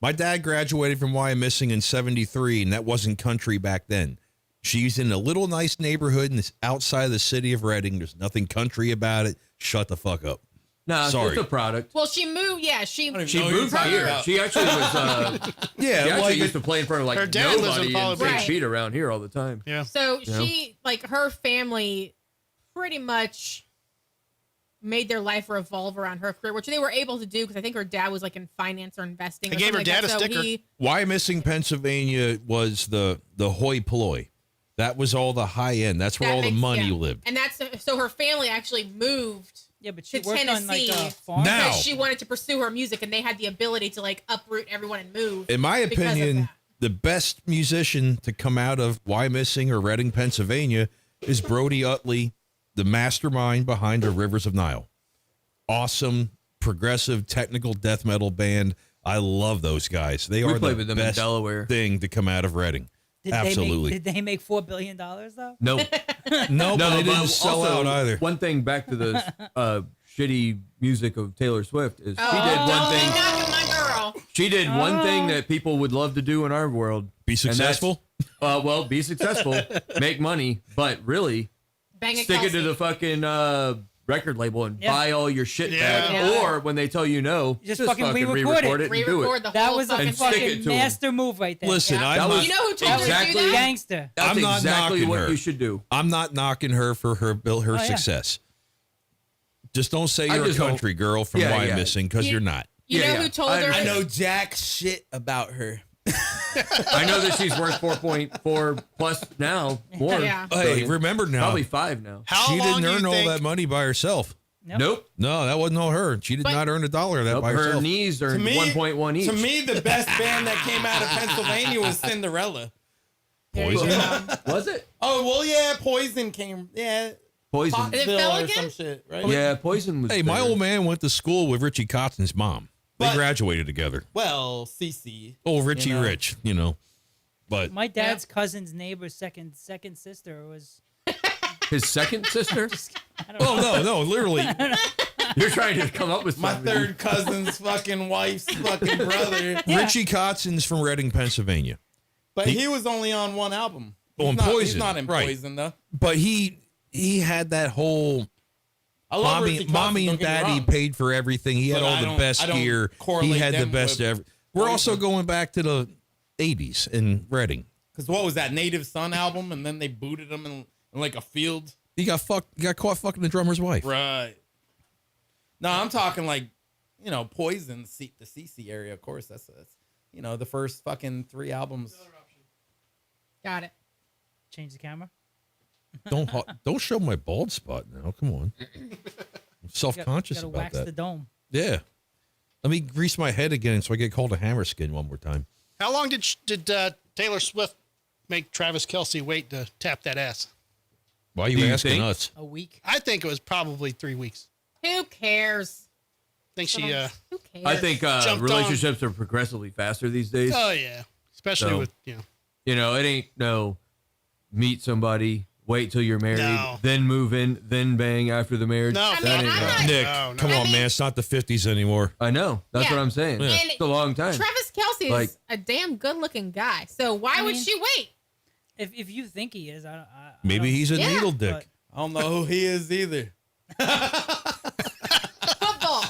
My dad graduated from Wyomissing in '73, and that wasn't country back then. She's in a little nice neighborhood outside of the city of Reading. There's nothing country about it. Shut the fuck up. No, Sorry. it's a product. Well, she moved. Yeah, she even She know what you're moved talking here. about. She actually was. Yeah, She actually like used to play in front of like Her dad lives in nobody Follow and take Beach. shit around here all the time. Yeah. So she, like, her family pretty much made their life revolve around her career, which they were able to do because I think her dad was like in finance or investing. They or gave her something like dad that. a So sticker. Wyomissing, Pennsylvania was the hoi polloi. That was all the high end. That's where that all the makes- money yeah. lived. And that's so her family actually moved Yeah, but she to worked on like Tennessee a farm. Now- because she wanted to pursue her music, and they had the ability to like uproot everyone and move. In my because of opinion, that. the best musician to come out of Wyomissing or Reading, Pennsylvania is Brody Utley, the mastermind behind the Rivers of Nile. Awesome, progressive, technical death metal band. I love those guys. They We are played the with them in best Delaware. thing to come out of Reading. Absolutely. Did they make $4 billion though? Nope. No, but they but didn't sell also, out either. One thing back to the shitty music of Taylor Swift is she did one Don't be thing. knocking my girl. She did one thing that people would love to do in our world. Be and that's- successful? Well, be successful, make money, but really Bang it, stick it Kelsey. to the fucking record label and Yeah. buy all your shit Yeah. back. Yeah. Or when they tell you no, Just fucking re-record re-record it. it and do Re-record it. the That whole was a fucking And stick fucking it to 'em. master move right there. Listen, Yeah. I'm That not, was You know who told her to do exactly- that? Gangster. That's I'm not exactly knocking what her. you should do. I'm not knocking her for her yeah. success. Just don't say I you're a just hope- country girl from Yeah, yeah. Wyomissing because You- you're not. You Yeah, know yeah. who told I her? I know jack shit about her. I know that she's worth 4.4 plus now, more. Yeah. Hey, billion. remember now, Probably 5 now. How she long didn't do you earn all think? that money by herself. Nope. No, that wasn't all her. She did But- not earn $1 of that Nope. by Her herself. knees are 1.1 each. To me, the best band that came out of Pennsylvania was Cinderella. Poison. Was it? Oh well, yeah, Poison came. Yeah, Poison. Is it Pottsville or Pelican? some shit, right? Yeah, Poison was Hey, my there. old man went to school with Richie Cotton's mom. They But- graduated together. Well, CC. Oh, Richie You know. Rich, you know. But My dad's cousin's neighbor's second sister was. His second sister? oh no, literally. You're trying to come up with My something. third cousin's fucking wife's fucking brother. Richie Cotton's from Reading, Pennsylvania. But he was only on one album. On He's Poison, not in right. Poison though. But he had that whole I love Richie Cotton, mommy and don't get me daddy wrong. paid for everything. He had But all I the don't- best I don't gear. He correlate had the them best with ever. We're also Poison. going back to the 80s in Reading. Because what was that Native Son album? And then they booted him in like a field. He got caught fucking the drummer's wife. Right. No, I'm talking like, Poison, the CC area. Of course, that's the first fucking 3 albums. Got it. Change the camera. Don't show my bald spot now. Come on. I'm self-conscious Gotta about wax that. the dome. Yeah. Let me grease my head again so I get called a hammerskin one more time. How long did Taylor Swift make Travis Kelce wait to tap that ass? Why are you Do you asking think? us? A week. I think it was probably 3 weeks. Who cares? I think she. Who cares? I think Jumped relationships are progressively faster these days. Oh yeah, especially So- with You know, it ain't no meet somebody, wait till you're married, No. then move in, then bang after the marriage. No, I That mean, ain't I'm right. not- Nick, No, no. come I on, mean- man. It's not the 50s anymore. I know. That's Yeah. what I'm saying. And It's a long time. Travis Kelce is Like- a damn good-looking guy. So why would mean- she wait? If you think he is, I Maybe don't- he's a Yeah. needle dick. but- I don't know who he is either. Football.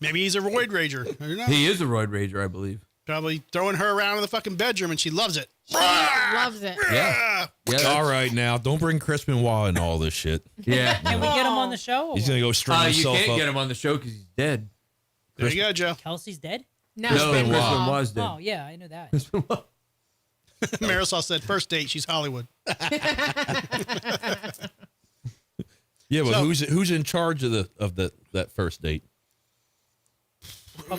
maybe he's a roid rager. I don't know. He is a roid rager, I believe. Probably throwing her around in the fucking bedroom, and she loves it. She loves it. Yeah. Yeah. All right, now don't bring Chris Benoit and all this shit. Yeah. Can we get him on the show? or He's gonna go string You himself can't up. get him on the show because he's dead. There you go, Joe. what? Kelsey's dead? No, No, Benoit. Crispin was dead. Oh yeah, I knew that. Marisol said first date, she's Hollywood. Yeah, but So- who's in charge of that first date?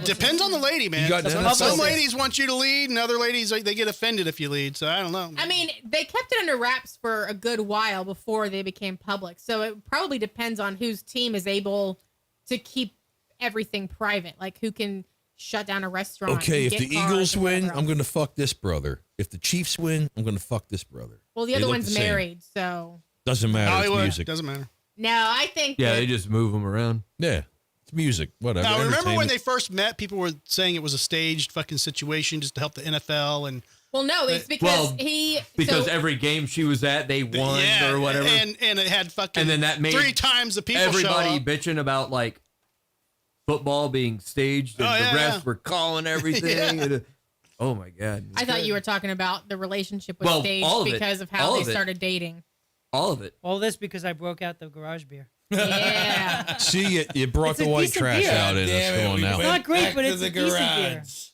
Depends on the lady, man. You got Some, Dennis some Hopper. ladies want you to lead, and other ladies they get offended if you lead. So I don't know. I mean, they kept it under wraps for a good while before they became public. So it probably depends on whose team is able to keep everything private. Like who can shut down a restaurant. Okay, and if get the cars Eagles and win, whatever I'm else. going to fuck this brother. If the Chiefs win, I'm going to fuck this brother. Well, the They other look one's the same. married, so Doesn't matter. It's Hollywood music. doesn't matter. no, I think. Yeah, that- they just move him around. Yeah, it's music. Whatever. Now, remember when Entertainment. they first met, people were saying it was a staged fucking situation just to help the NFL and Well, no, it's because Well, he. Because so, every game she was at, they won or whatever. and it had fucking And then that made 3 times the people Everybody show up. bitching about like football being staged and Oh, yeah, the refs yeah. were calling everything. Yeah. And, oh my God. I thought you were talking about the relationship was Well, staged all of it. because of how All they of it. started dating. All of it. All this because I broke out the garage beer. Yeah. See, you brought It's the a white decent trash beer. out in us. Damn it, Come on we now. went not great, back but to it's the a decent beer. garage.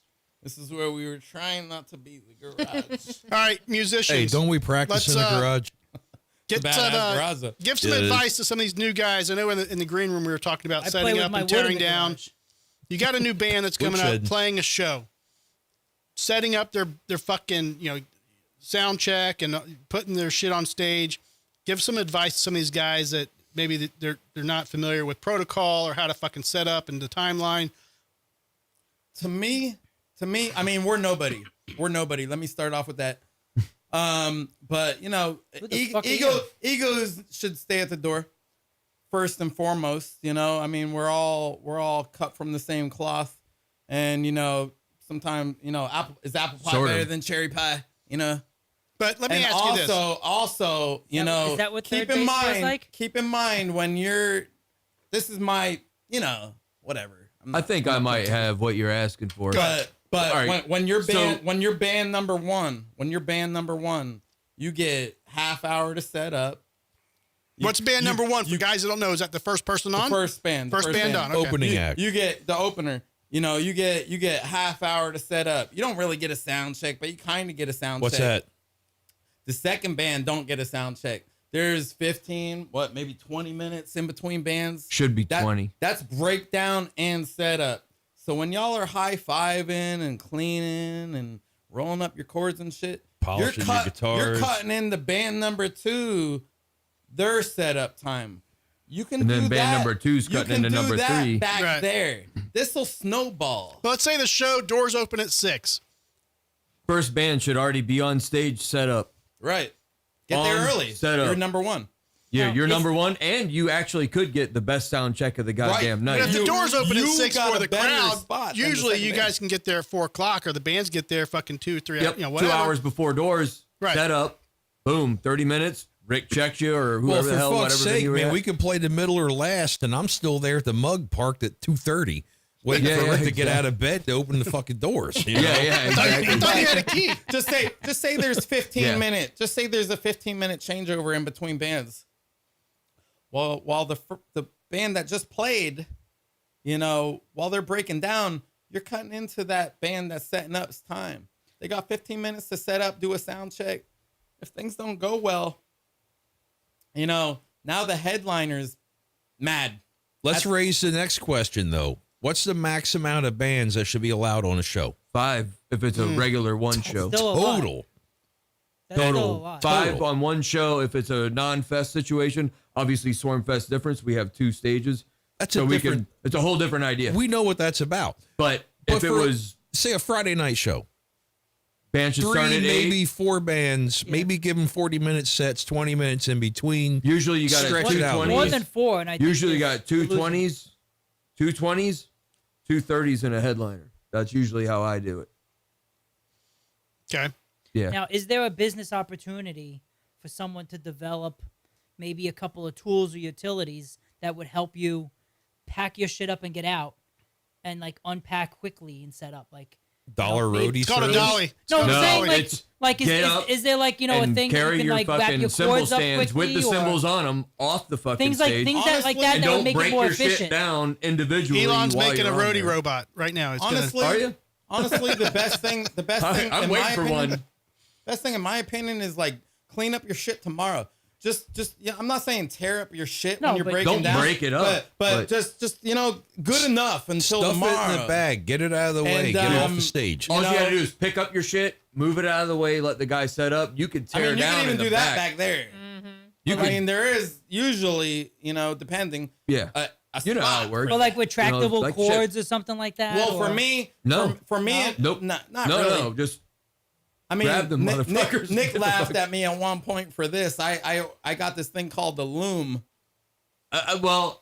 This is where we were trying not to be the garage. All right, musicians. Hey, don't we practice Let's, in the garage? get Badass some, garage. give some It is. advice to some of these new guys. I know in the green room we were talking about I play setting with up my and wood in tearing the down. garage. You got a new band that's coming Woodshed. out playing a show, setting up their fucking sound check and putting their shit on stage. Give some advice to some of these guys that maybe they're not familiar with protocol or how to fucking set up and the timeline. to me, I mean, we're nobody. We're nobody. Let me start off with that. But Who the fuck are you? egos should stay at the door first and foremost. I mean, we're all cut from the same cloth, and sometimes apple pie Sort of. better than cherry pie. But let me And ask you this. also, Is that what keep third in base feels mind, like? keep in mind when this is my, whatever. I think I might have what you're asking for. But All right. when you're So- when you're band number one, you get half hour to set up. What's band number one for guys that don't know? Is that the first person The on? first band. the First band on. Okay. Opening act. You get the opener. You get half hour to set up. You don't really get a sound check, but you kind of get a sound What's check. that? The second band don't get a sound check. There's 15, maybe 20 minutes in between bands. Should be 20. That's breakdown and setup. So when y'all are high-fiving and cleaning and rolling up your chords and shit, Polishing your You're guitars. cutting in the band number 2, their setup time. You can And then do band that. number 2's You cutting can into do number that 3. back Right. there. This will snowball. But let's say the show doors open at 6. First band should already be on stage set up. Right. Get there On early. setup. You're number 1. Yeah, No, you're it's- number 1, and you actually could get the best sound check of the goddamn But night. if the You- doors open at you 6 got for a the better crowd, spot than the usually second you band. guys can get there at 4 o'clock, or the bands get there fucking 2 or 3 Yep, whatever. 2 hours before doors, Right. set up, boom, 30 minutes, Rick checks you or Well, whoever for the hell, fuck's whatever sake, thing you were man, at. we could play the middle or last, and I'm still there at the mug parked at 2:30, waiting Yeah, for yeah, Rick to get exactly. out of bed to open the fucking doors. You know? Yeah, exactly. I thought you had a key. Just say there's 15 Yeah. minute. Just say there's a 15-minute changeover in between bands. While the band that just played, while they're breaking down, you're cutting into that band that's setting up's time. They got 15 minutes to set up, do a sound check. If things don't go well, now the headliner's mad. Let's raise the next question, though. What's the max amount of bands that should be allowed on a show? 5 if it's a regular one show. Still a lot. Total. That's still a Total. lot. 5 Total. on one show if it's a non-fest situation. Obviously, Swarm Fest difference. We have 2 stages. That's so a we different. can. It's a whole different idea. We know what that's about. But But if it for, was say, a Friday night show, band should 3, start at maybe 8. 4 bands, maybe give them 40-minute sets, 20 minutes in between. Usually you got Stretch two it out. 20s. More than 4, and I Usually you think got 2 you're losing. 20s, 2 20s, 2 30s, and a headliner. That's usually how I do it. Okay. Yeah. Now, is there a business opportunity for someone to develop maybe a couple of tools or utilities that would help you pack your shit up and get out, and like unpack quickly and set up like Dollar maybe- roadie It's called a service? dolly. It's No, called I'm a No, saying dolly. it's like get up is there like a and thing that carry you can your like wrap fucking your cymbal cords up stands quickly with the or cymbals on them off the fucking things like stage. things that like Honestly, that and that would don't make break it more your efficient. shit down individually. Elon's while making a you're on roadie there. robot right now. It's Honestly, Are you? honestly, the best thing I'm in waiting my for opinion, one. best thing in my opinion is like clean up your shit tomorrow. Just yeah, I'm not saying tear up your shit No, when you're but- breaking Don't down. break it up, But but- just good enough until Stuff tomorrow. it in the bag. Get it out of the way. And, Get it off um, the stage. All you know- gotta do is pick up your shit, move it out of the way, let the guy set up. You could I tear mean, you down can even in the do that back there. You I could, mean, there is usually, depending. yeah. A You know how spot it works. Or like retractable like cords or something like that. Well, or, for me, No. for me, Nope. not no, really. no, just I mean, grab them Nick, motherfuckers. Nick Get the laughed fuck- at me at one point for this. I got this thing called the loom. well,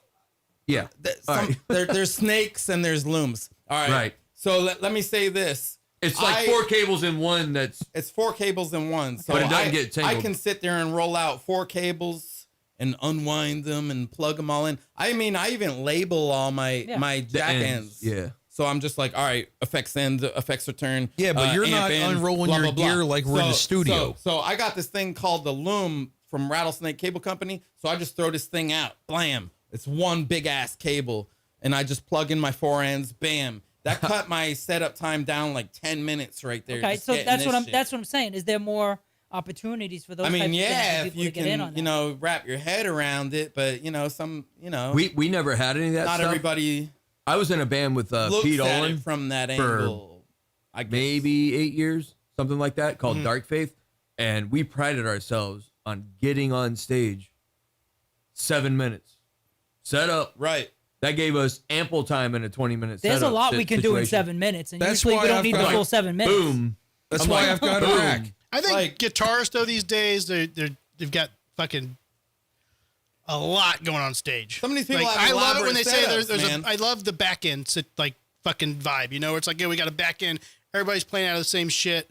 yeah. All right. There's snakes and there's looms. All right. Right. So let me say this. It's like 4 cables in one. That's It's 4 cables in one. So But it doesn't I, get tangled. I can sit there and roll out 4 cables and unwind them and plug them all in. I mean, I even label all my Yeah. jack ends. Yeah. So I'm just like, all right, effects end, effects return. Yeah, but you're amp not end, unrolling blah, your blah, blah. gear like we're in the studio. So I got this thing called the Loom from Rattlesnake Cable Company. So I just throw this thing out, blam. It's one big ass cable, and I just plug in my 4 ends, bam. That cut my setup time down like 10 minutes right there. Okay, just so getting that's this what I'm shit. that's what I'm saying. Is there more opportunities for those? I mean, types of yeah, things for if people you to get in on can, that? wrap your head around it, but We never had any of that not stuff. everybody I was in a band with looks Pete at Olin it from that for angle. I guess. maybe 8 years, something like that, called Dark Faith, and we prided ourselves on getting on stage 7 minutes, set up. Right. That gave us ample time in a 20-minute. There's a setup lot we can do in situation. 7 minutes, and That's usually why we don't I've need the got- full 7 minutes. Boom. That's I'm why like, I've got a boom. rack. I think Like- guitarists though these days they've got fucking a lot going on stage. Some of these people Like, have I love it when elaborate they say setups, there's man. I love the back end like fucking vibe. You know, it's like, yeah, we got a back end. Everybody's playing out of the same shit.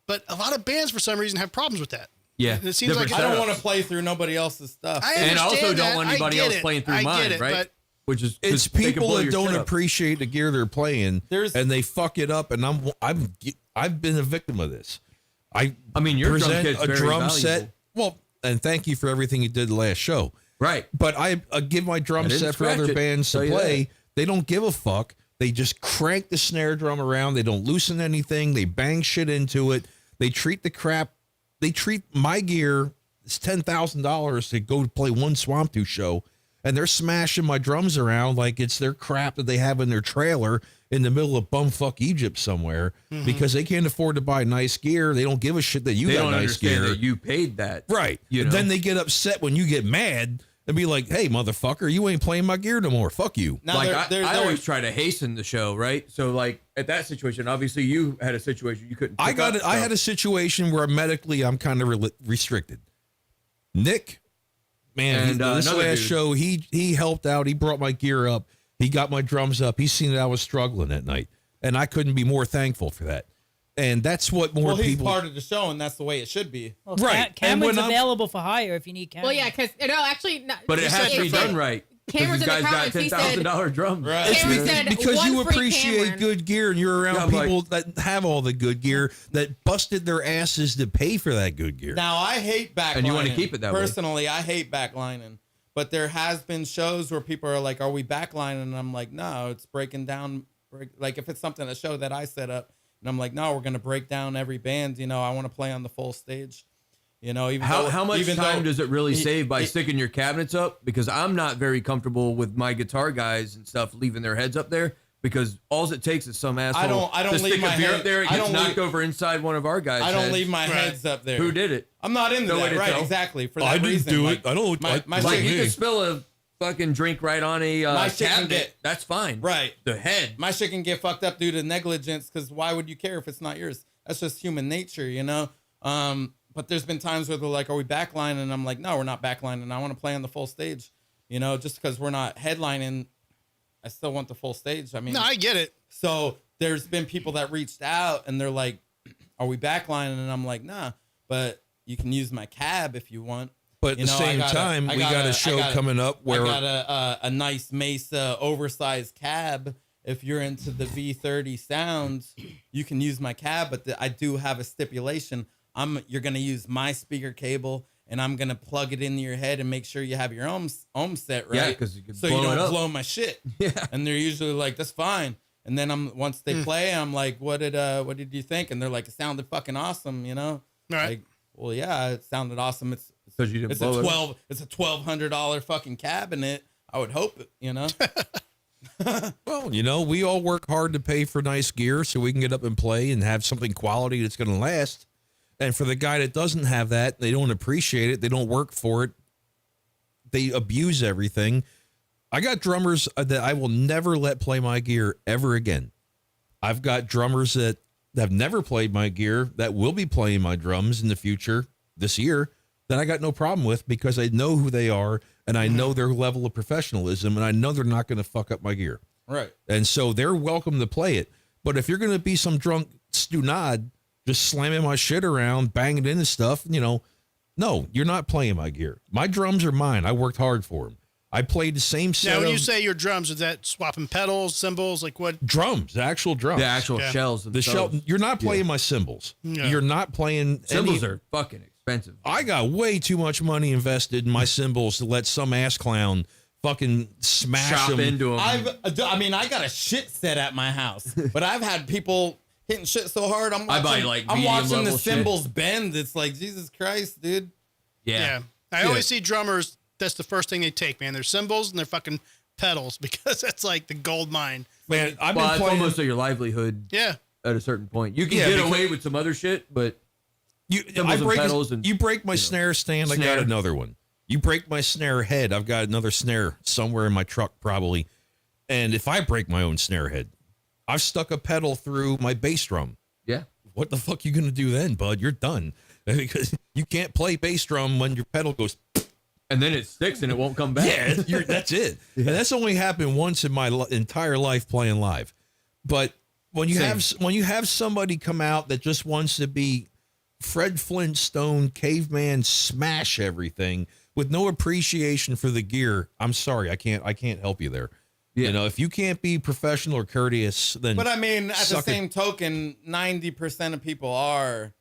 But a lot of bands for some reason have problems with that. Yeah. And it seems different like I don't setups. want to play through nobody else's stuff. I And also understand don't that. want I anybody get else it. playing through I mine, get it, right? but Which is It's 'cause they can people blow that your don't shit up. appreciate the gear they're playing, and they fuck it up. And I've been a victim of this. I mean, your drum present kit's a very drum valuable. set. Well, and thank you for everything you did the last show. Right. But I give my drum I didn't set for scratch other it, bands tell to you play. that. They don't give a fuck. They just crank the snare drum around. They don't loosen anything. They bang shit into it. They treat the crap. They treat my gear. It's $10,000 to go play one Swamp Tooth show, and they're smashing my drums around like it's their crap that they have in their trailer in the middle of bumfuck Egypt somewhere because they can't afford to buy nice gear. They don't give a shit that you They got don't nice understand gear. that you paid that. Right. You know? Then they get upset when you get mad and be like, hey, motherfucker, you ain't playing my gear no more. Fuck you. Now, Like I there- always try to hasten the show, right? So like at that situation, obviously you had a situation you couldn't. I had a situation where medically I'm kind of restricted. Nick, man, And, this another last dude. show, he helped out. He brought my gear up. He got my drums up. He seen that I was struggling that night. And I couldn't be more thankful for that. And that's what more well, he's people. part of the show, and that's the way it should be. Well, Right. Ca- And Cameron's when I'm- available for hire if you need Cameron. Well, yeah, because no, actually, no, But it you has said to be it- done right. 'Cause Cameron's these in the guys got comments. He said, $10,000 drums. Right. Cameron said because one you free appreciate Cameron. good gear and you're around Yeah, I'm like- people that have all the good gear that busted their asses to pay for that good gear. Now, I hate backlining. And you wanna keep it that way. Personally, I hate backlining. But there has been shows where people are like, are we backlining? And I'm like, no, it's breaking down. Like, if it's something, a show that I set up, and I'm like, no, we're going to break down every band. You know, I want to play on the full stage. You know, even How much even time though- does it really save by it- sticking your cabinets up? Because I'm not very comfortable with my guitar guys and stuff leaving their heads up there because all it takes is some asshole I don't to leave stick my a beer head- up there. It I gets don't knocked leave- over inside one of our guys. I don't heads. leave my Right. heads up there. Who did it? I'm not into No way that. to Right, tell. exactly. For that I didn't reason. do like, it. I don't. My Like Like shit- you me. can spill a fucking drink right on a My shit can cabinet. get- That's fine. Right. The head. My shit can get fucked up due to negligence because why would you care if it's not yours? That's just human nature, you know? But there's been times where they're like, are we backlining? And I'm like, no, we're not backlining. I want to play on the full stage. You know, just because we're not headlining, I still want the full stage. I mean, No, I get it. so there's been people that reached out and they're like, are we backlining? And I'm like, nah, but you can use my cab if you want. But at You the know, same I got time, we got a show coming up where I got a nice Mesa oversized cab. If you're into the V30 sounds, you can use my cab, but I do have a stipulation. You're gonna use my speaker cable, and I'm gonna plug it into your head and make sure you have your own set right. Yeah, 'cause you could so blow you it don't up. blow my shit. Yeah. And they're usually like, "That's fine." And then once they play, I'm like, "What did you think?" And they're like, "It sounded fucking awesome," you know. Right. Like, well, yeah, it sounded awesome. It's 'Cause you didn't it's blow a it. $1,200 $1,200 fucking cabinet. I would hope, you know. well, you know, we all work hard to pay for nice gear so we can get up and play and have something quality that's going to last. And for the guy that doesn't have that, they don't appreciate it. They don't work for it. They abuse everything. I got drummers that I will never let play my gear ever again. I've got drummers that have never played my gear that will be playing my drums in the future this year that I got no problem with because I know who they are and I know their level of professionalism and I know they're not going to fuck up my gear. Right. And so they're welcome to play it. But if you're going to be some drunk stunad just slamming my shit around, banging into stuff, you know, no, you're not playing my gear. My drums are mine. I worked hard for them. I played the same set Now, when of you say your drums, is that swapping pedals, cymbals, like what? drums, the actual drums. The actual Yeah. shells. The shell. themselves. You're not playing my cymbals. Yeah. You're not playing Cymbals any, are fucking expensive. I got way too much money invested in my cymbals to let some ass clown fucking smash Chop them. into them. I got a shit set at my house, but I've had people hitting shit so hard. I'm I watching, buy, like, I'm medium watching the level shit. cymbals bend. It's like, Jesus Christ, dude. Yeah. I always see drummers, that's the first thing they take, man. Their cymbals and their fucking pedals because that's like the gold mine. Man, I've Well, been it's playing. almost your livelihood Yeah. at a certain point. You can Yeah, get because- away with some other shit, but You, cymbals and pedals and, you break my snare stand, I snare. got another one. You break my snare head, I've got another snare somewhere in my truck probably. And if I break my own snare head, I've stuck a pedal through my bass drum. yeah. What the fuck you gonna do then, bud? You're done. Because you can't play bass drum when your pedal goes. And then it sticks and it won't come back. Yeah, that's it. And that's only happened once in my entire life playing live. But when you have somebody come out that just wants to be Fred Flintstone caveman smash everything with no appreciation for the gear, I'm sorry, I can't help you there. Yeah. You know, if you can't be professional or courteous, then But I mean, at the suck it. same token, 90% of people are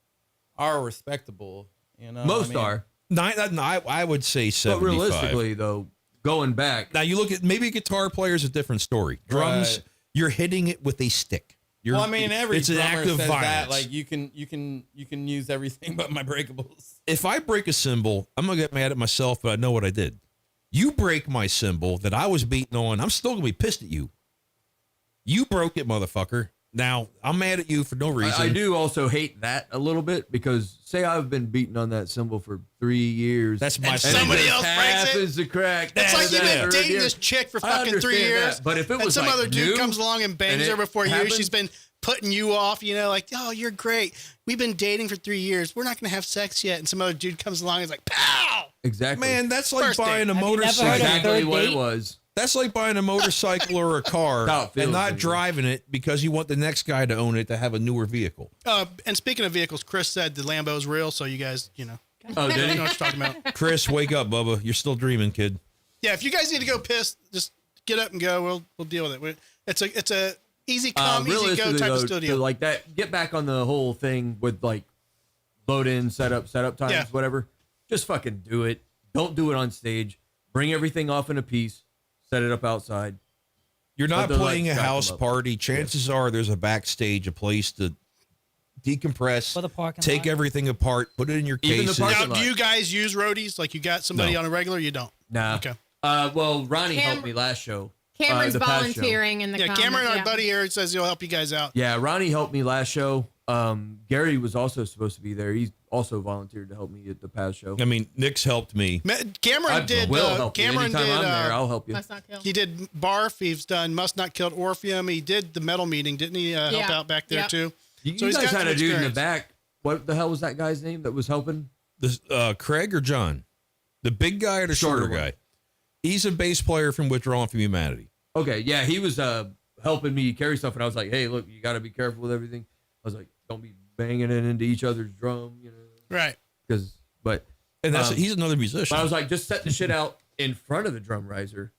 respectable. You know, Most I mean, are. I would say But 75. realistically, though, going back, Now you look at maybe guitar players a different story. Drums, Right. you're hitting it with a stick. Well, I mean, every it's an drummer act of says violence. that. Like you can use everything but my breakables. If I break a cymbal, I'm gonna get mad at myself, but I know what I did. You break my cymbal that I was beating on, I'm still gonna be pissed at you. You broke it, motherfucker. Now I'm mad at you for no reason. I do also hate that a little bit because say I've been beating on that cymbal for 3 years. That's my And somebody else breaks it? happens to crack. It's like you've been that dating year. this chick for I fucking 3 understand years. that, but if it and was some like other dude new comes along and bangs and her it before you, happens- she's been putting you off, you know, like, oh, you're great. We've been dating for 3 years. We're not going to have sex yet. And some other dude comes along and is like, pow! Exactly. Man, that's like First buying date. a Have you never motorcycle. heard of exactly third what date? it was. That's like buying a motorcycle or a car How it feels and not anyway. driving it because you want the next guy to own it to have a newer vehicle. And speaking of vehicles, Chris said the Lambo's real. So you guys, you know, Oh, did you he? know what you're talking about. Chris, wake up, Bubba. You're still dreaming, kid. Yeah, if you guys need to go piss, just get up and go. We'll deal with it. It's a easy come, easy go Realistically, type of though, studio. to like that, get back on the whole thing with like load in, setup times, Yeah. whatever. Just fucking do it. Don't do it on stage. Bring everything off in a piece. Set it up outside. You're not Let the playing a lights crack house them up. party. Chances are there's a backstage, a place to decompress, For the parking take lot. everything apart, put it in your Even the cases. parking Now, do you guys use roadies? Like you got somebody No. on a regular? You don't. Nah. Okay. Well, Ronnie Cam- helped me last show. Cameron's the past show. volunteering in the Yeah, comments. Cameron, our yeah. buddy here, says he'll help you guys out. Yeah, Ronnie helped me last show. Gary was also supposed to be there. He also volunteered to help me at the past show. I mean, Nick's helped me. Cameron did. will help you. Cameron Anytime did. I'm there, I'll help you. Must not kill. He did Barf. He's done Must Not Killed Orpheum. He did the metal meeting, didn't he? Help Yeah. out back there Yep. too. You So he's guys got had some a dude in the experience. back. What the hell was that guy's name that was helping? This Craig or John? The big guy or the shorter Shorter one. guy? He's a bass player from Withdrawal from Humanity. Okay, yeah, he was helping me carry stuff, and I was like, "Hey, look, you got to be careful with everything." I was like, "Don't be banging it into each other's drum, you know." Right. And that's he's another musician. But I was like, just set the shit out in front of the drum riser,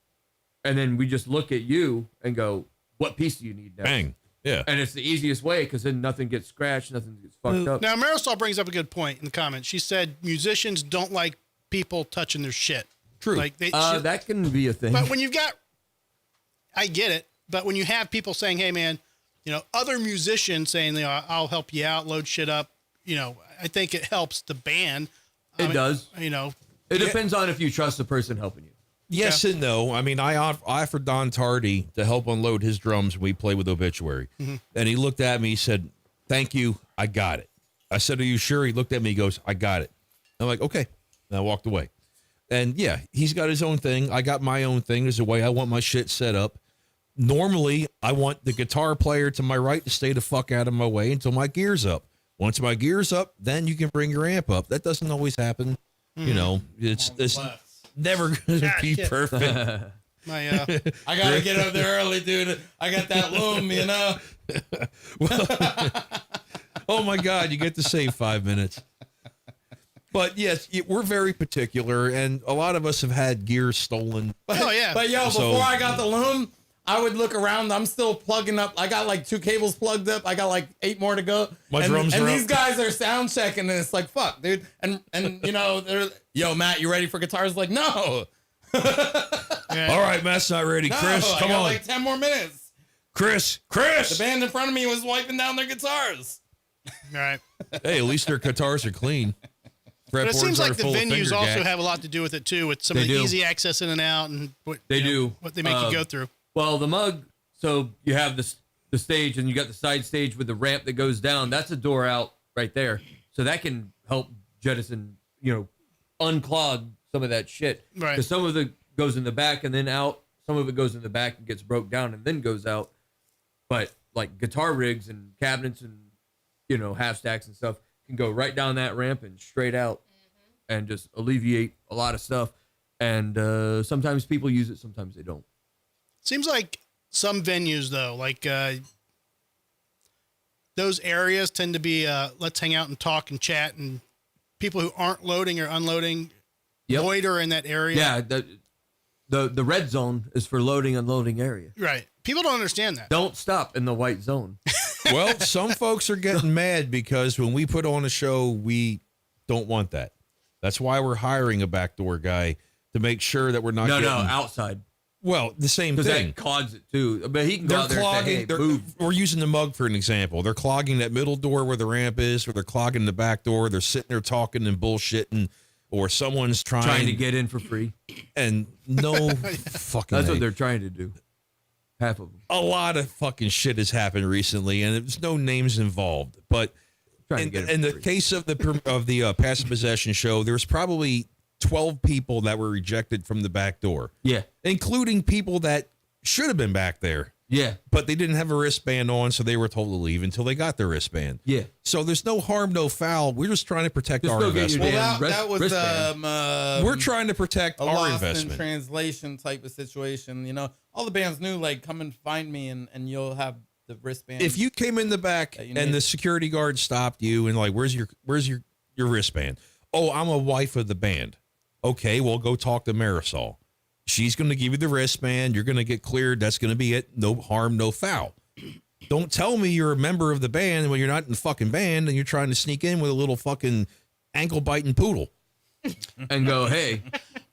and then we just look at you and go, "What piece do you need now?" Bang. Yeah. And it's the easiest way because then nothing gets scratched, nothing gets fucked up. Now Marisol brings up a good point in the comments. She said musicians don't like people touching their shit. True. Like That can be a thing. But when you've got, I get it. But when you have people saying, "Hey, man," you know, other musicians saying, "You know, I'll help you out, load shit up," you know, I think it helps the band. It does. You know, It depends on if you trust the person helping you. Yes and no. I mean, I offered Don Tardy to help unload his drums when we play with Obituary. And he looked at me, he said, "Thank you, I got it." I said, "Are you sure?" He looked at me, he goes, "I got it." I'm like, "Okay." And I walked away. And yeah, he's got his own thing. I got my own thing. There's a way I want my shit set up. Normally, I want the guitar player to my right to stay the fuck out of my way until my gear's up. Once my gear's up, then you can bring your amp up. That doesn't always happen. You know, it's never going to be perfect. my I gotta get up there early, dude. I got that loom, you know. Oh my God, you get to save 5 minutes. But yes, we're very particular, and a lot of us have had gear stolen. oh yeah. But yo, So- before I got the loom, I would look around. I'm still plugging up. I got like 2 cables plugged up. I got like 8 more to go. My and drums and are these up. guys are sound checking, and it's like, fuck, dude. And you know, they're, yo, Matt, you ready for guitars? Like, no. All right, Matt's not ready. No, Chris, I come got on. like 10 more minutes. Chris. The band in front of me was wiping down their guitars. Right. Hey, at least their guitars are clean. But it seems Fretboards like aren't the full of venues finger also gack. have a lot to do with it too, with some They of the do. easy access in and out and what They you know, do. what they make you go through. Well, the mug, so you have the stage and you got the side stage with the ramp that goes down. That's a door out right there. So that can help jettison, you know, unclog some of that shit. Right. Because some of it goes in the back and then out. Some of it goes in the back and gets broke down and then goes out. But like guitar rigs and cabinets and, you know, half stacks and stuff can go right down that ramp and straight out and just alleviate a lot of stuff. And sometimes people use it, sometimes they don't. Seems like some venues though, like those areas tend to be let's hang out and talk and chat, and people who aren't loading or unloading loiter in that area. Yeah, the red zone is for loading, unloading area. Right. People don't understand that. Don't stop in the white zone. Well, some folks are getting mad because when we put on a show, we don't want that. That's why we're hiring a backdoor guy to make sure that we're not No, getting... outside. Well, the same Because thing. that clogs it too. But he can go They're out there clogging. and say, hey, move. We're using the mug for an example. They're clogging that middle door where the ramp is, or they're clogging the back door. They're sitting there talking and bullshitting, or someone's Trying to get in for free. and no fucking. That's A. what they're trying to do. Half of them. A lot of fucking shit has happened recently, and there's no names involved. But Trying to in, get it in for the free. case of the passive possession show, there's probably 12 people that were rejected from the back door, Yeah. including people that should have been back there. Yeah. But they didn't have a wristband on, so they were told to leave until they got their wristband. Yeah. So there's no harm, no foul. We're just trying to protect Just our go get your investment. damn Well, that was wristband. We're trying to protect a our lost in investment. translation type of situation. You know, all the bands knew, like, come and find me, and you'll have the wristband. If you came in the back you and need. the security guard stopped you and like, where's your wristband? Oh, I'm a wife of the band. Okay, well, go talk to Marisol. She's going to give you the wristband. You're going to get cleared. That's going to be it. No harm, no foul. Don't tell me you're a member of the band when you're not in the fucking band and you're trying to sneak in with a little fucking ankle biting poodle. And go, hey,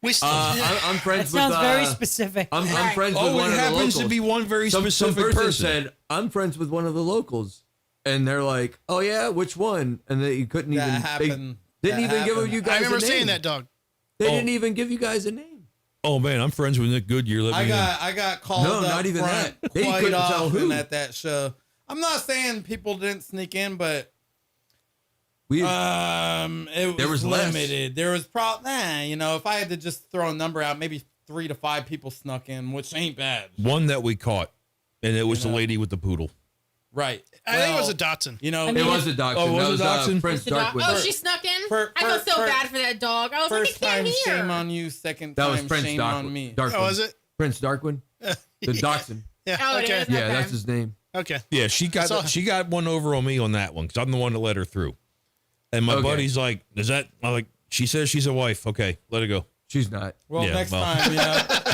We still, I'm That friends with. sounds very specific. I'm friends with Oh, one it of the happens locals. to be one very some specific person person. said, I'm friends with one of the locals. And they're like, oh, yeah, which one? And they couldn't That even. happened. They didn't That even give happened. you guys I remember a name. saying that, dog. They didn't even give you guys a name. Oh man, I'm friends with Nick Goodyear. Let me in. I got called No, up not even front that. They quite couldn't tell often who. at that show. I'm not saying people didn't sneak in, but We it There was less. limited. There was if I had to just throw a number out, maybe 3 to 5 people snuck in, which ain't bad. One that we caught, and it was the lady with the poodle. Right. I think it was a Dotson. it was a dachshund. Oh, was that it was Dachshund? Prince It's a dog. Darkwood. Oh, she snuck in. For- I felt so for- bad for that dog. I was like, First it can't time, shame hear. on you. Second That was time, Prince shame on me. Darkwood. Oh, was it? Prince Darkwood? The dachshund. Yeah. Oh, it okay. is? Yeah, Okay. that's his name. Okay. Yeah, she So- got one over on me on that one because I'm the one that let her through. And my Okay. buddy's like, "Is that?" I'm like, "She says she's a wife. Okay, let her go." She's not. Well, Yeah, next well. time,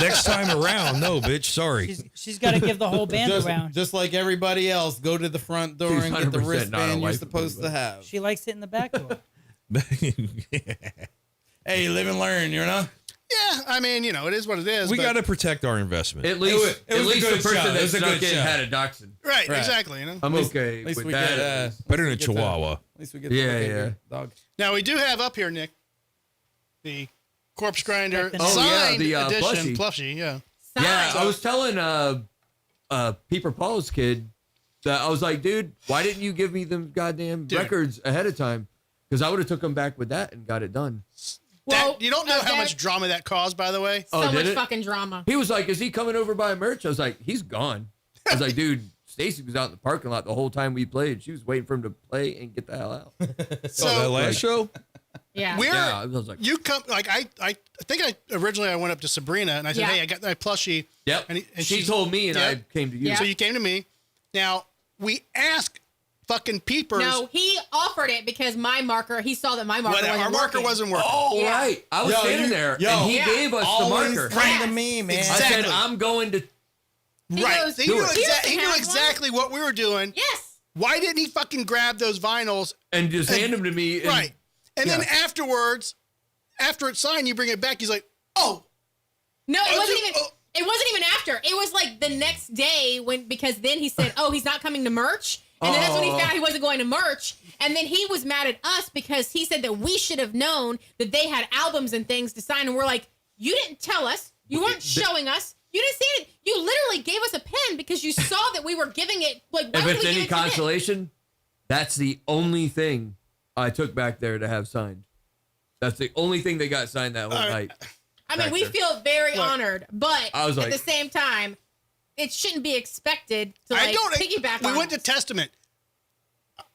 Next time around, no, bitch. Sorry. She's got to give the whole band around. just like everybody else, go to the front door She's and get the 100% not a wristband you're wife, supposed to but- have. She likes it in the back door. Hey, live and learn, you know? Yeah. I mean, it is what it is. We but- got to protect our investment. At least, was at a least good the person show. It that was a snuck good in show. had a dachshund. Right. Right. Exactly. I'm okay At least with we that. get Better than a get the- Chihuahua. At least we get Yeah, the look at yeah. your dog. Now we do have up here, Nick, the Corpse Grinder Oh, yeah, signed the, edition plushie. Yeah. Yeah, Signed. I was telling Peeper Paul's kid that I was like, dude, why didn't you give me them goddamn Dude. records ahead of time? Because I would have took them back with that and got it done. Well, You don't know how that- much drama that caused, by the way. So Oh, did much it? fucking drama. He was like, is he coming over by merch? I was like, he's gone. I was like, dude, Stacy was out in the parking lot the whole time we played. She was waiting for him to play and get the hell out. So that last show? Yeah. we're Yeah, I was like, you come like I think I originally went up to Sabrina and I said, Yeah. hey, I got that plushie. yep. And she she's- told me and Yeah. I came to you. Yeah. So you came to me. Now we ask fucking peepers. No, he offered it because my marker. He saw that my marker whatever, wasn't our marker working. wasn't working. Oh, Yeah. right. I was Yo, standing you- there yo, and he yeah. gave us the Always marker. come to Yes. me, man. I Exactly. said, I'm going to. He Right. goes, He knew, Do it. he knew Houston has exactly what we were doing. Yes. Why didn't he fucking grab those vinyls? And just hand them to me. And, Right. And then Yeah. afterwards, after it's signed, you bring it back. He's like, oh, No, it Oh, wasn't you- even. oh. It wasn't even after. It was like the next day because then he said, "Oh, he's not coming to merch," and then that's when he Oh. found out he wasn't going to merch, and then he was mad at us because he said that we should have known that they had albums and things to sign, and we're like, "You didn't tell us. You weren't showing us. You didn't say it. You literally gave us a pen because you saw that we were giving it. Like, why if would it's we any give it to Nick? consolation, that's the only thing I took back there to have signed. That's the only thing they got signed that whole night. I mean, back we there. feel very Look, honored, but I was at like- the same time, it shouldn't be expected to like I don't. piggyback We on went to us. Testament.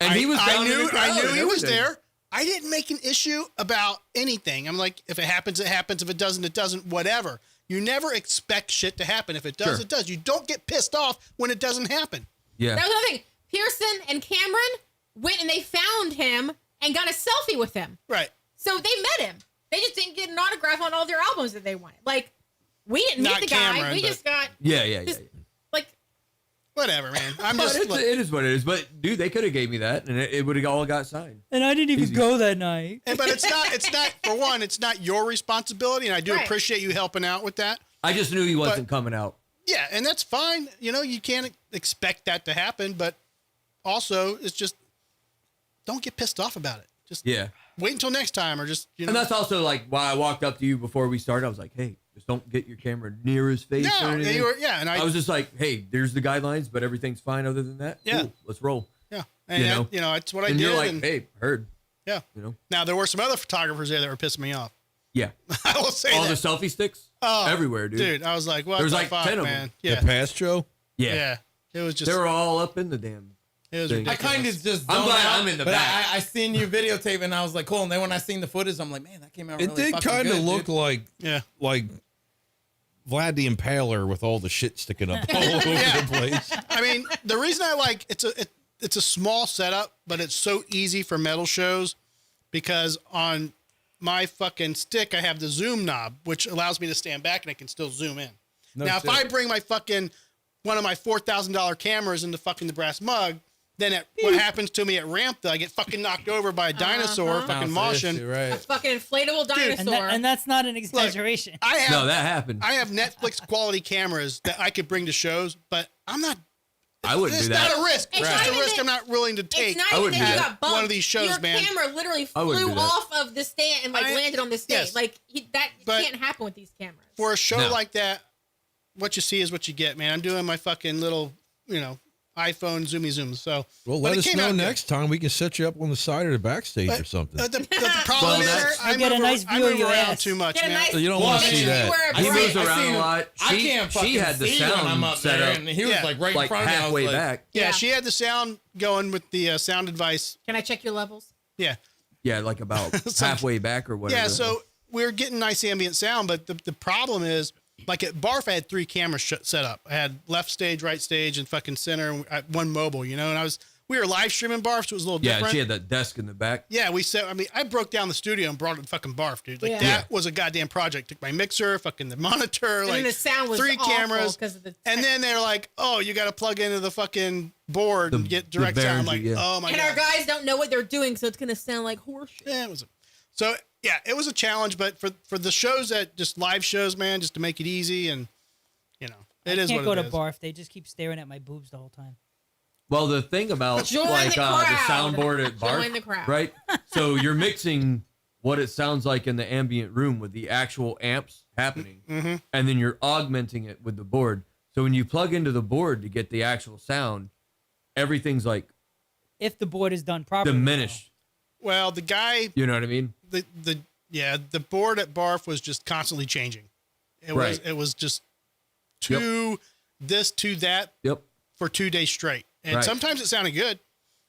And he was down I in knew, the crowd I knew and he was everything. there. I didn't make an issue about anything. I'm like, if it happens, it happens. If it doesn't, it doesn't. Whatever. You never expect shit to happen. If it does, Sure. it does. You don't get pissed off when it doesn't happen. Yeah. That was another thing. Pearson and Cameron went and they found him and got a selfie with him. Right. So they met him. They just didn't get an autograph on all their albums that they wanted. Like, we didn't meet Not the guy. Cameron, We but- just got Yeah. just like Whatever, man. I'm But just. it's, Look, it is what it is. But dude, they could have gave me that, and it would have all got signed. And I didn't even Easy. go that night. but it's not. It's not. For one, it's not your responsibility, and I do Right. appreciate you helping out with that. I just knew he wasn't coming out. Yeah, and that's fine. You can't expect that to happen, but also it's just don't get pissed off about it. Just Yeah. wait until next time, or just And that's also like why I walked up to you before we started. I was like, hey, just don't get your camera near his face or No, anything. you were, yeah, and I was just like, hey, there's the guidelines, but everything's fine other than that. Yeah. Cool, let's roll. yeah, and you know? it's what I And did. you're like, and, hey, heard. yeah. You know? Now there were some other photographers there that were pissing me off. Yeah. I will say All that. the selfie sticks Oh, everywhere, dude. I was like, what? There's the like fuck, 10 of man? them. Yeah, The past show? Yeah. yeah. It was just. They were all up in the damn. It was thing. I ridiculous. kind of just. I'm zoned glad out, I'm in the but back. I seen you videotape and I was like, cool. And then when I seen the footage, I'm like, man, that came out. It really did fucking kind of good, look dude. Yeah. like Vlad the Impaler with all the shit sticking up all over Yeah. the place. I mean, the reason I like it's a small setup, but it's so easy for metal shows because on my fucking stick I have the zoom knob, which allows me to stand back and I can still zoom in. Now, if I bring my fucking one of my $4,000 cameras into fucking the brass mug, then what happens to me at ramp? I get fucking knocked over by a dinosaur, fucking Bounce the moshing. issue, a right? fucking inflatable dinosaur. And that's not an exaggeration. I have No, that happened. I have Netflix quality cameras that I could bring to shows, but I'm not I wouldn't It's do that. not a risk. It's It's just not a even risk that- I'm not willing to take. It's not I even wouldn't that do you that. got bumped. One of these shows, Your man. camera literally I wouldn't flew do that. off of the stand and like landed on the stage. yes. Like that But- can't happen with these cameras. For a show No. like that, what you see is what you get, man. I'm doing my fucking little, iPhone zoomy zoom. So, Well, but let it us came know out good. next time. We can set you up on the side or the backstage or something. The problem Well, is, I get a move, nice I view of move your around ass. too much, Get a man. nice. You don't wanna make see sure that. you wear a He bright- moves I around seen a him. lot. I She- can't fucking she had the see when I'm sound up set there, up and he was Yeah. like right in like front of me. I was halfway like, back. Yeah, Yeah. she had the sound going with the sound advice. Can I check your levels? Yeah. Yeah, like about So- halfway back or whatever. Yeah, so we're getting nice ambient sound, but the problem is, like at Barf, I had 3 cameras set up. I had left stage, right stage, and fucking center, and one mobile, and we were live streaming Barf, so it was a little yeah, different. and she had that desk in the back. Yeah, I broke down the studio and brought it to fucking Barf, dude. Like Yeah. that was a goddamn project. Took my mixer, fucking the monitor, And like then the sound was 3 awful cameras. 'cause of the and then they're like, oh, you got to plug into the fucking board and get direct the sound. Behringer, Like, yeah. oh my And God. our guys don't know what they're doing, so it's gonna sound like horseshit. Yeah, it was a challenge, but for the shows that just live shows, man, just to make it easy and, it is I can't what go it to is. Barf. They just keep staring at my boobs the whole time. Well, the thing about Join like the the crowd. soundboard at Barf, Join the crowd. right? So you're mixing what it sounds like in the ambient room with the actual amps happening, and then you're augmenting it with the board. So when you plug into the board to get the actual sound, everything's like If the board is done properly. diminished. Well, the guy, You know what I mean? the board at Barf was just constantly changing. Right. It was just to this, to that Yep. for 2 days straight. And Right. sometimes it sounded good.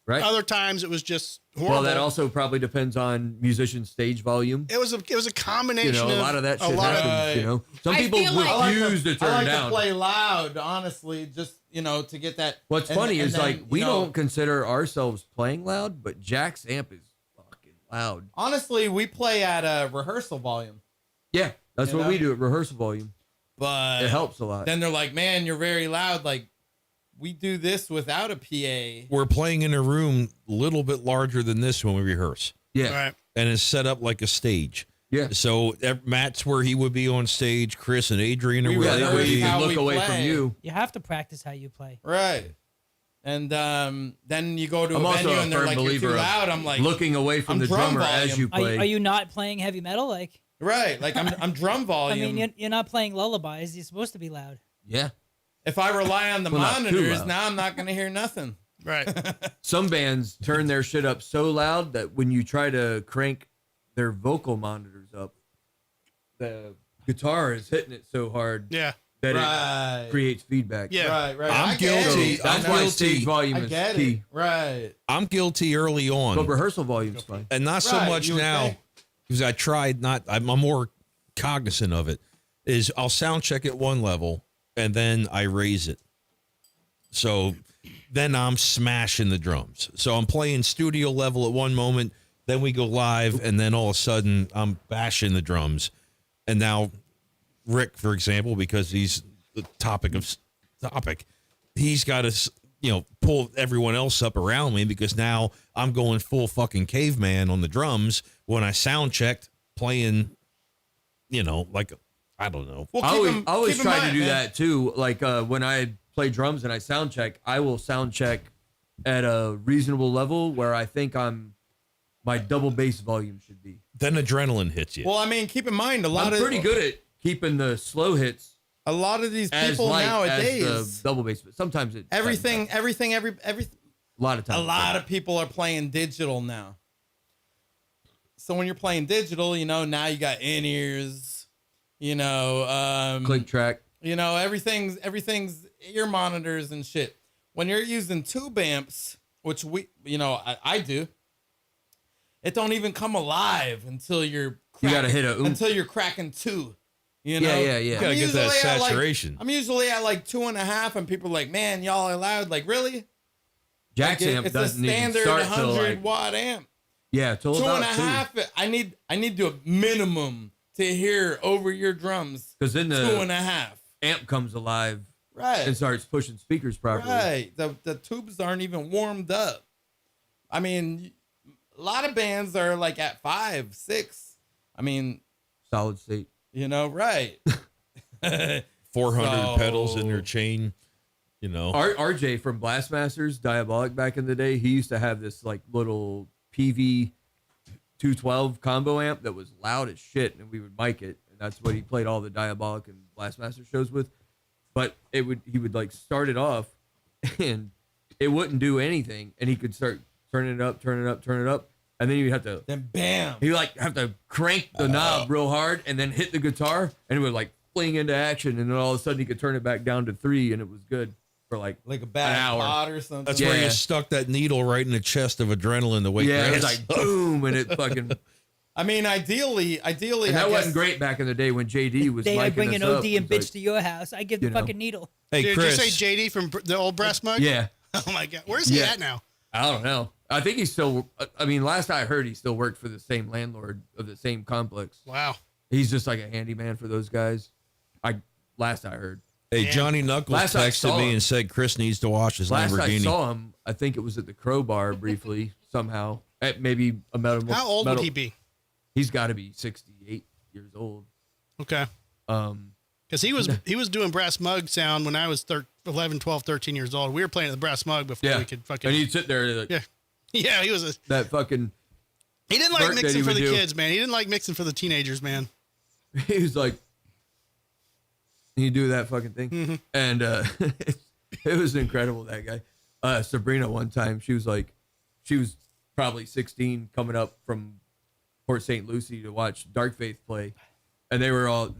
Right. Other times it was just horrible. Well, that also probably depends on musician stage volume. It was a combination You know, a of lot of that shit lot of- happens. You know, some I people feel like- refuse to turn I like down. to play loud, honestly, just to get that. What's and- funny and is then, like we you know, don't consider ourselves playing loud, but Jack's amp is fucking loud. Honestly, we play at a rehearsal volume, Yeah, that's You what know? we do at rehearsal volume. but It helps a lot. Then they're like, "Man, you're very loud." Like, we do this without a PA. We're playing in a room a little bit larger than this when we rehearse, Yeah, Right. and it's set up like a stage. yeah. So Matt's where he would be on stage. Chris and Adrian are We where Yeah, they that would way rehearse you be. how can look we away play. from you. You have to practice how you play. Right. And then you go to I'm a also venue a and they're firm like, "You're believer too of loud." I'm like, looking away from I'm the drum drummer as volume. you play. Are you not playing heavy metal? Like, right, like I'm drum I volume. mean, you're not playing lullabies. You're supposed to be loud. Yeah. If I rely on the Well, not too monitors, loud. now I'm not going to hear nothing. Right. Some bands turn their shit up so loud that when you try to crank their vocal monitors up, the guitar is hitting it so hard Yeah. that Right. it creates feedback. Yeah. Right. I'm I get guilty. it. That's I'm why guilty. stage volume I is get key. it. Right. I'm guilty early on. But rehearsal volume's fine. And not so Right, much you would now think. because I tried not. I'm more cognizant of it. Is I'll sound check at one level and then I raise it. So then I'm smashing the drums. So I'm playing studio level at one moment, then we go live, and then all of a sudden I'm bashing the drums. And now Rick, for example, because he's the topic, he's got to pull everyone else up around me because now I'm going full fucking caveman on the drums when I sound checked playing, like I don't know. Well, I always, keep 'em- I always keep in try mind, to do man. that too. Like when I play drums and I sound check, I will sound check at a reasonable level where I think my double bass volume should be. Then adrenaline hits you. Well, I mean, keep in mind I'm pretty good at keeping the slow hits A lot of these as people light nowadays, as the double bass, but sometimes it every a lot of times. a lot of people are playing digital now. So when you're playing digital, now you got in-ears, click track. everything's ear monitors and shit. When you're using tube amps, which I do, it don't even come alive until you're You gotta hit a oomph. until you're cracking two. Yeah. You gotta get that saturation. I'm usually at like 2.5, and people are like, "Man, y'all are loud." Like, really? Jack's Like, amp it's a doesn't even standard start till 100 like watt amp. till Two and about a half. I need to do a minimum to hear over your drums. because then the 2.5. amp comes alive Right. and starts pushing speakers properly. Right. The tubes aren't even warmed up. I mean, a lot of bands are like at 5, 6. I mean, Solid state. right. 400 pedals in their So- chain. You know, RJ from Blastmasters, Diabolic back in the day, he used to have this like little PV 212 combo amp that was loud as shit, and we would mic it, and that's what he played all the Diabolic and Blastmaster shows with. But he would like start it off, and it wouldn't do anything, and he could start turning it up, and then you'd have to Then bam. he like have to crank the knob real hard, and then hit the guitar, and it would like fling into action, and then all of a sudden he could turn it back down to 3, and it was good for like a an bad hour. pot or something. that's where Yeah. you stuck that needle right in the chest of adrenaline to wake Yeah, your it was ass like up. boom, and it fucking. I mean, ideally, And I that guess, wasn't great back in the day when JD was Day I micing bring us an up. OD and It was bitch to your house, I give the you know. fucking needle. Hey, Did Chris. you say JD from the old breast mug? Yeah, Oh my god, where's he Yeah. at now? I don't know. I think he's still. I mean, last I heard, he still worked for the same landlord of the same complex. Wow. He's just like a handyman for those guys. Last I heard. Hey, Man. Johnny Knuckles Last I texted saw me him- and said Chris needs to wash his Last I Lamborghini. saw him, I think it was at the Crowbar briefly somehow. At maybe a metal. How old would he be? He's got to be 68 years old. Okay. Because he was doing brass mug sound when I was 11, 12, 13 years old. We were playing the brass mug before Yeah, we could fucking. and he'd sit there like, yeah, yeah. He was that fucking. he didn't like Vert that mixing he for would the do. kids, man. He didn't like mixing for the teenagers, man. He was like, you do that fucking thing, Mm-hmm. and it was incredible. That guy, Sabrina, one time she was probably 16, coming up from Port St. Lucie to watch Dark Faith play, and they were all,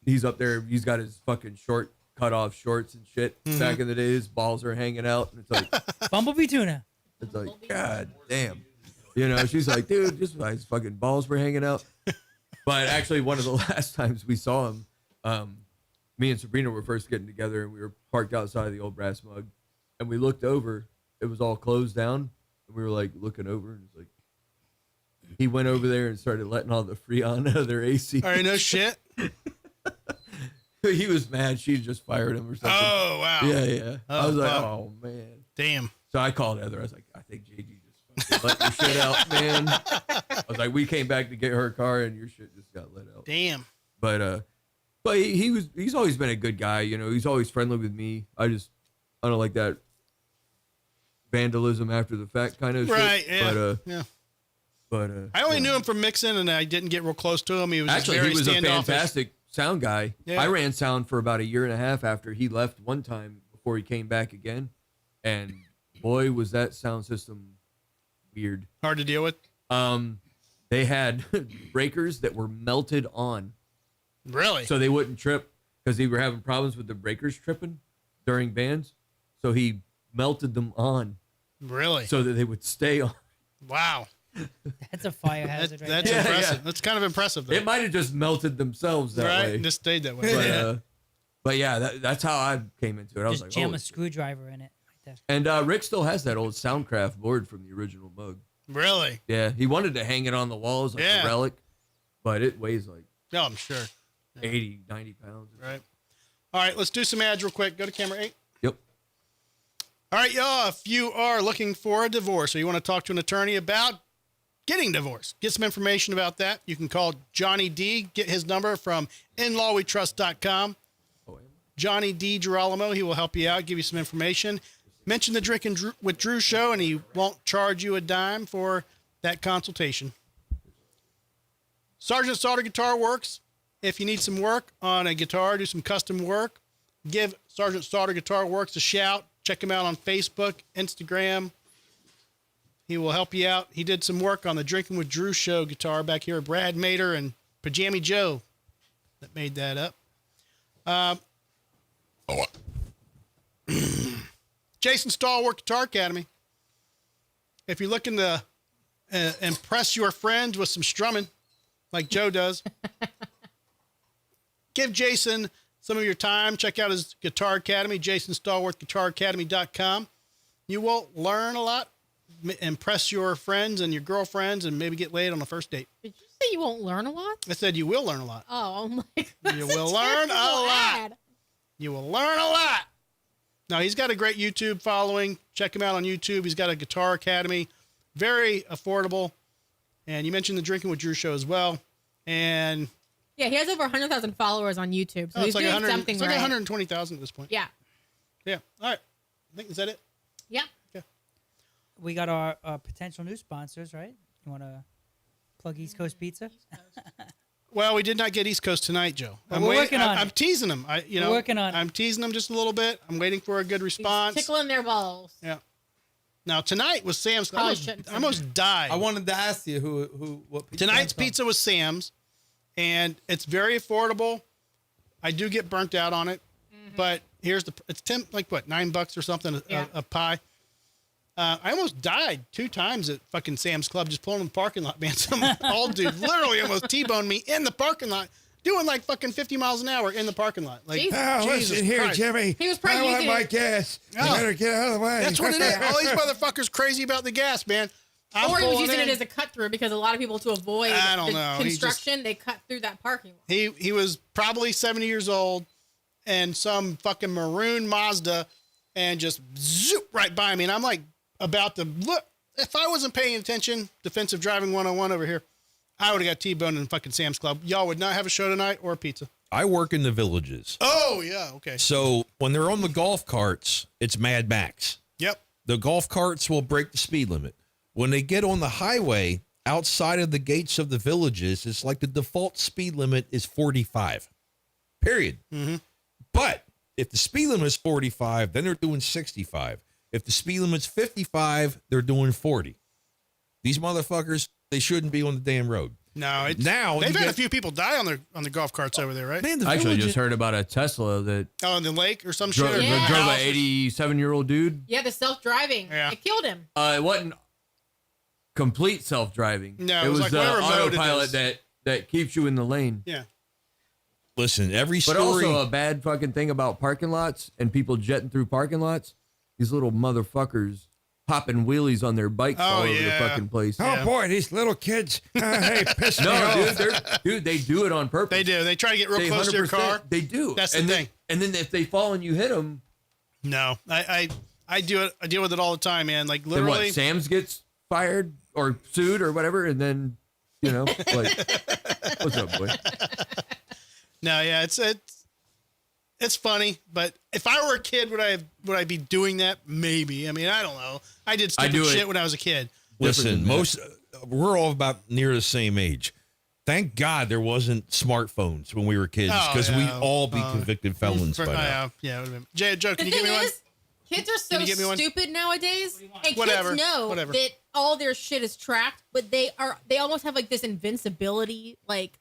he's up there, he's got his fucking short cut off shorts and shit. Mm-hmm. Back in the day, his balls are hanging out, and it's like, Bumblebee tuna. it's like, God damn. She's like, dude, just my fucking balls were hanging out. But actually, one of the last times we saw him, me and Sabrina were first getting together, and we were parked outside of the old brass mug, and we looked over. It was all closed down, and we were like looking over, and it's like he went over there and started letting all the Freon out of their AC. All right, no shit. He was mad. She just fired him or something. Oh wow. Yeah. I was like, fuck. oh man. Damn. So I called Heather. I was like, I think JD just let your shit out, man. I was like, we came back to get her car, and your shit just got let out. Damn. But he's always been a good guy. He's always friendly with me. I don't like that vandalism after the fact kind of Right. shit. Yeah. Yeah. But I only knew him from mixing, and I didn't get real close to him. He was actually, just very he was a standoffish. fantastic sound guy. Yeah. I ran sound for about a year and a half after he left one time before he came back again, and boy, was that sound system weird. Hard to deal with. They had breakers that were melted on, Really? so they wouldn't trip because they were having problems with the breakers tripping during bands. So he melted them on Really? so that they would stay on. Wow. That's a fire hazard That's right there. impressive. yeah. That's kind of impressive, though. It might have just melted themselves that right? way. Just stayed that way. But, Yeah. but yeah, that's how I came into it. I was Just like, jam oh. a screwdriver in it right there. And Rick still has that old Soundcraft board from the original mug. Really? Yeah, he wanted to hang it on the walls like Yeah. a relic, but it weighs like No, I'm sure. 80, 90 pounds. Right. All right, let's do some ads real quick. Go to camera 8. Yep. All right, y'all, if you are looking for a divorce or you want to talk to an attorney about getting divorced, get some information about that, you can call Johnny D. Get his number from inlawwetrust.com. Johnny D. Girolamo, he will help you out, give you some information. Mention the Drinking with Drew show, and he won't charge you a dime for that consultation. Sergeant Sauter Guitar Works. If you need some work on a guitar, do some custom work, give Sergeant Sauter Guitar Works a shout. Check him out on Facebook, Instagram. He will help you out. He did some work on the Drinking with Drew show guitar back here. Brad Mater and Pajami Joe that made that up. Jason Stallworth Guitar Academy. If you're looking to impress your friends with some strumming, like Joe does, give Jason some of your time. Check out his Guitar Academy, jasonstallworthguitaracademy.com. You will learn a lot, impress your friends and your girlfriends, and maybe get laid on the first date. Did you say you won't learn a lot? I said you will learn a lot. Oh, I'm like, You will learn a lot. ad. You will learn a lot. Now, he's got a great YouTube following. Check him out on YouTube. He's got a Guitar Academy. Very affordable. And you mentioned the Drinking with Drew show as well. And Yeah, he has over 100,000 followers on YouTube, so oh, he's it's like doing something it's like right. 120,000 at this point. Yeah. Yeah. All right. I think is that it. Yeah. We got our potential new sponsors, right? You want to plug East Coast Pizza? Well, we did not get East Coast tonight, Joe. Well, we're working on I'm it. teasing them. We're working on it. I'm teasing them just a little bit. I'm waiting for a good response. Tickling their balls. Yeah. Now tonight was Sam's. Probably shouldn't say I almost died. I wanted to ask you what pizza Tonight's that's from. pizza was Sam's, and it's very affordable. I do get burnt out on it, but it's $9 or something a pie. I almost died 2 times at fucking Sam's Club just pulling in the parking lot, man. Some old dude literally almost T-boned me in the parking lot, doing like fucking 50 miles an hour in the parking lot. Like, Jesus. Oh, Jesus listen here, Christ. Jimmy. He was I probably want using my it- gas. You Oh. better get out of the way. That's what it is. All these motherfuckers crazy about the gas, man. I'm Or he was pulling using in. it as a cut through because a lot of people to avoid I don't the know. He construction, they cut through that parking lot. He was probably 70 years old and some fucking maroon Mazda and just zoop right by me. And I'm like about to look. If I wasn't paying attention, defensive driving 101 over here, I would have got T-boned in fucking Sam's Club. Y'all would not have a show tonight or a pizza. I work in the villages. Oh, yeah. Okay. So when they're on the golf carts, it's Mad Max. Yep. The golf carts will break the speed limit. When they get on the highway outside of the gates of the villages, it's like the default speed limit is 45. Period. Mm-hmm. But if the speed limit is 45, then they're doing 65. If the speed limit's 55, they're doing 40. These motherfuckers, they shouldn't be on the damn road. No, it's Now they've you had a get- few people die on the golf carts over there, right? Man, the I actually villages- just heard about a Tesla that Oh, in the lake or some shit. drove, or Yeah. drove house an or- 87-year-old dude. Yeah, the self-driving. Yeah. It killed him. It wasn't complete self-driving. No, it it was was like the whatever mode it autopilot is. that keeps you in the lane. Yeah. Listen, every But story. also a bad fucking thing about parking lots and people jetting through parking lots. These little motherfuckers popping wheelies on their bikes Oh, all over the yeah. fucking place. Oh, Yeah. boy, these little kids. Hey, piss me No, off. dude, they do it on purpose. They do. They try to get real They close to your 100%, car. They do. That's the and thing. And then if they fall and you hit them, No, I do it. I deal with it all the time, man. Like then literally. what? Sam's gets fired or sued or whatever, and then like, what's up, boy? No, yeah, it's funny, but if I were a kid, would I be doing that? Maybe. I mean, I don't know. I did stupid do it. shit when I was a kid. Listen, we're all about near the same age. Thank God there wasn't smartphones when we were kids, Oh, because yeah. we'd all be convicted felons by now. Yeah, it would've been. Joe, The can you thing give me one? is, kids are so you get me one? stupid nowadays, and Whatever, kids know whatever. that all their shit is tracked, but they almost have like this invincibility. Like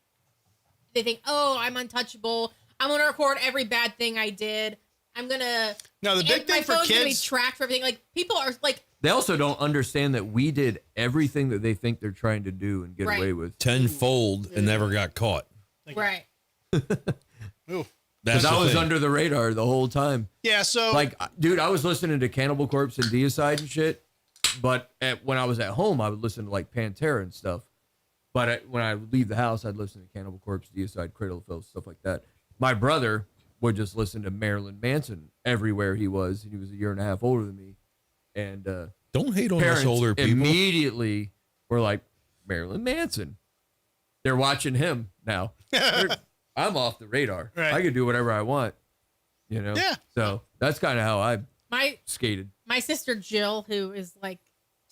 they think, oh, I'm untouchable. I'm gonna record every bad thing I did. I'm gonna. No, the big my thing for phone's gonna be kids. tracked for everything. Like people are like, They also don't understand that we did everything that they think they're trying to do and get Right. away with. Tenfold and never got caught. right. Ooh. That's Because I the was thing. under the radar the whole time. Yeah, so Like, dude, I was listening to Cannibal Corpse and Deicide and shit. But when I was at home, I would listen to like Pantera and stuff. But when I would leave the house, I'd listen to Cannibal Corpse, Deicide, Cradle of Filth, stuff like that. My brother would just listen to Marilyn Manson everywhere he was. And he was a year and a half older than me. And Don't hate on parents us older people. immediately were like, Marilyn Manson. They're watching him now. I'm off the radar. Right. I can do whatever I want. You know? Yeah. So that's kind of how I My skated. my sister Jill, who is like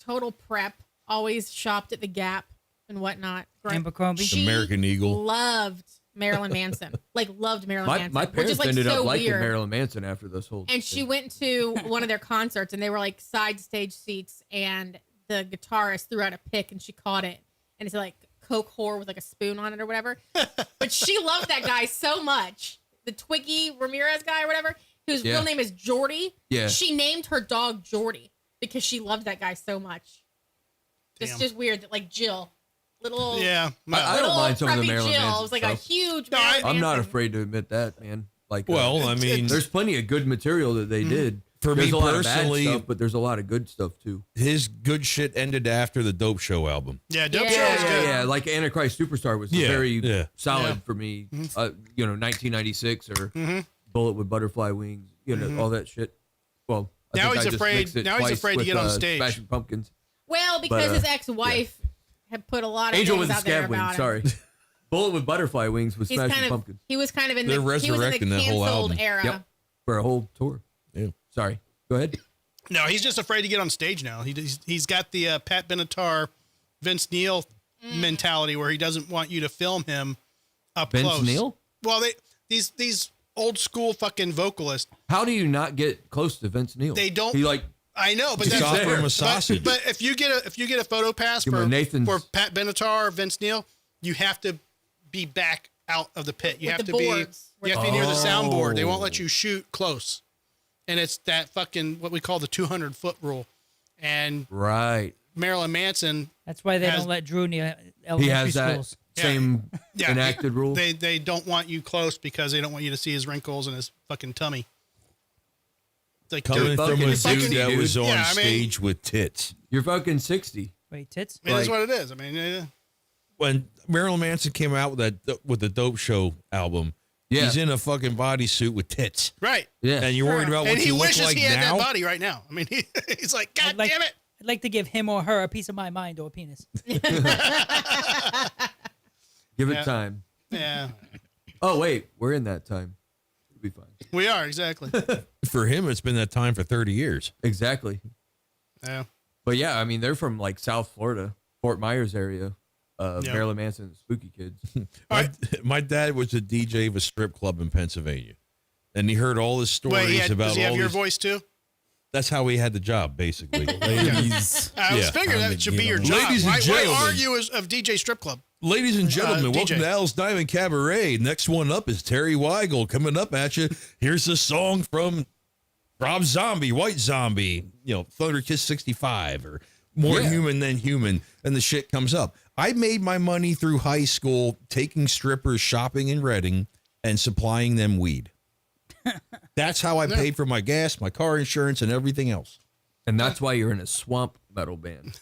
total prep, always shopped at the Gap and whatnot. Abercrombie? She American Eagle. loved Marilyn Manson. Like loved Marilyn Manson. My which parents is like ended so up liking weird. Marilyn Manson after this whole And she thing. went to one of their concerts, and they were like side stage seats, and the guitarist threw out a pick, and she caught it, and it's like Coke whore with like a spoon on it or whatever. But she loved that guy so much, the Twiggy Ramirez guy or whatever, whose Yeah. real name is Jordy. Yeah. She named her dog Jordy because she loved that guy so much. It's Damn. just weird that like Jill, little yeah, I don't little mind some of the preppy Marilyn Jill Manson was like stuff. a huge. No, Marilyn I'm not Manson. afraid to admit that, man. Like, Well, I mean, there's plenty of good material that they did. For there's me a lot of bad personally- stuff, but there's a lot of good stuff too. his good shit ended after the Dope Show album. yeah. Dope Yeah. Show was good. Yeah, like Antichrist Superstar was Yeah, very yeah. solid Yeah. for me. 1996 or Mhm. Bullet with Butterfly Wings, all that shit. Well, I Now think he's I just afraid- mixed it now he's twice afraid to with, get on stage. Smashing Pumpkins. Well, because But, his ex-wife had put a lot of Angel things with the out there Scab about Wings. him. Sorry, Bullet with Butterfly Wings was He's Smashing kind of Pumpkins he was kind of in They're the he was in resurrecting the that whole canceled album. era. Yep. for a whole tour. Yeah. Sorry. Go ahead. No, he's just afraid to get on stage now. He's got the Pat Benatar, Vince Neil mentality where he doesn't want you to film him up Vince close. Neil? Well, these old school fucking vocalists. How do you not get close to Vince Neil? They don't. He like I know, but Just that's offer him a but, sausage. but if you get a photo pass Give him a Nathan's- for Pat Benatar, Vince Neil, you have to be back out of the pit. You With have the to boards. be. You have to be near the soundboard. They won't let you shoot close, and it's that fucking what we call the 200-foot rule. And right. Marilyn Manson. That's why they has- don't let Drew near He elementary has that schools. same Yeah, enacted rule. They don't want you close because they don't want you to see his wrinkles and his fucking tummy. It's like, Coming dude, from fucking a sexy, dude that dude. was on Yeah, I mean- stage with tits. You're fucking 60. Wait, tits? it is like- what it is. I mean, When Marilyn Manson came out with the Dope Show album, Yeah. he's in a fucking bodysuit with tits. right. Yeah. And you're worried about what And he you look wishes like he had now? that body right now. I mean, he's like, God I'd like- damn it. I'd like to give him or her a piece of my mind or penis. Give Yeah. it time. Yeah, Oh, wait. We're in that time. It'll be fine. we are exactly. For him, it's been that time for 30 years. Exactly. Yeah. But yeah, I mean, they're from like South Florida, Fort Myers area. Yeah. Marilyn Manson and Spooky Kids. My dad was a DJ of a strip club in Pennsylvania. And he heard all his stories Wait, about does he have all your these. voice too? That's how he had the job, basically. Ladies, I was Yeah. figuring that should be your job. Ladies and Why gentlemen. argue of DJ strip club? Ladies and gentlemen, welcome DJ. to Al's Diamond Cabaret. Next one up is Terry Weigel coming up at you. Here's a song from Rob Zombie, White Zombie, Thunder Kiss 65 or More Yeah. Human Than Human. And the shit comes up. I made my money through high school taking strippers shopping in Reading and supplying them weed. That's how I paid for my gas, my car insurance, and everything else. And that's why you're in a swamp metal band.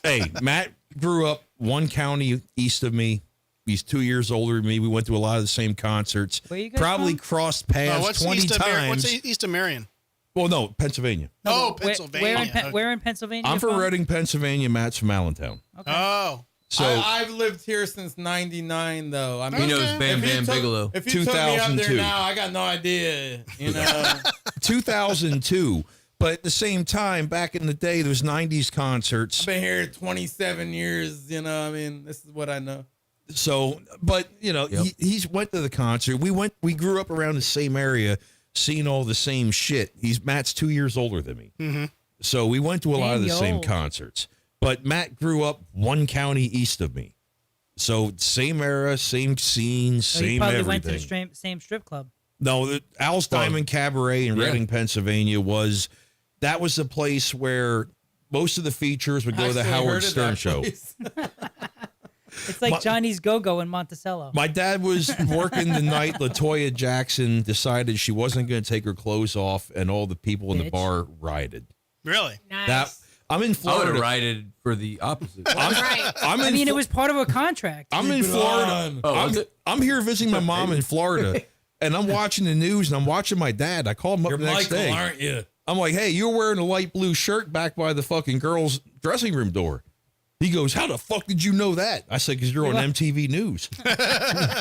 Hey, Matt grew up one county east of me. He's 2 years older than me. We went to a lot of the same concerts. Where you guys Probably from? crossed paths What's 20 east of times. What's east of Marion? Well, no, Pennsylvania. Oh, Where- Pennsylvania. Okay. Where in Pennsylvania? I'm you from Reading, Pennsylvania. Matt's from Allentown. Oh, So I've lived here since '99, though. I mean, He knows Okay. Bam if you Bam took- Bigelow. If you took me up there 2002. now, I got no idea. You know, 2002. But at the same time, back in the day, those 90s I've concerts. been here 27 years. You know, I mean, this is what I know. So, but Yep. he's went to the concert. We grew up around the same area, seeing all the same shit. Matt's 2 years older than me. Mm-hmm. So we went to a lot of the Dang, same yo. concerts. But Matt grew up one county east of me. So same era, same scene, So you same probably everything. went to the same strip club. No, the Al's Diamond Cabaret in Yeah. Reading, Pennsylvania was the place where most of the features would go to the Actually Howard heard of Stern that show. place. It's like My- Johnny's Go-Go in Monticello. My dad was working the night LaToya Jackson decided she wasn't going to take her clothes off, and all the people in the Bitch. bar rioted. really? Nice. That I'm in I would Florida. have righted for the opposite. right. I'm in I mean, Fl- it was part of a contract. I'm in Keep it Florida. on. Oh, was it? I'm here visiting my mom in Florida, and I'm watching the news, and I'm watching my dad. I called him up You're the next Michael, day. aren't you? I'm like, hey, you're wearing a light blue shirt back by the fucking girls' dressing room door. He goes, how the fuck did you know that? I said, because you're on MTV News.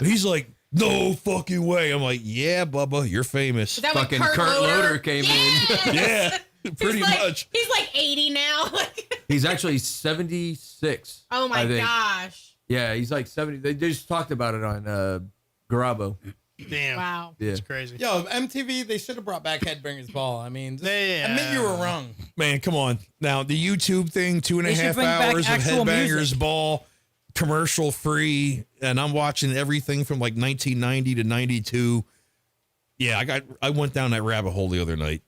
He's like, no fucking way. I'm like, yeah, Bubba, you're famous. Is that when Fucking Kurt Loder came in. Yeah, pretty much. He's like 80 now. He's actually 76. Oh my I think. gosh. Yeah, he's like 70. They just talked about it on Garabo. Damn. Wow. Yeah. That's crazy. Yo, MTV, they should have brought back Headbangers Ball. I mean, just Yeah. admit you were wrong. Man, come on. Now, the YouTube thing, 2.5 They should bring back hours of actual Headbangers music. Ball, commercial free, and I'm watching everything from like 1990 to 92. Yeah, I went down that rabbit hole the other night.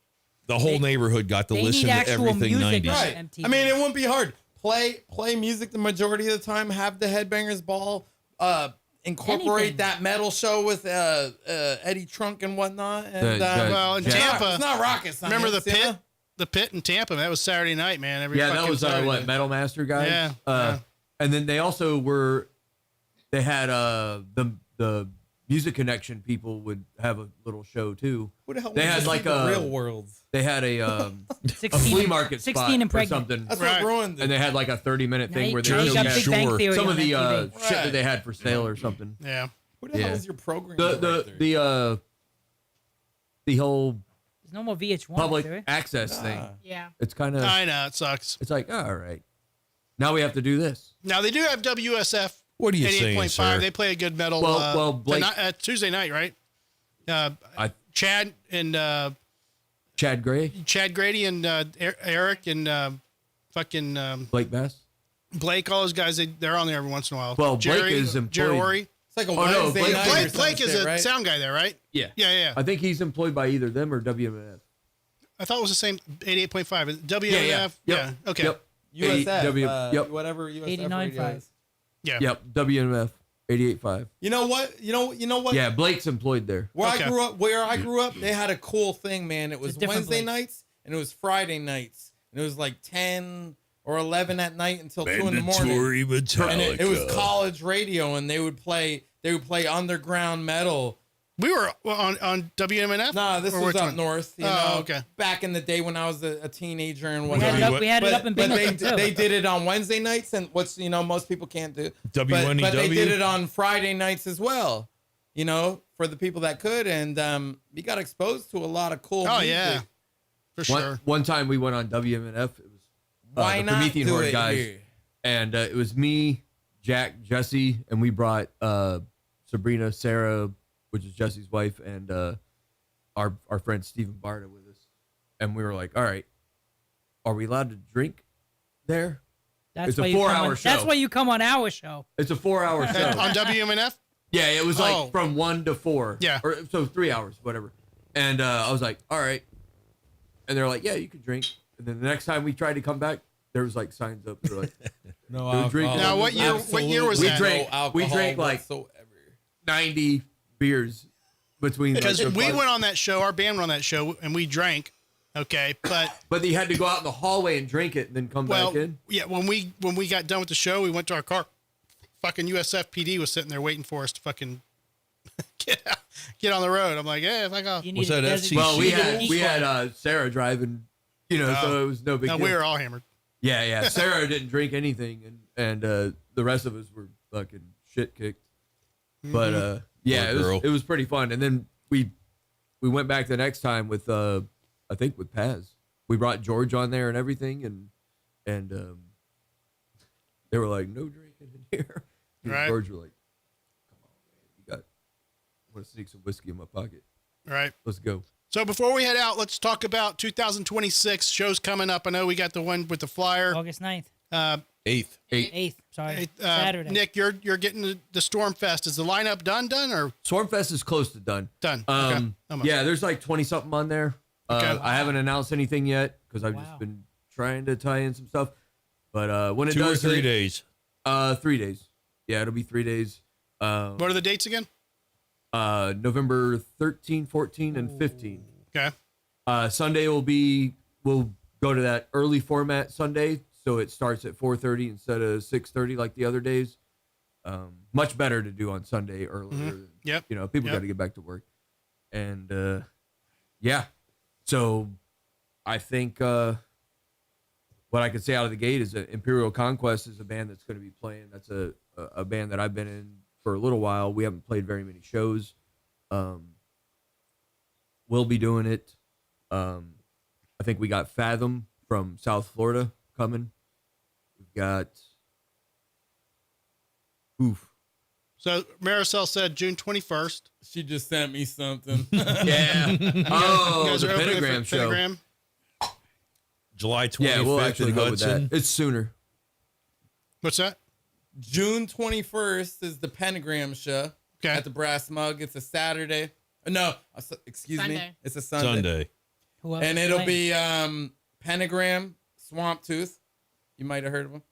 The whole neighborhood got to they listen need to actual everything music. 90s. Right. MTV. I mean, it wouldn't be hard. Play music the majority of the time. Have the Headbangers Ball. Incorporate Anything. that metal show with Eddie Trunk and whatnot. And The- Well, in Yeah. Tampa, it's not rocket science. remember the you know? pit? The pit in Tampa. That was Saturday night, man. Every Yeah, that fucking was Saturday what night. Metal Master guys. Yeah, yeah. And then they also they had the Music Connection people would have a little show too. Who the hell They was had this like in the a real world? They had a 16 flea and- market 16 spot and or pregnant. something, That's Right. what ruined it. and they had like a 30-minute Now thing you, where they now you showed got you Big Bang Shore. Theory some on of the MTV. shit that they had for sale or something. Yeah. Who the hell Yeah. is your program? The whole There's no more VH1. public is there? access thing. Yeah. It's kind of, I know it sucks. it's like, all right, now we have to do this. Now they do have WSF. What are you saying, 88.5. sir? They play a good metal. Well, Blake- Tuesday night, right? Chad and Chad Gray, Chad Grady and Eric and fucking Blake Bass. Blake, all those guys, they're on there every once in a while. Well, Blake is employed- Jerry Ori. It's like a no, Wednesday Blake- night. or Blake, some Blake is shit, a right? sound guy there, right? Yeah. Yeah. I think he's employed by either them or WMNF. I thought it was the same 88.5. Is it WMF? Yeah. Yeah. Okay. Yep. USF, Yep. whatever USF 89.5. radio is. Yeah. Yep. WMF 88.5. You know what? You know what? Yeah, Blake's employed there. Where Okay. I grew up, they had a cool thing, man. It was It's a different Wednesday Blake. nights and it was Friday nights, and it was like 10 or 11 at night until 2 in the morning. And it was college radio, and they would play underground metal. We were on WMNF? Nah, this Or was which up one? north. You Oh, know, okay. Back in the day when I was a teenager and We had whatnot. it up in Binghamton too. they did it on Wednesday nights, and what's most people can't do. But they WNEW? did it on Friday nights as well. For the people that could, and we got exposed to a lot of cool. Oh, music. yeah. For sure. One time we went on WMNF. It was Why the not Promethean do Horde it guys, here? and it was me, Jack, Jesse, and we brought Sabrina, Sarah, which is Jesse's wife, and our friend Stephen Barta with us, and we were like, all right, are we allowed to drink there? It's a why you come 4-hour on- show. That's why you come on our show. It's a 4-hour show. On WMNF? Yeah, it was like Oh. from 1 to 4. Yeah. Or so 3 hours, whatever. And I was like, all right. And they're like, yeah, you can drink. And then the next time we tried to come back, there was like signs up. They're like, No They would drink- alcohol. Now, what year was We that? drank- No we alcohol drank, like, whatsoever. 90 beers between. Because like, the we bus- went on that show, our band went on that show, and we drank. Okay, But you had to go out in the hallway and drink it and then come well, back in. yeah. When we got done with the show, we went to our car. Fucking USF PD was sitting there waiting for us to fucking get on the road. I'm like, hey, fuck off. You Was need a that designated Well, we escort. had Sarah driving, so it was no big No, deal. we were all hammered. Yeah. Sarah didn't drink anything, and the rest of us were fucking shit kicked. But yeah, Poor girl. it was pretty fun. And then we went back the next time with I think with Paz. We brought George on there and everything, and they were like, no drinking in here. And Right. George were like, come on, man, I want to sneak some whiskey in my pocket. All right. Let's go. So before we head out, let's talk about 2026 shows coming up. I know we got the one with the flyer. August 9th, 8th. 8th. Sorry, Saturday. Nick, you're getting the Stormfest. Is the lineup done or Swarmfest is close to done. done? Okay. Almost. Yeah, there's like 20 something on there. Okay. I haven't announced anything yet because I've Wow. just been trying to tie in some stuff. But when it 2 or does 3 hit, days. 3 days. Yeah, it'll be 3 days. What are the dates again? November 13, 14, and 15. Okay. Sunday we'll go to that early format Sunday, so it starts at 4:30 instead of 6:30 like the other days. Much better to do on Sunday earlier. Yep. People Yep. got to get back to work, and yeah. So I think what I could say out of the gate is that Imperial Conquest is a band that's going to be playing. That's a band that I've been in for a little while. We haven't played very many shows. We'll be doing it. I think we got Fathom from South Florida coming. We've got So Maricel said June 21st. She just sent me something. Yeah. You Oh, guys the are opening Pentagram for show. Pentagram. July 25th Yeah, we'll actually in go with that. Hudson. It's sooner. What's that? June 21st is the Pentagram show Okay. at the Brass Mug. It's a Saturday. No, excuse me. Sunday. It's a Sunday. Sunday. Who else And is it'll playing? be Pentagram, Swamp Tooth. You might have heard of them.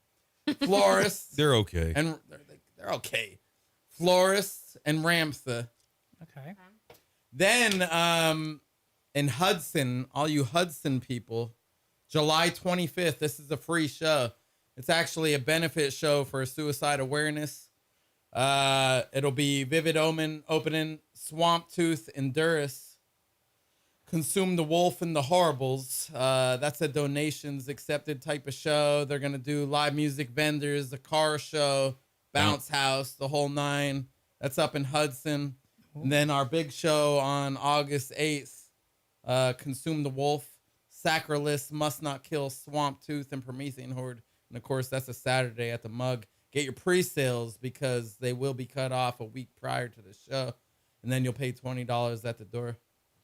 Florists. They're okay. And they're okay. Florists and Ramtha. Okay. Then in Hudson, all you Hudson people, July 25th, this is a free show. It's actually a benefit show for suicide awareness. It'll be Vivid Omen opening, Swamp Tooth, Endurus, Consume the Wolf and the Horribles. That's a donations accepted type of show. They're going to do live music vendors, a car show, bounce house, the whole nine. That's up in Hudson. And then our big show on August 8th Consume the Wolf, Sacrilus, Must Not Kill, Swamp Tooth, and Promethean Horde. And of course, that's a Saturday at the Mug. Get your pre-sales because they will be cut off a week prior to the show, and then you'll pay $20 at the door.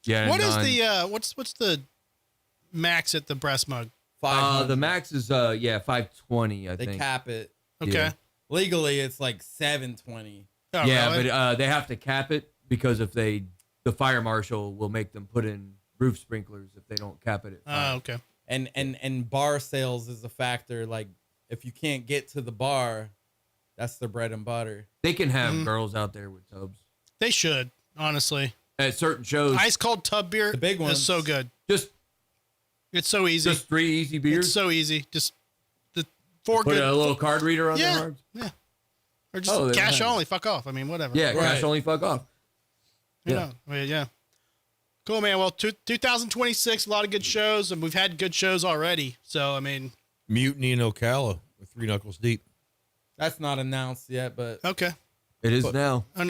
Yeah. What is the what's the max at the breast mug? 500. the max is 520. I they think. cap it. Okay. Yeah. Legally, it's like 720. Oh, yeah, really? but they have to cap it because if the fire marshal will make them put in roof sprinklers if they don't cap it at 5. Okay. And bar sales is a factor. Like if you can't get to the bar, that's their bread and butter. They can have girls out there with tubs They should, honestly. at certain shows. Ice cold tub beer The big is ones. so good. Just It's so easy. 3 easy beers. It's so easy. Just the 4 Put good. a little card reader on their Yeah. arms. Yeah. Or just Oh, they cash don't have only. Fuck off. I mean, whatever. Yeah, Right. cash only. Fuck off. You Yeah. know, I mean, yeah. Cool, man. Well, 2026, a lot of good shows, and we've had good shows already. So, I mean, Mutiny in Ocala with Three Knuckles Deep. That's not announced yet, but okay. It is now. I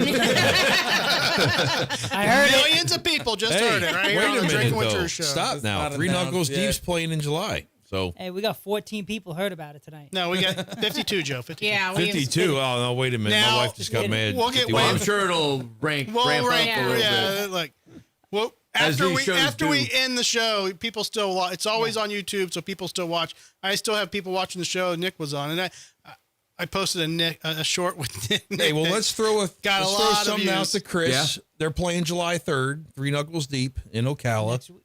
heard it. Millions of people just heard it right wait here on a the Drink minute, Winter though. show. Stop It's now. not Three announced Knuckles yet. Deep's playing in July. So Hey, we got 14 people heard about it tonight. No, we got 52, Joe. 52. Yeah, we 52. Oh, no, wait a minute. Now- My wife just got mad. We'll get 51. Well, I'm sure it'll ramp Well, up right, a little yeah, bit. like, well, As after these shows we do. end the show, people still watch. It's always on YouTube, so people still watch. I still have people watching the show. Nick was on, and I posted a short with Nick. Hey, well, let's throw Got a let's lot of throw something out views. to Chris. Yeah. They're playing July 3rd, Three Knuckles Deep in Ocala. Next week-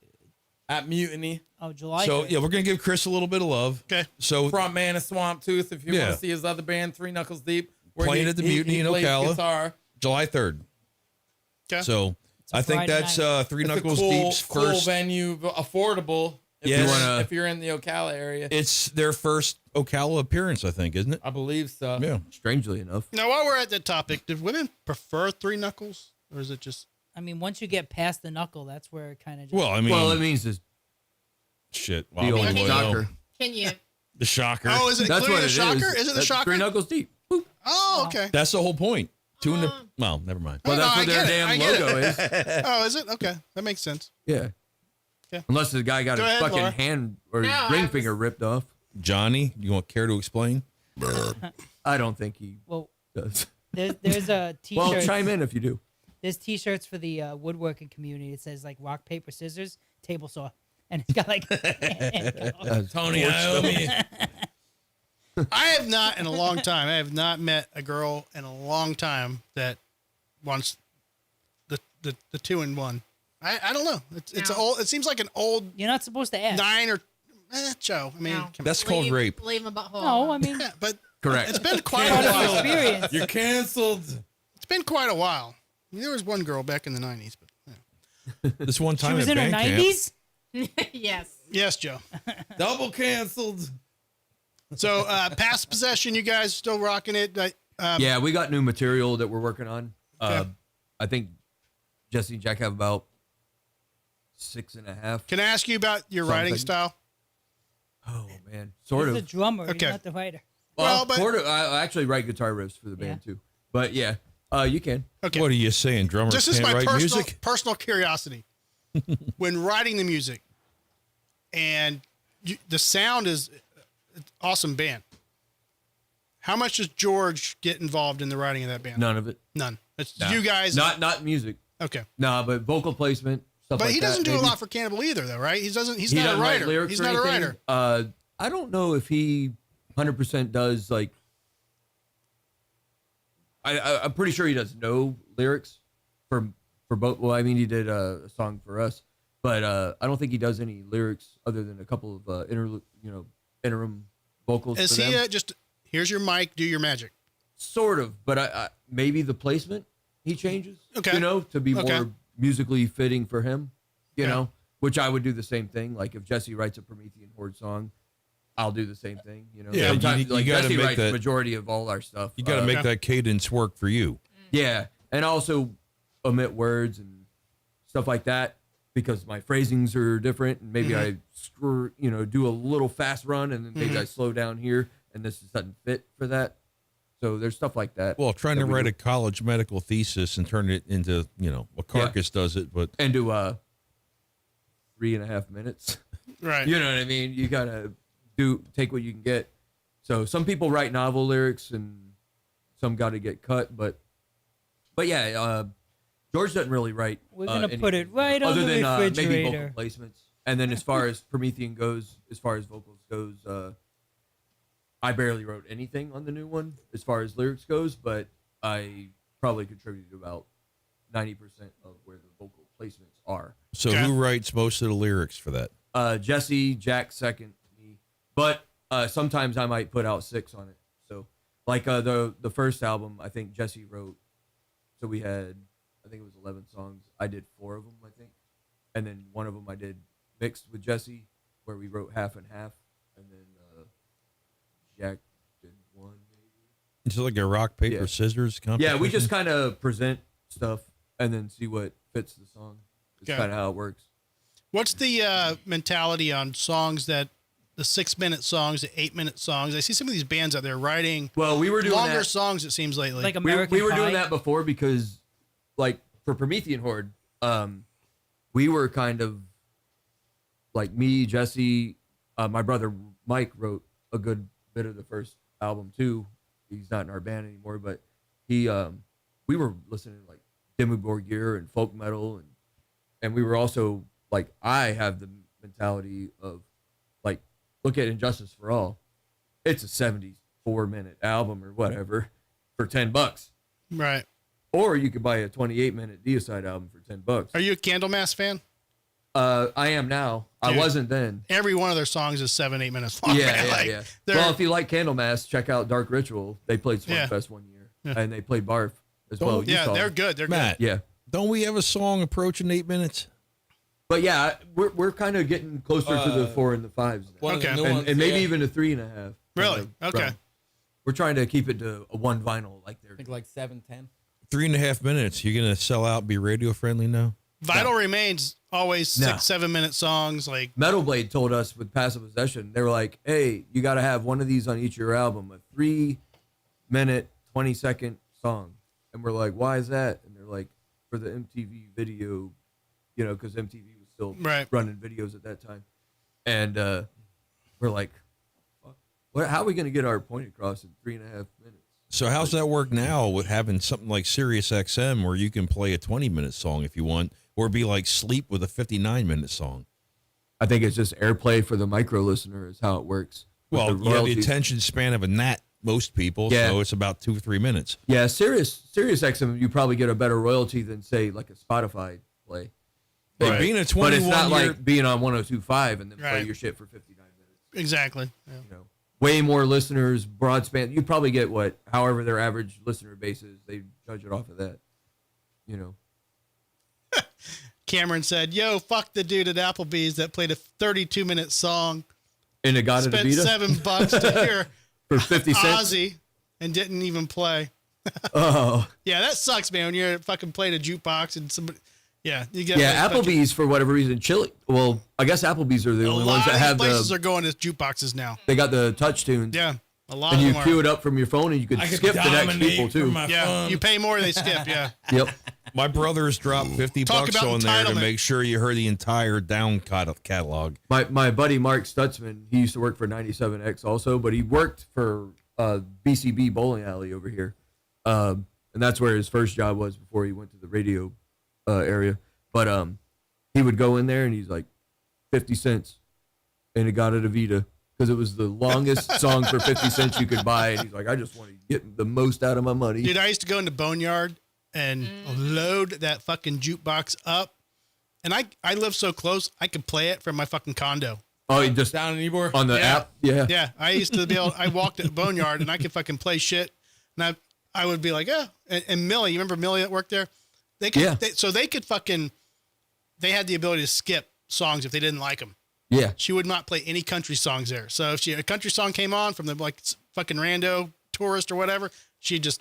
at Mutiny, Oh, July. So 3rd. yeah, we're gonna give Chris a little bit of love. Okay. So front man of Swamp Tooth. If you Yeah. want to see his other band, Three Knuckles Deep, where Playing at the Mutiny in plays Ocala. guitar. July 3rd. Okay. So a I think Friday that's night. Three It's a Knuckles cool, Deep's cool first. venue, affordable. If, Yes. if you're in the Ocala area, It's their first Ocala appearance, I think, isn't it? I believe so. Yeah. Strangely enough. Now, while we're at that topic, do women prefer Three Knuckles, or is it just? I mean, once you get past the knuckle, that's where it kind of. Well, I mean, Well, it means it's shit. the Well, only well, shocker. Can you? The shocker. Oh, is it That's including what the it shocker? is. Is it the That's shocker? Three Knuckles Deep. Boop. Oh, okay. That's the whole point. Two in the. Well, never mind. Well, No, that's I what their get it. I damn get logo is. Oh, is it? Okay, that makes sense. Yeah. Okay. Unless the guy got Go his ahead, fucking Laura. hand or No, his I ring was- finger ripped off. Johnny, you want care to explain? I don't think he Well, does. there's a Well, t-shirt. chime in if you do. There's t-shirts for the woodworking community. It says like rock, paper, scissors, table saw, and it's got like. Tony Iommi. I have not in a long time. I have not met a girl in a long time that wants the 2-in-1. I don't know. It's No. old. It seems like an old You're not supposed to ask. 9 or Joe. I mean, No. come on. That's called rape. Leave him a butthole. No, I mean, Yeah, but Correct. it's been quite a part of the while. experience. You're canceled. It's been quite a while. I mean, there was one girl back in the 90s, but yeah. This one She time was at in her band camp. 90s. Yes. Yes, Joe. Double canceled. So, past possession, you guys still rocking it? Yeah, we got new material that we're working on. Okay. I think Jesse and Jack have about 6.5. Can I ask you about your writing Something. style? Oh man, sort He's of. the drummer. Okay. He's not the writer. Well, but- sort of. I actually write guitar riffs for the band too. But yeah, you can. Okay. What are you saying? Drummers This is can't my write music? personal curiosity. When writing the music, and the sound is an awesome band. How much does George get involved in the writing of that band? None of it. None. It's Nah. you guys. Not music. Okay. Nah, but vocal placement stuff. But like he doesn't that, do a maybe. lot for Cannibal either, though, right? He's not a doesn't write writer. lyrics He's or not a anything. writer. I don't know if he 100% does like. I'm pretty sure he does no lyrics for both. Well, I mean, he did a song for us, but I don't think he does any lyrics other than a couple of interim vocals. Is for he them. just here's your mic, do your magic? Sort of, but I maybe the placement he changes. Okay. You know, to be Okay. more musically fitting for him. You Okay. know, which I would do the same thing. Like if Jesse writes a Promethean Horde song, I'll do the same thing. You know, Yeah, sometimes you like gotta Jesse make writes that- the majority of all our stuff. You got to make that cadence work for you. Yeah, and also omit words and stuff like that because my phrasings are different, and maybe I do a little fast run, and then maybe I slow down here, and this doesn't fit for that. So there's stuff like that. Well, trying that to we write do. a college medical thesis and turn it into, a carcass does it, but and do 3.5 minutes. Right. You know what I mean? You gotta take what you can get. So some people write novel lyrics and some got to get cut, but yeah, George doesn't really write. We're gonna put it anything, right on other the than maybe vocal refrigerator. placements. And then as far as Promethean goes, as far as vocals goes, I barely wrote anything on the new one as far as lyrics goes, but I probably contributed about 90% of where the vocal placements are. So Okay. who writes most of the lyrics for that? Jesse, Jack second, me. But sometimes I might put out 6 on it. So like the first album, I think Jesse wrote. So we had, I think it was 11 songs. I did 4 of them, I think, and then one of them I did mixed with Jesse, where we wrote half and half, and then Jack did 1 maybe. It's like a rock paper Yeah. scissors Yeah, competition. we just kind of present stuff and then see what fits the song. It's Okay. kind of how it works. What's the mentality on songs that the 6-minute songs, the 8-minute songs? I see some of these bands out there writing Well, we were doing longer that. songs. It seems lately. Like we American were Pie. doing that before because, like, for Promethean Horde, we were kind of like me, Jesse, my brother Mike wrote a good bit of the first album too. He's not in our band anymore, but he, we were listening to like Goodyear and folk metal, and we were also like, I have the mentality of like, look at Injustice for All. It's a 74-minute album or whatever for $10. right. Or you could buy a 28-minute Deicide album for $10. Are you a Candlemass fan? I am now. I Dude. wasn't then. Every one of their songs is 7-8 minutes long. Yeah, man. yeah, Like, yeah. they're- Well, if you like Candlemass, check out Dark Ritual. They played Yeah. Swingfest one year, Yeah. and they played Barf as well. You yeah, saw they're them. good. They're Matt, Yeah, don't we have a song approaching 8 minutes? but yeah, we're kind of getting closer to the 4 and the 5s, now. One Okay. of the new and, ones, and maybe yeah. even a 3.5. good. Really? Okay. We're trying to keep it to a 1 vinyl, like they're. I think like 7-10. 3.5 minutes. You're gonna sell out, be radio friendly now? Vital Remains always No. 6-7-minute songs. Like Metal Blade told us with Passive Possession, they were like, hey, you got to have one of these on each of your album, a 3-minute, 20-second song. And we're like, why is that? And they're like, for the MTV video, you know, because MTV was still Right. running videos at that time. And we're like, fuck, how are we going to get our point across in 3.5 minutes? So how's that work now with having something like Sirius XM where you can play a 20-minute song if you want, or be like Sleep with a 59-minute song? I think it's just airplay for the micro listener is how it works. with Well, the you have the royalties. attention span of a gnat, most people, Yeah. so it's about 2 or 3 minutes. Yeah, Sirius XM, you probably get a better royalty than say like a Spotify play. Hey, Right. being a But 21 it's not year, like being on 102.5 and then play Right. your shit for 59 minutes. exactly. Yeah. You know, way more listeners, broad span. You probably get however their average listener base is. They judge it off of that. You know, Cameron said, "Yo, fuck the dude at Applebee's that played a 32-minute song. and it got to Spent Vita $7 to hear for 50 cents. Ozzy and didn't even play." Oh, Yeah, that sucks, man. When you're fucking playing a jukebox and somebody, yeah, you get yeah. Applebee's for whatever reason, chili. Well, I guess Applebee's are the A only lot ones of that these have places the. are going to jukeboxes now. They got the touch tunes. Yeah, a lot And of you them cue are. it up from your phone, and you can I could skip the next dominate people from too. my Yeah, phone. you pay more, they skip. Yeah, Yep. my brothers dropped 50 Talk bucks about on there to entitlement. make sure you heard the entire down catalog. My buddy Mark Stutzman, he used to work for 97X also, but he worked for BCB Bowling Alley over here. And that's where his first job was before he went to the radio area. But he would go in there and he's like, 50 cents. And it got it a Vita because it was the longest song for 50 cents you could buy. And he's like, I just want to get the most out of my money. dude, I used to go into Boneyard and load that fucking jukebox up, and I live so close, I could play it from my fucking condo. Oh, you just Down in Ybor. on the Yeah. app? Yeah. Yeah, I used to be able. I walked at Boneyard and I could fucking play shit, and I would be like, yeah. And Millie, you remember Millie that worked there? They could, Yeah. so they could fucking. They had the ability to skip songs if they didn't like them. Yeah. She would not play any country songs there. So if a country song came on from the like fucking rando tourist or whatever, she'd just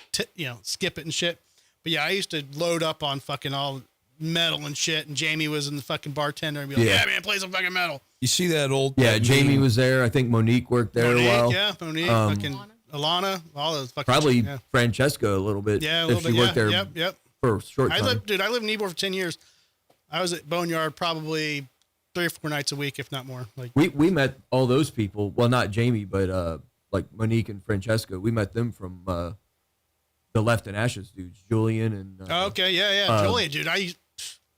skip it and shit. But yeah, I used to load up on fucking all metal and shit. And Jamie was in the fucking bartender and be like, Yeah. yeah man, play some fucking metal. You see that old Yeah. that Jamie meme? was there. I think Monique worked there Monique, a while. yeah, Monique, Um, fucking Alana, all those fucking Probably yeah. Francesca a little bit. Yeah, a if little she bit. worked Yeah, there yep. for a short I time. lived in Ybor for 10 years. I was at Boneyard probably 3 or 4 nights a week, if not more. Like We met all those people. Well, not Jamie, but like Monique and Francesca. We met them from the Left and Ashes dudes, Julian and. okay, yeah. Julian, dude,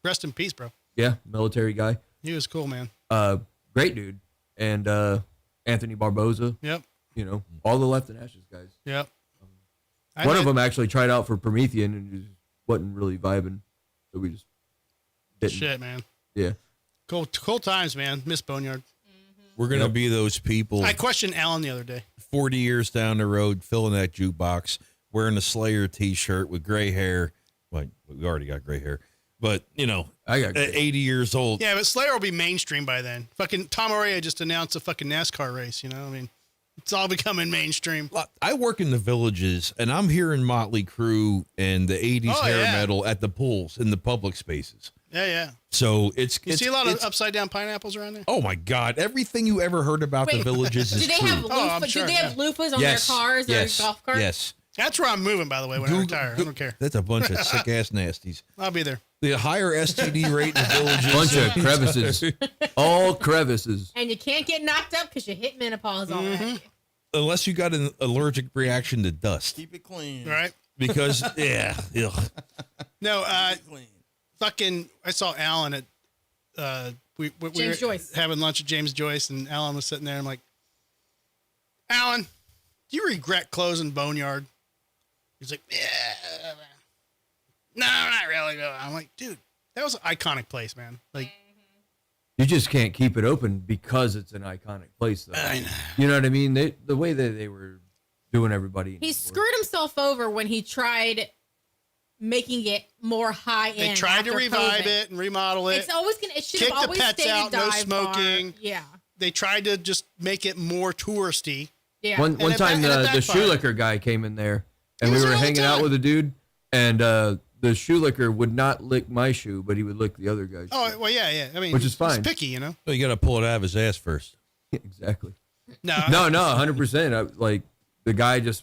rest in peace, bro. Yeah, military guy. He was cool, man. Great dude, and Anthony Barboza. Yep. You know, all the Left and Ashes guys. Yep. One of them actually tried out for Promethean and just wasn't really vibing, so we just didn't. Shit, man. Yeah. Cool times, man. Miss Boneyard. We're gonna be those people. I questioned Alan the other day. 40 years down the road, filling that jukebox, wearing a Slayer T-shirt with gray hair. Well, we already got gray hair, but you know, I got at 80 years old. Yeah, but Slayer will be mainstream by then. Fucking Tom Araya just announced a fucking NASCAR race. You know, I mean, it's all becoming mainstream. I work in the villages, and I'm hearing Motley Crue and the 80s hair metal at the pools in the public spaces. Yeah. So it's You see a lot of upside down pineapples around there. Oh my God! Everything you ever heard about the villages is Do they true. have loofahs? sure, Do they have loofahs on Yes, their cars yes, or golf carts? Yes. That's where I'm moving, by the way, when I retire. I don't care. That's a bunch of sick ass nasties. I'll be there. The higher STD rate in the villages. Bunch of crevices, all crevices. And you can't get knocked up because you hit menopause already. Unless you got an allergic reaction to dust. Keep it clean. Right? Because ugh. No, Clean. fucking, I saw Alan at, we James were Joyce. having lunch at James Joyce, and Alan was sitting there. I'm like, Alan, do you regret closing Boneyard? He's like, yeah. No, not really. No. I'm like, dude, that was an iconic place, man. Like, You just can't keep it open because it's an iconic place, though. I know. You know what I mean? The way that they were doing everybody. He screwed himself over when he tried making it more high end. They tried to revive it and remodel it. It's always gonna. It should Kick have the always pets stayed out, a no dive smoking. bar. Yeah. They tried to just make it more touristy. Yeah. One it time ba- and it the backfired. shoe liquor guy came in there, and He we was were there all the hanging out time. with a dude, and the shoe liquor would not lick my shoe, but he would lick the other guy's. Oh, shoe. well, yeah. I mean, Which is fine. It's picky, you know? Well, you got to pull it out of his ass first. Exactly. No. 100%. Like the guy just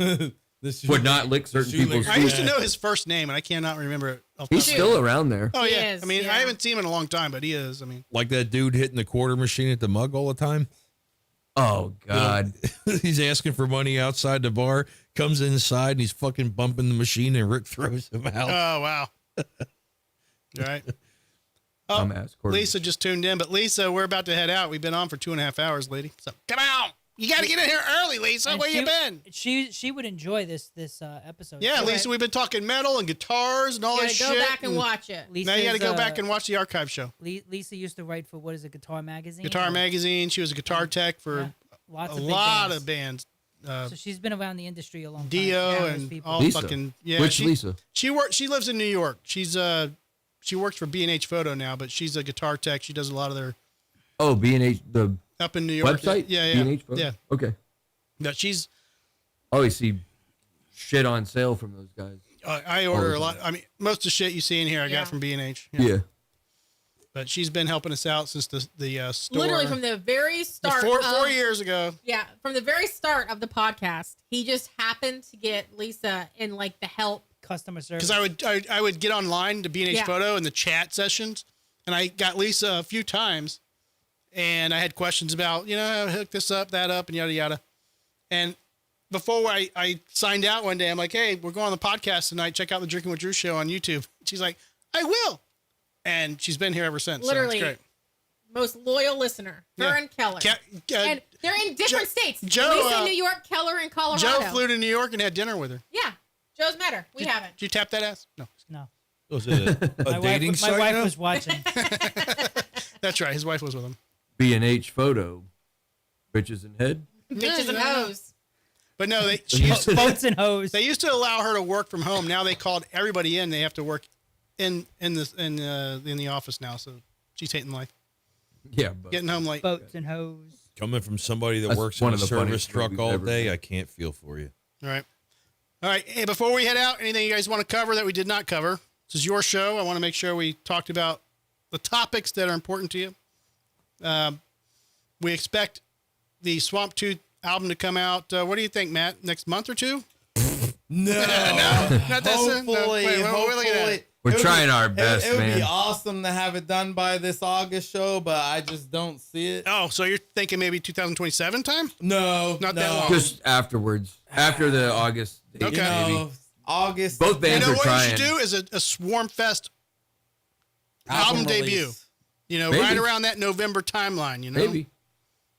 would not lick certain shoe people's licker. I shoes. used to know his first name, and I cannot remember it. off the He's top of still around there. Oh, He yeah. is, I mean, yeah. I haven't seen him in a long time, but he is. I mean, Like that dude hitting the quarter machine at the mug all the time. Oh God. He's asking for money outside the bar, comes inside, and he's fucking bumping the machine, and Rick throws him out. oh, wow. All right. Oh, Dumbass quarter Lisa just tuned in, but Lisa, we're about to head out. We've been on for 2.5 hours, lady. So come out. You got to get in here early, Lisa. And Where you been? She would enjoy this episode. Yeah, So, Lisa, we've been talking metal and guitars and all You this gotta shit. go back and watch it. Lisa Now you got to is, go back and watch the archive show. Lisa used to write for what is it, Guitar Magazine? Guitar Or- Magazine. She was a guitar tech for Yeah, lots a of big lot bands. of bands. So she's been around the industry a long time. Dio Yeah, those and people. all Lisa. fucking yeah. Which Lisa? She lives in New York. She works for B&H Photo now, but she's a guitar tech. She does a lot of their Oh, B&H, the up in New York. website? Yeah. B&H photo? Yeah. Okay. No, she's. Always see shit on sale from those guys. I order a lot. I mean, most of the shit you see in here, I Yeah. got from B&H. Yeah. But she's been helping us out since the store. Literally from the very start. four years ago. Yeah, from the very start of the podcast, he just happened to get Lisa in like the help. Customer service. Because I would get online to B&H Yeah. Photo in the chat sessions, and I got Lisa a few times, and I had questions about, hook this up, that up, and yada, yada. And before I signed out one day, I'm like, hey, we're going on the podcast tonight. Check out the Drinking with Drew show on YouTube. She's like, I will. And she's been here ever since. Literally, So it's most loyal listener, her Yeah. and Keller. great. And they're in different states. Joe, Lisa in New York, Keller in Colorado. Joe flew to New York and had dinner with her. Yeah, Joe's met her. We haven't. Did you tap that ass? No. no. Was it a My dating wife, site my wife now? was watching. That's right. His wife was with him. B&H photo. Bitches and head. Bitches and hoes. But no, she used to, Boats and hose. they used to allow her to work from home. Now they called everybody in. They have to work in the office now. So she's hating life. Yeah, but Getting home late. Boats and hose. Coming from somebody that That's works one in a of the service funniest truck movies all ever. day, I can't feel for you. All right. Hey, before we head out, anything you guys want to cover that we did not cover? This is your show. I want to make sure we talked about the topics that are important to you. We expect the Swamp Tooth album to come out. What do you think, Matt? Next month or two? No. Not this. Hopefully, Wait, we're looking at hopefully, it. We're It would trying be- our best, It would man. be awesome to have it done by this August show, but I just don't see it. Oh, so you're thinking maybe 2027 time? No, Not no. that long. Just afterwards, after the August date, Okay. You know, maybe. August. Both You bands know are what trying. you should do is a Swarm Fest album debut. release. You know, Maybe. right around that November timeline. You know, Maybe.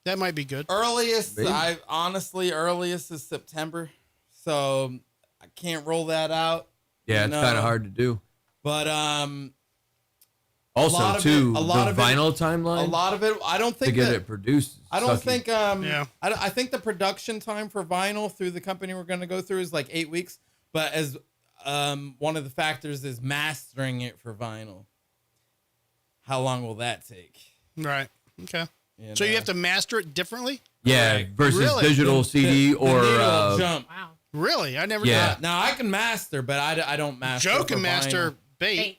that might be good. Earliest, Maybe. earliest is September, so I can't roll that out. Yeah, you it's kind know. of hard to do. But Also, lot of too, it- a lot the of it- vinyl a timeline lot of it, I don't to think get that, it produced. I don't sucky. think Yeah. I think the production time for vinyl through the company we're going to go through is like 8 weeks, but as one of the factors is mastering it for vinyl. How long will that take? Right. Okay. You So you know? have to master it differently? Yeah, versus Really? digital CD The or needle will jump. Wow. Really? I never Yeah. did. Now I can master, but I don't master. Joe for can master vinyl. bait.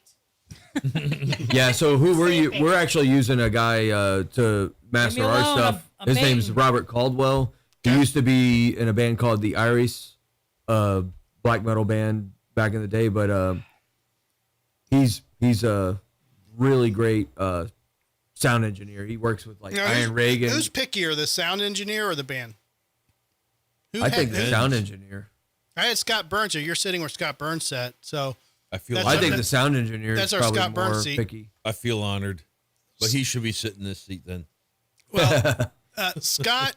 Bait. yeah. So who were you? Same We're actually using a guy to master Leave me our alone, stuff. I'm His name's baiting. Robert Caldwell. He used to be in a band called the Iris, black metal band back in the day. But he's a really great sound engineer. He works with like Now, Iron Reagan. Who's pickier, the sound engineer or the band? I think the who- sound engineer. I had Scott Burns here. You're sitting where Scott Burns sat. So I feel That's I our- think the sound engineer that's is our probably Scott Burns more seat. picky. I feel honored, but he should be sitting in this seat then. well, Scott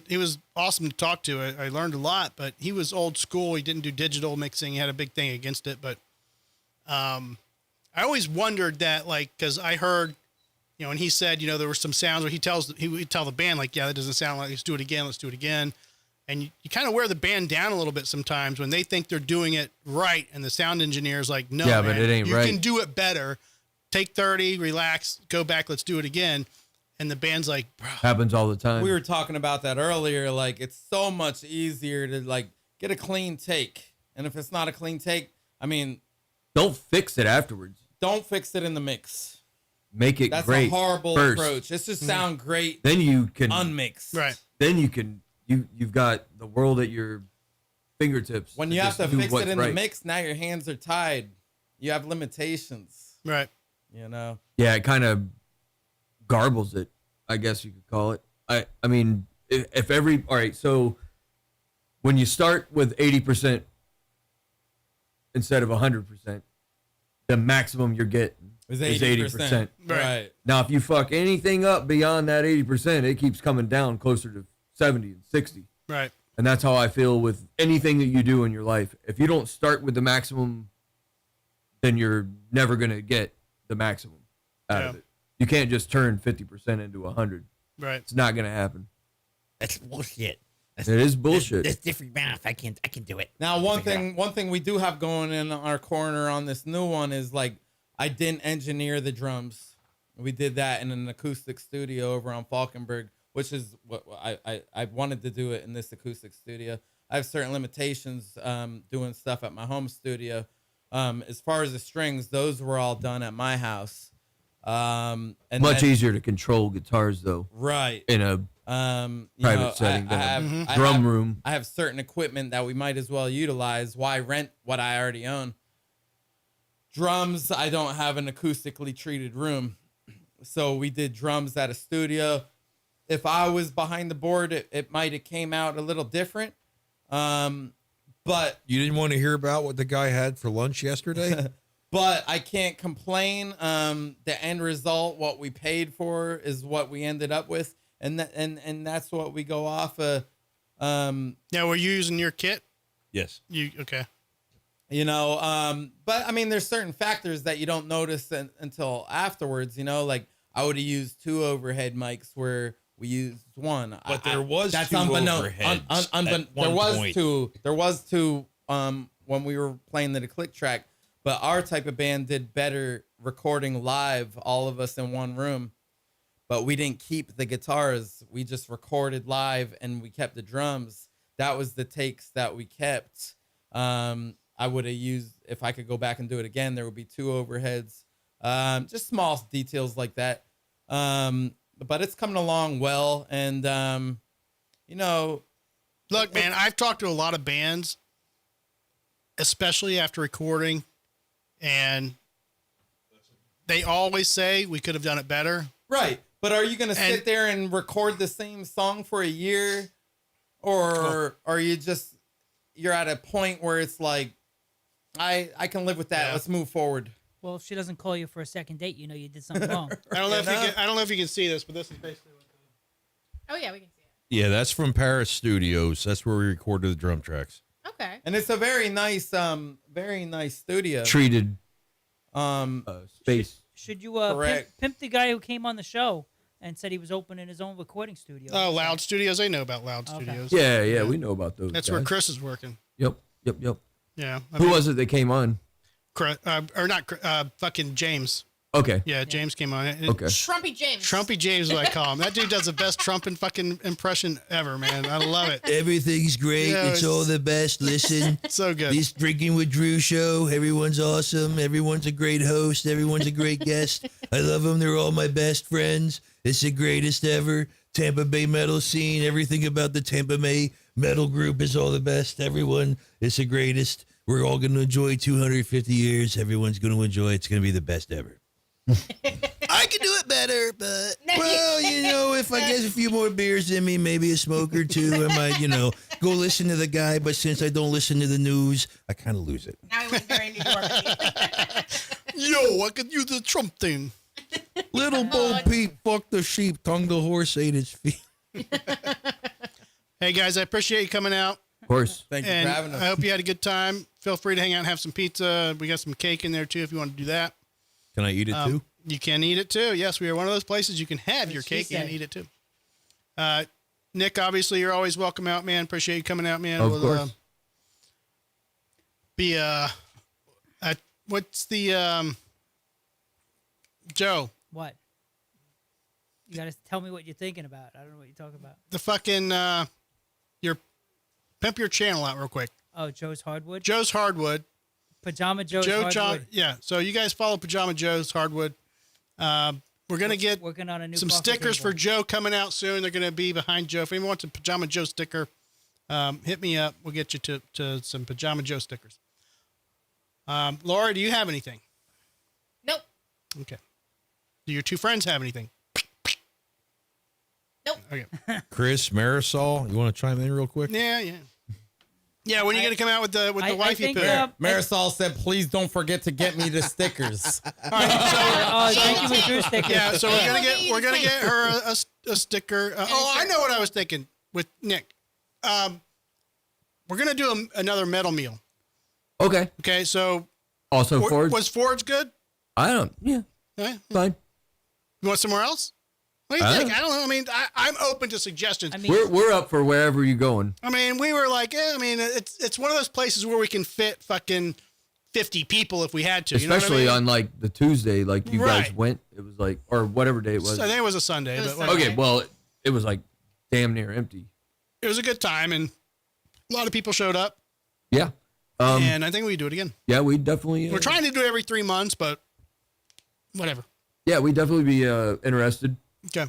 he was awesome to talk to. I learned a lot, but he was old school. He didn't do digital mixing. He had a big thing against it. But I always wondered that, like, because I heard, you know, and he said, you know, there were some sounds where he would tell the band, like, yeah, that doesn't sound like, let's do it again. Let's do it again. And you kind of wear the band down a little bit sometimes when they think they're doing it right. And the sound engineer's like, no, Yeah, man, but it ain't you right. can do it better. Take 30, relax, go back. Let's do it again. And the band's like, bro, Happens all the time. We were talking about that earlier. Like, it's so much easier to like get a clean take, and if it's not a clean take, I mean, Don't fix it afterwards. don't fix it in the mix. Make it That's great a horrible first. approach. It's just sound great Then you can unmixed. right. Then you can you've got the world at your fingertips. When you have just to do fix what's it in right. the mix, now your hands are tied. You have limitations. Right. You know. Yeah, it kind of garbles it, I guess you could call it. I mean, if every all right, so when you start with 80% instead of 100%, the maximum you're getting Is is 80%. Right. Now, if you fuck anything up beyond that 80%, it keeps coming down closer to 70 and 60. Right. And that's how I feel with anything that you do in your life. If you don't start with the maximum, then you're never going to get the maximum out of Yeah. it. You can't just turn 50% into 100. Right. It's not going to happen. That's bullshit. That's, It is bullshit. That's different math. I can do it. Now, one thing we do have going in our corner on this new one is like I didn't engineer the drums. We did that in an acoustic studio over on Falkenberg, which is what I wanted to do it in this acoustic studio. I have certain limitations doing stuff at my home studio. As far as the strings, those were all done at my house. And Much then- easier to control guitars, though, right? in a You private know, setting than a I drum have- room. I have certain equipment that we might as well utilize. Why rent what I already own? Drums, I don't have an acoustically treated room. So we did drums at a studio. If I was behind the board, it might have came out a little different. But You didn't want to hear about what the guy had for lunch yesterday? but I can't complain. The end result, what we paid for, is what we ended up with, and that's what we go off of. Yeah. Were you using your kit? Yes. You okay? You know, but I mean, there's certain factors that you don't notice until afterwards. You know, like I would have used 2 overhead mics where we used 1. But there was that's 2 unbeknown- overheads at there one was point. 2. There was 2 when we were playing the click track. But our type of band did better recording live, all of us in one room. But we didn't keep the guitars. We just recorded live and we kept the drums. That was the takes that we kept. I would have used, if I could go back and do it again, there would be 2 overheads. Just small details like that. But it's coming along well. And, you know, Look, man, I've talked to a lot of bands, especially after recording and they always say we could have done it better. Right. But are you going to And- sit there and record the same song for a year? Or are you just, you're at a point where it's like, I can live with that. Yeah. Let's move forward. Well, if she doesn't call you for a second date, you know you did something wrong. I don't know if I don't know if you can see this, but this is basically what Oh yeah, we can see it. Yeah, that's from Paris Studios. That's where we recorded the drum tracks. Okay. And it's a very nice studio. Treated Um, space. Should you Correct. pimp the guy who came on the show and said he was opening his own recording studio? Oh, Loud Studios. They know about Loud Okay. Studios. Yeah, we know about those. That's guys. where Chris is working. Yep. Yeah. Who was it that came on? Fucking James. Okay. Yeah, James came on. Okay. Trumpy James. Trumpy James is what I call him. That dude does the best Trump and fucking impression ever, man. I love it. Everything's great. Yeah, it's all the best. Listen, So good. this Drinking with Drew show, everyone's awesome. Everyone's a great host. Everyone's a great guest. I love them. They're all my best friends. It's the greatest ever. Tampa Bay metal scene. Everything about the Tampa Bay metal group is all the best. Everyone, it's the greatest. We're all going to enjoy 250 years. Everyone's going to enjoy it. It's going to be the best ever. I can do it better, but well, if I get a few more beers in me, maybe a smoke or two, I might, go listen to the guy. But since I don't listen to the news, I kind of lose it. Now he went very New York. Yo, I could use the Trump thing. Little Bo Peep, fuck the sheep, tongue the horse, ate its feet. Hey guys, I appreciate you coming out. Of course. thank you And for having us. I hope you had a good time. Feel free to hang out and have some pizza. We got some cake in there too if you want to do that. Can I eat it too? You can eat it too. Yes, we are one of those places you can have your she cake and say? eat it too. Nick, obviously you're always welcome out, man. Appreciate you coming out, man. Of We'll, course. What's the Joe? What? You got to tell me what you're thinking about. I don't know what you're talking about. The fucking your pimp your channel out real quick. Oh, Joe's Hardwood? Joe's Hardwood. Pajama Joe's Joe Hardwood. John, yeah. So you guys follow Pajama Joe's Hardwood. We're gonna get Working on a new some coffee stickers table. for Joe coming out soon. They're gonna be behind Joe. If anyone wants a Pajama Joe sticker, hit me up. We'll get you to some Pajama Joe stickers. Laura, do you have anything? Nope. Okay. Do your two friends have anything? Nope. Okay. Chris, Marisol, you want to chime in real quick? Yeah. Yeah, when are you gonna come out with the I wifey think, poo? Marisol said, please don't forget to get me the stickers. Thank you for your stickers. Yeah, so Yeah, we're gonna get her a sticker. I know what I was thinking with Nick. We're gonna do another metal meal. Okay. Okay, so Also, Ford. was Ford's good? I don't. Yeah. Eh, Fine. You want somewhere else? What do you I think? don't- I don't know. I mean, I'm open to suggestions. I mean, We're up for wherever you're going. I mean, we were like, it's one of those places where we can fit fucking 50 people if we had to. You know what I Especially mean? on like the Tuesday, like you guys Right. went. It was like, or whatever day it was. I think it was a Sunday, It was but Sunday. whatever. Okay, well, it was like damn near empty. It was a good time, and a lot of people showed up, Yeah. and I think we do it again. Yeah, we definitely. We're trying to do it every 3 months, but whatever. Yeah, we definitely be interested, Okay,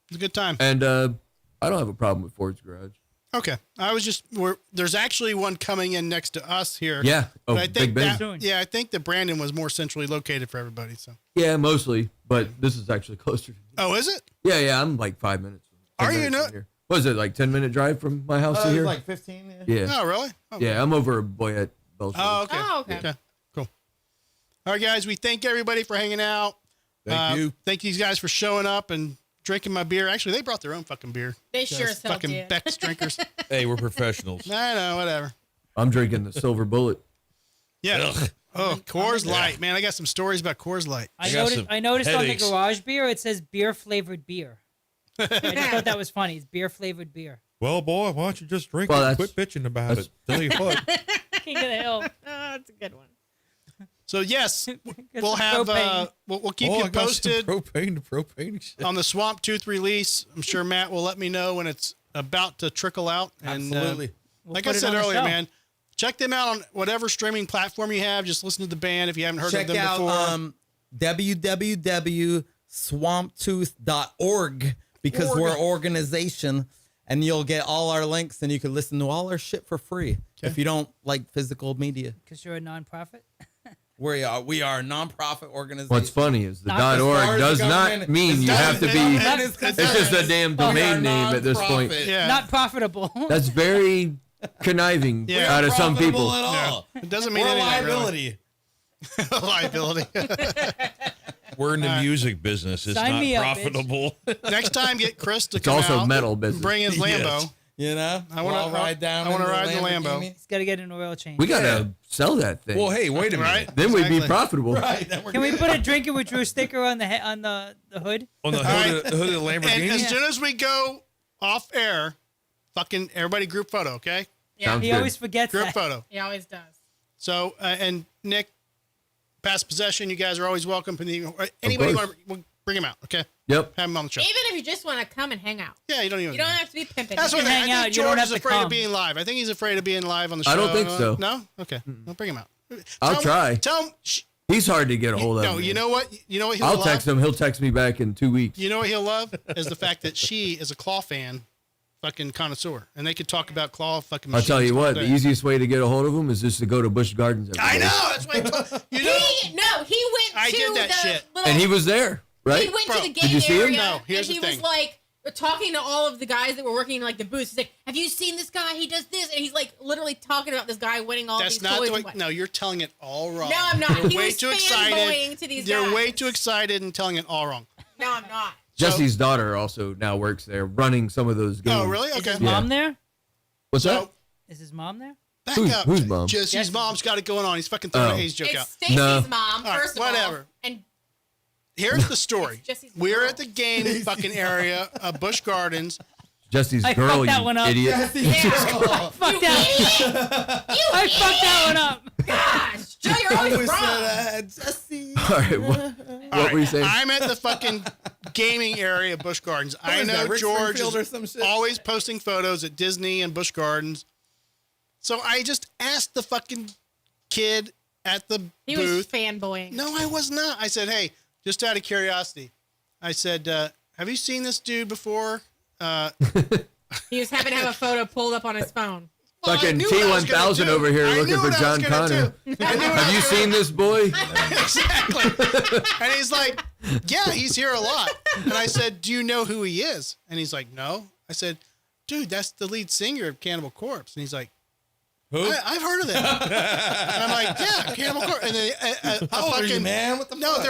it's a good time. and I don't have a problem with Ford's Garage. Okay, I was just there's actually one coming in next to us here. Yeah. Oh, But I think Big Ben. Soon. I think that Brandon was more centrally located for everybody. So, Yeah, mostly, but this is actually closer. oh, is it? Yeah, I'm like 5 minutes. 10 Are you minutes not- from here. What is it, like 10-minute drive from my house to It here? was like 15. Yeah. Yeah. Oh, really? Oh, Yeah, I'm over boy at Belcher. Oh, okay. Oh, okay. Okay, cool. All right, guys, we thank everybody for hanging out. Thank you. Thank these guys for showing up and drinking my beer. Actually, they brought their own fucking beer. They Those sure as hell fucking did. Beck's drinkers. Hey, we're professionals. I know, whatever. I'm drinking the Silver Bullet. Yeah. Oh, Coors Light, man. I got some stories about Coors Light. I got noticed, some I noticed on the headaches. garage beer, it says beer flavored beer. I just thought that was funny. It's beer flavored beer. Well, boy, why don't you just drink Well, it and that's- quit bitching about it? Tell you what. King of the hill. Oh, that's a good one. So yes, we'll some have propane. we'll keep Oh, you I got some posted propane shit. on the Swamp Tooth release. I'm sure Matt will let me know when it's about to trickle out. And Absolutely. We'll like I put it said on the earlier, show. man, check them out on whatever streaming platform you have. Just listen to the band if you haven't heard Check of them out before. www.swamptooth.org because we're an organization and you'll get all our links and you can listen to all our shit for free if you don't like physical media. Because you're a nonprofit. We are a nonprofit organization. What's funny is the Not as .org far as does the not government- mean as you far have as to the be. government is It's concerned, just a damn we are domain name at this point. nonprofit. Yeah. Not profitable. That's very conniving Yeah. out of some Profitable people. at all. It doesn't mean We're a anything, really. liability. Liability. We're in the music business. It's Sign not me up, bitch. profitable. Next time, get Chris to It's come also out, metal business. bring his Lambo. Yes. You know, I wanna- We'll ride down. I wanna in ride the Lambo. Lamborghini. He's got to get an oil change. We gotta sell that thing. Well, hey, wait a minute. Right? then we'd be Exactly. profitable. Right. Then we're Can we good. put a drinking with Drew sticker on the hood? On the hood, of the Lamborghini. And as soon as we go off air, fucking everybody group photo, okay? Yeah, Sounds He good. always forgets Group that. photo. he always does. So, and Nick, past possession, you guys are always welcome. Anybody course. want to bring him out, okay? Yep. Have him on the show. Even if you just want to come and hang out, Yeah, you don't even. you don't have to be pimping. That's You what can I hang think. I out, think you don't George have is to afraid of come. being live. I think he's afraid of being live on the show. I don't think so. No? Okay. I'll bring him out. I'll Tell him- try. Tell him. He's hard to get a hold of. No, man. you know what? You know what he'll I'll love? text him. He'll text me back in 2 weeks. You know what he'll love? Is the fact that she is a claw fan, fucking connoisseur. And they could talk about claw fucking I'll machines. tell you all what, the day. easiest way to get a hold of him is just to go to Busch Gardens. every I day. know. That's why I told you. Know, he went I to did that the shit. little. And he was there, right? He went Bro, to the did game you see him? area, No, here's and he the was thing. like talking to all of the guys that were working in like the booths. He's like, "Have you seen this guy? He does this," and he's like literally talking about this guy winning all That's these not toys. the way. and what- No, you're telling it all wrong. No, I'm not. You're He way was too fanboying excited. to these You're guys. way too excited and telling it all wrong. No, I'm not. Jesse's daughter also now works there, running some of those games. Oh, really? Is Okay. his mom there? What's So that? Is his mom there? back Who's- up. whose mom? Jesse's mom's got it going on. He's fucking throwing Oh. an age joke It's out. Stacy's No. mom, All right, first of whatever. all, and Here's the story. It's Jesse's We're girl. at the game fucking area of Busch Gardens. Jesse's I girl, fucked that you one up. idiot. yeah. Fuck that. I fucked that one up. Gosh, Joe, you're always wrong. Jesse. All right, what All were you saying? I'm at the fucking gaming area of Busch Gardens. I is know that, Rick George Springfield or is some shit? always posting photos at Disney and Busch Gardens. So I just asked the fucking kid at the He was booth. fanboying. No, I was not. I said, hey, just out of curiosity. I said, have you seen this dude before? He was having to have a photo pulled up on his phone. Well, I Fucking knew what I was gonna T1000 do. over here I looking knew for what I was John gonna Connor. do. I knew what I Have you was seen this boy? Exactly. And he's like, yeah, he's here a lot. And I said, do you know who he is? And he's like, no. I said, dude, that's the lead singer of Cannibal Corpse. And he's like, Who? I've heard of them. And I'm like, yeah, Cannibal Corpse. And then How old are you, man? What the no, fuck?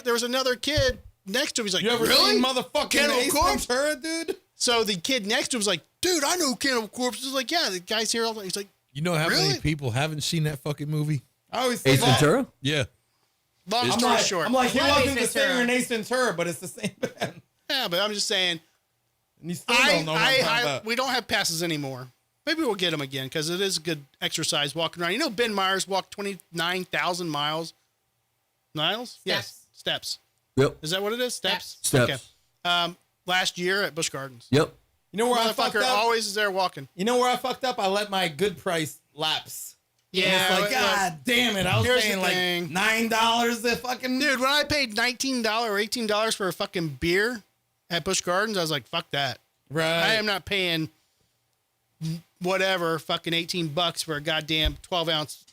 there was another kid next to him. He's like, You ever really? seen motherfucking Cannibal Ace Corpse? Ventura, dude? So the kid next to him was like, dude, I know Cannibal Corpse. He's like, yeah, the guy's here all the time. He's like, You know how Really? many people haven't seen that fucking movie? I always say Ace that. Ventura? Yeah. long I'm story like, short. I'm like, he Love wasn't Ace the singer Ventura. in Ace Ventura, but it's the same band. yeah, but I'm just saying, And you still don't know what I'm talking about. we don't have passes anymore. Maybe we'll get them again because it is a good exercise walking around. You know, Ben Myers walked 29,000 miles. Miles? Yes. Steps. Yep. Is that what it is? Steps? Steps. Okay. Last year at Busch Gardens. Yep. You know where I fucked Motherfucker up? always is there walking. You know where I fucked up? I let my good price lapse. Yeah. It's like, God damn it. I was Here's paying the like thing. $9 a fucking. Dude, when I paid $19 or $18 for a fucking beer at Busch Gardens, I was like, fuck that. Right. I am not paying whatever fucking $18 for a goddamn 12-ounce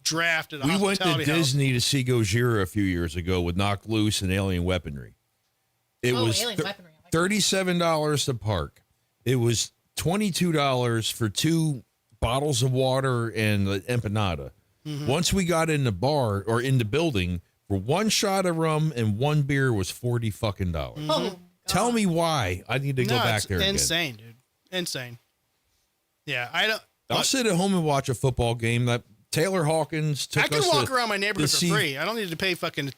draft at a We went to hospitality house. Disney to see Goodyear a few years ago with Knocked Loose and Alien Weaponry. It Oh, was alien weaponry. I like $37 to park. It was $22 for 2 bottles of water and the empanada. Mm-hmm. Once we got in the bar or in the building, for 1 shot of rum and 1 beer was $40 fucking dollars. Oh, Tell me why I need to go back it's there again. insane, dude. Insane. Yeah, I don't. I'll sit at home and watch a football game. That Taylor Hawkins took I can us walk to, around my neighborhood to for see- free. I don't need to pay fucking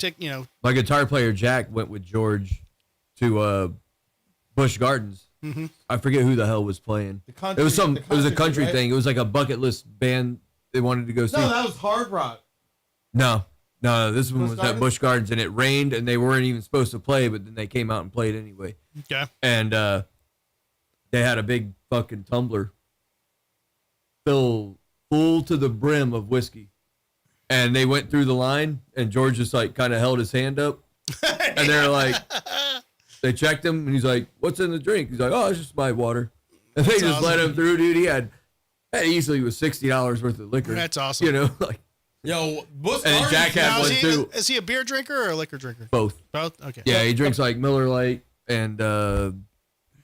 My guitar player Jack went with George to Busch Gardens. Mm-hmm. I forget who the hell was playing. country- It was the It was a country, country right? thing. It was like a bucket list band they wanted to go see. No, that was Hard Rock. No. This one Busch was at Gardens? Busch Gardens, and it rained, and they weren't even supposed to play, but then they came out and played anyway. Okay. And they had a big fucking tumbler full to the brim of whiskey. And they went through the line, and George just like kind of held his hand up, and they're like, they checked him, and he's like, "What's in the drink?" He's like, "Oh, it's just my water." And they just let awesome. him through, dude. He had that easily was $60 worth of liquor. That's awesome. You know, like Yo, Busch And Gardens- Jack had Now, one too. is he a beer drinker or a liquor drinker? Both. Both. Okay. Yeah, he drinks like Miller Lite and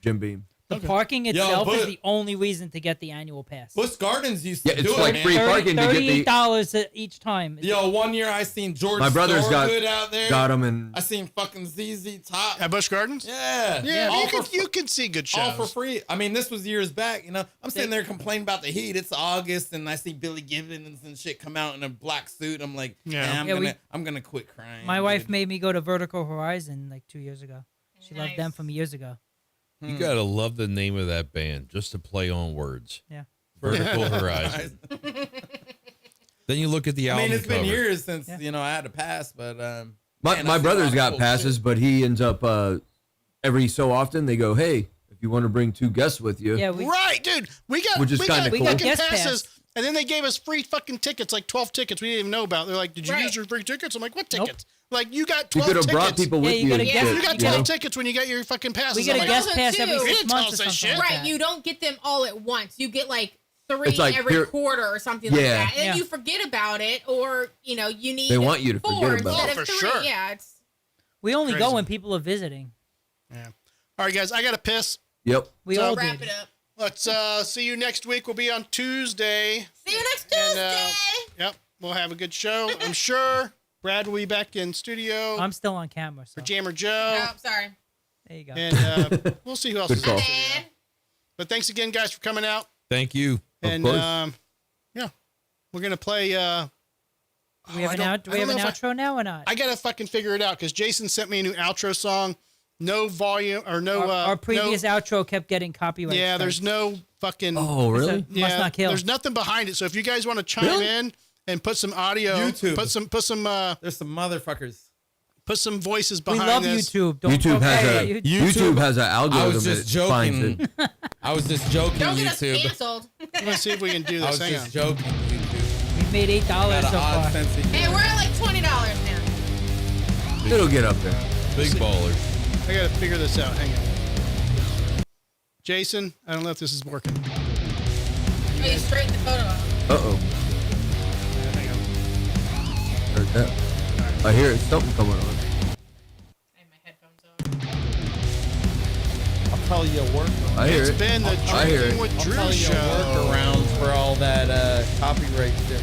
Jim Beam. The parking itself is but- the only reason to get the annual pass. Busch Gardens used to Yeah, it's do like it, free man. parking to get the. $38 each time. Yo, one year I seen George My brother's Thorogood out there. got him and I seen fucking ZZ Top. At Busch Gardens? Yeah, Yeah, all you can see good shows. all for free. I mean, this was years back. You know, I'm sitting there complaining about the heat. It's August, and I see Billy Gibbons and shit come out in a black suit. I'm like, Yeah. yeah, Yeah, I'm gonna quit crying. My wife dude. made me go to Vertical Horizon like 2 years ago. She loved Nice. them from years ago. You gotta love the name of that band just to play on words. Yeah. Vertical Horizon. Then you look at the I album mean, it's been cover. years since Yeah. I had to pass, but my, man, my I see a brother's lot of got cool passes, shit. but he ends up every so often they go, hey, if you want to bring 2 guests with you. Yeah, we Right, dude. We got Which is we kinda got cool. fucking Guest passes, pass. and then they gave us free fucking tickets, like 12 tickets we didn't even know about. They're like, "Did you Right. use your free tickets?" I'm like, "What Nope. tickets?" Like, you got You 12 could have tickets. brought people with Yeah, you you. gotta and guess- shit, You got you 12 know? tickets when you got your fucking passes. we get I'm a like, guest Also, pass too, every you 6 didn't tell months or us that something shit. like Right, that. you don't get them all at once. You get like 3 It's like every pure- quarter or something like Yeah. that, and Yeah. you forget about it, or you know you need. They want you to 4 forget about instead it. of Oh, for 3. sure. Yeah, it's We only Crazy. go when people are visiting. Yeah. All right, guys, I got to piss. Yep. We So all wrap did. it up. Let's see you next week. We'll be on Tuesday. See you next And, Tuesday. Yep, we'll have a good show, I'm sure. Brad will be back in studio I'm still on camera, so for Jammer Joe. Oh, sorry. there you go. And we'll see who else Good is in call. the studio. But thanks again, guys, for coming out. Thank you. And course. yeah, we're gonna play. Do we have I an, don't- do I we have don't an know if outro now or not? I gotta fucking figure it out because Jason sent me a new outro song. No volume or no. Our previous no, outro kept getting copyright. yeah, there's strikes. no fucking. Oh, really? yeah, Must not kill. There's nothing behind it. So if you guys want to chime Really? in and put some audio, YouTube. put some There's some motherfuckers. put some voices We behind love this. YouTube. Don't YouTube talk has about a YouTube. YouTube has an I algorithm was just that finds joking. it. I was just joking. Don't get us YouTube. canceled. Let's see if we can do I this. was Hang just on. joking. YouTube. We've made $8 Got so an odd far. sense of Hey, humor. we're at like $20 now. It'll get up there. Big ballers. I gotta figure this out. Hang on. Jason, I don't know if this is working. Oh, you straightened the photo up. Uh-oh. Hang on. Heard that. I hear something coming on. I have my headphones on. I'll tell you a work. I hear It's it. been the I hear Drinking it. with I'll Drew tell you a show. workaround for all that copyright shit.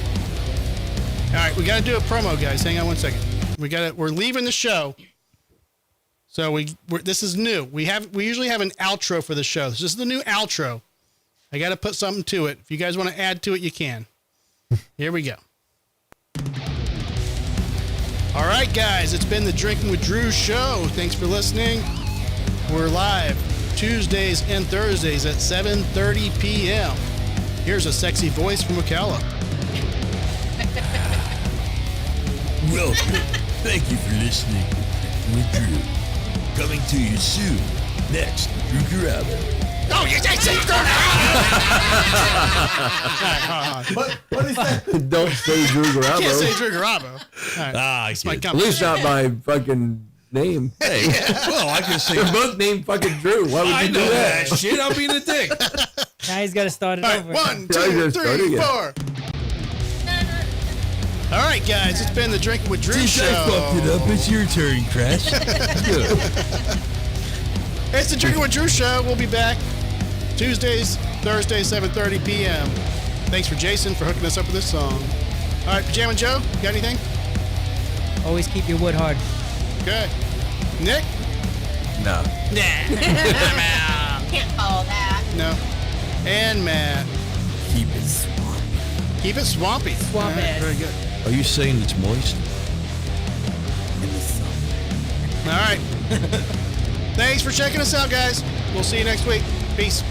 All right, we got to do a promo, guys. Hang on one second. We're leaving the show. So this is new. We usually have an outro for the show. This is the new outro. I got to put something to it. If you guys want to add to it, you can. Here we go. All right, guys. It's been the Drinking with Drew show. Thanks for listening. We're live Tuesdays and Thursdays at 7:30 p.m. Here's a sexy voice from Ocala. Welcome. Thank you for listening with Drew. Coming to you soon. Next, Drew Caraba. Oh, you say What is that? Don't say Drew Can't say Garabo. Drew Garabo. All right. I My get it. At least not my fucking name. Hey, well, I can say They're both named fucking Drew. Why would I you do know that? that shit. I'm being a dick. Now he's got to start it All right, over. 1, Yeah, I 2, just started 3, again. 4. All right, guys, it's been the Drinking with Drew Since I fucked it show. up, it's your turn, Crash. It's the Drinking with Drew show. We'll be back Tuesdays, Thursdays, 7:30 p.m. Thanks for Jason for hooking us up with this song. All right, Pajama Joe, you got anything? Always keep your wood hard. Okay. Nick? No. Can't follow that. No. And Matt. Keep it swampy. Keep it swampy. Swamp All right, ass. very good. Are you saying it's moist? All right. Thanks for checking us out, guys. We'll see you next week. Peace.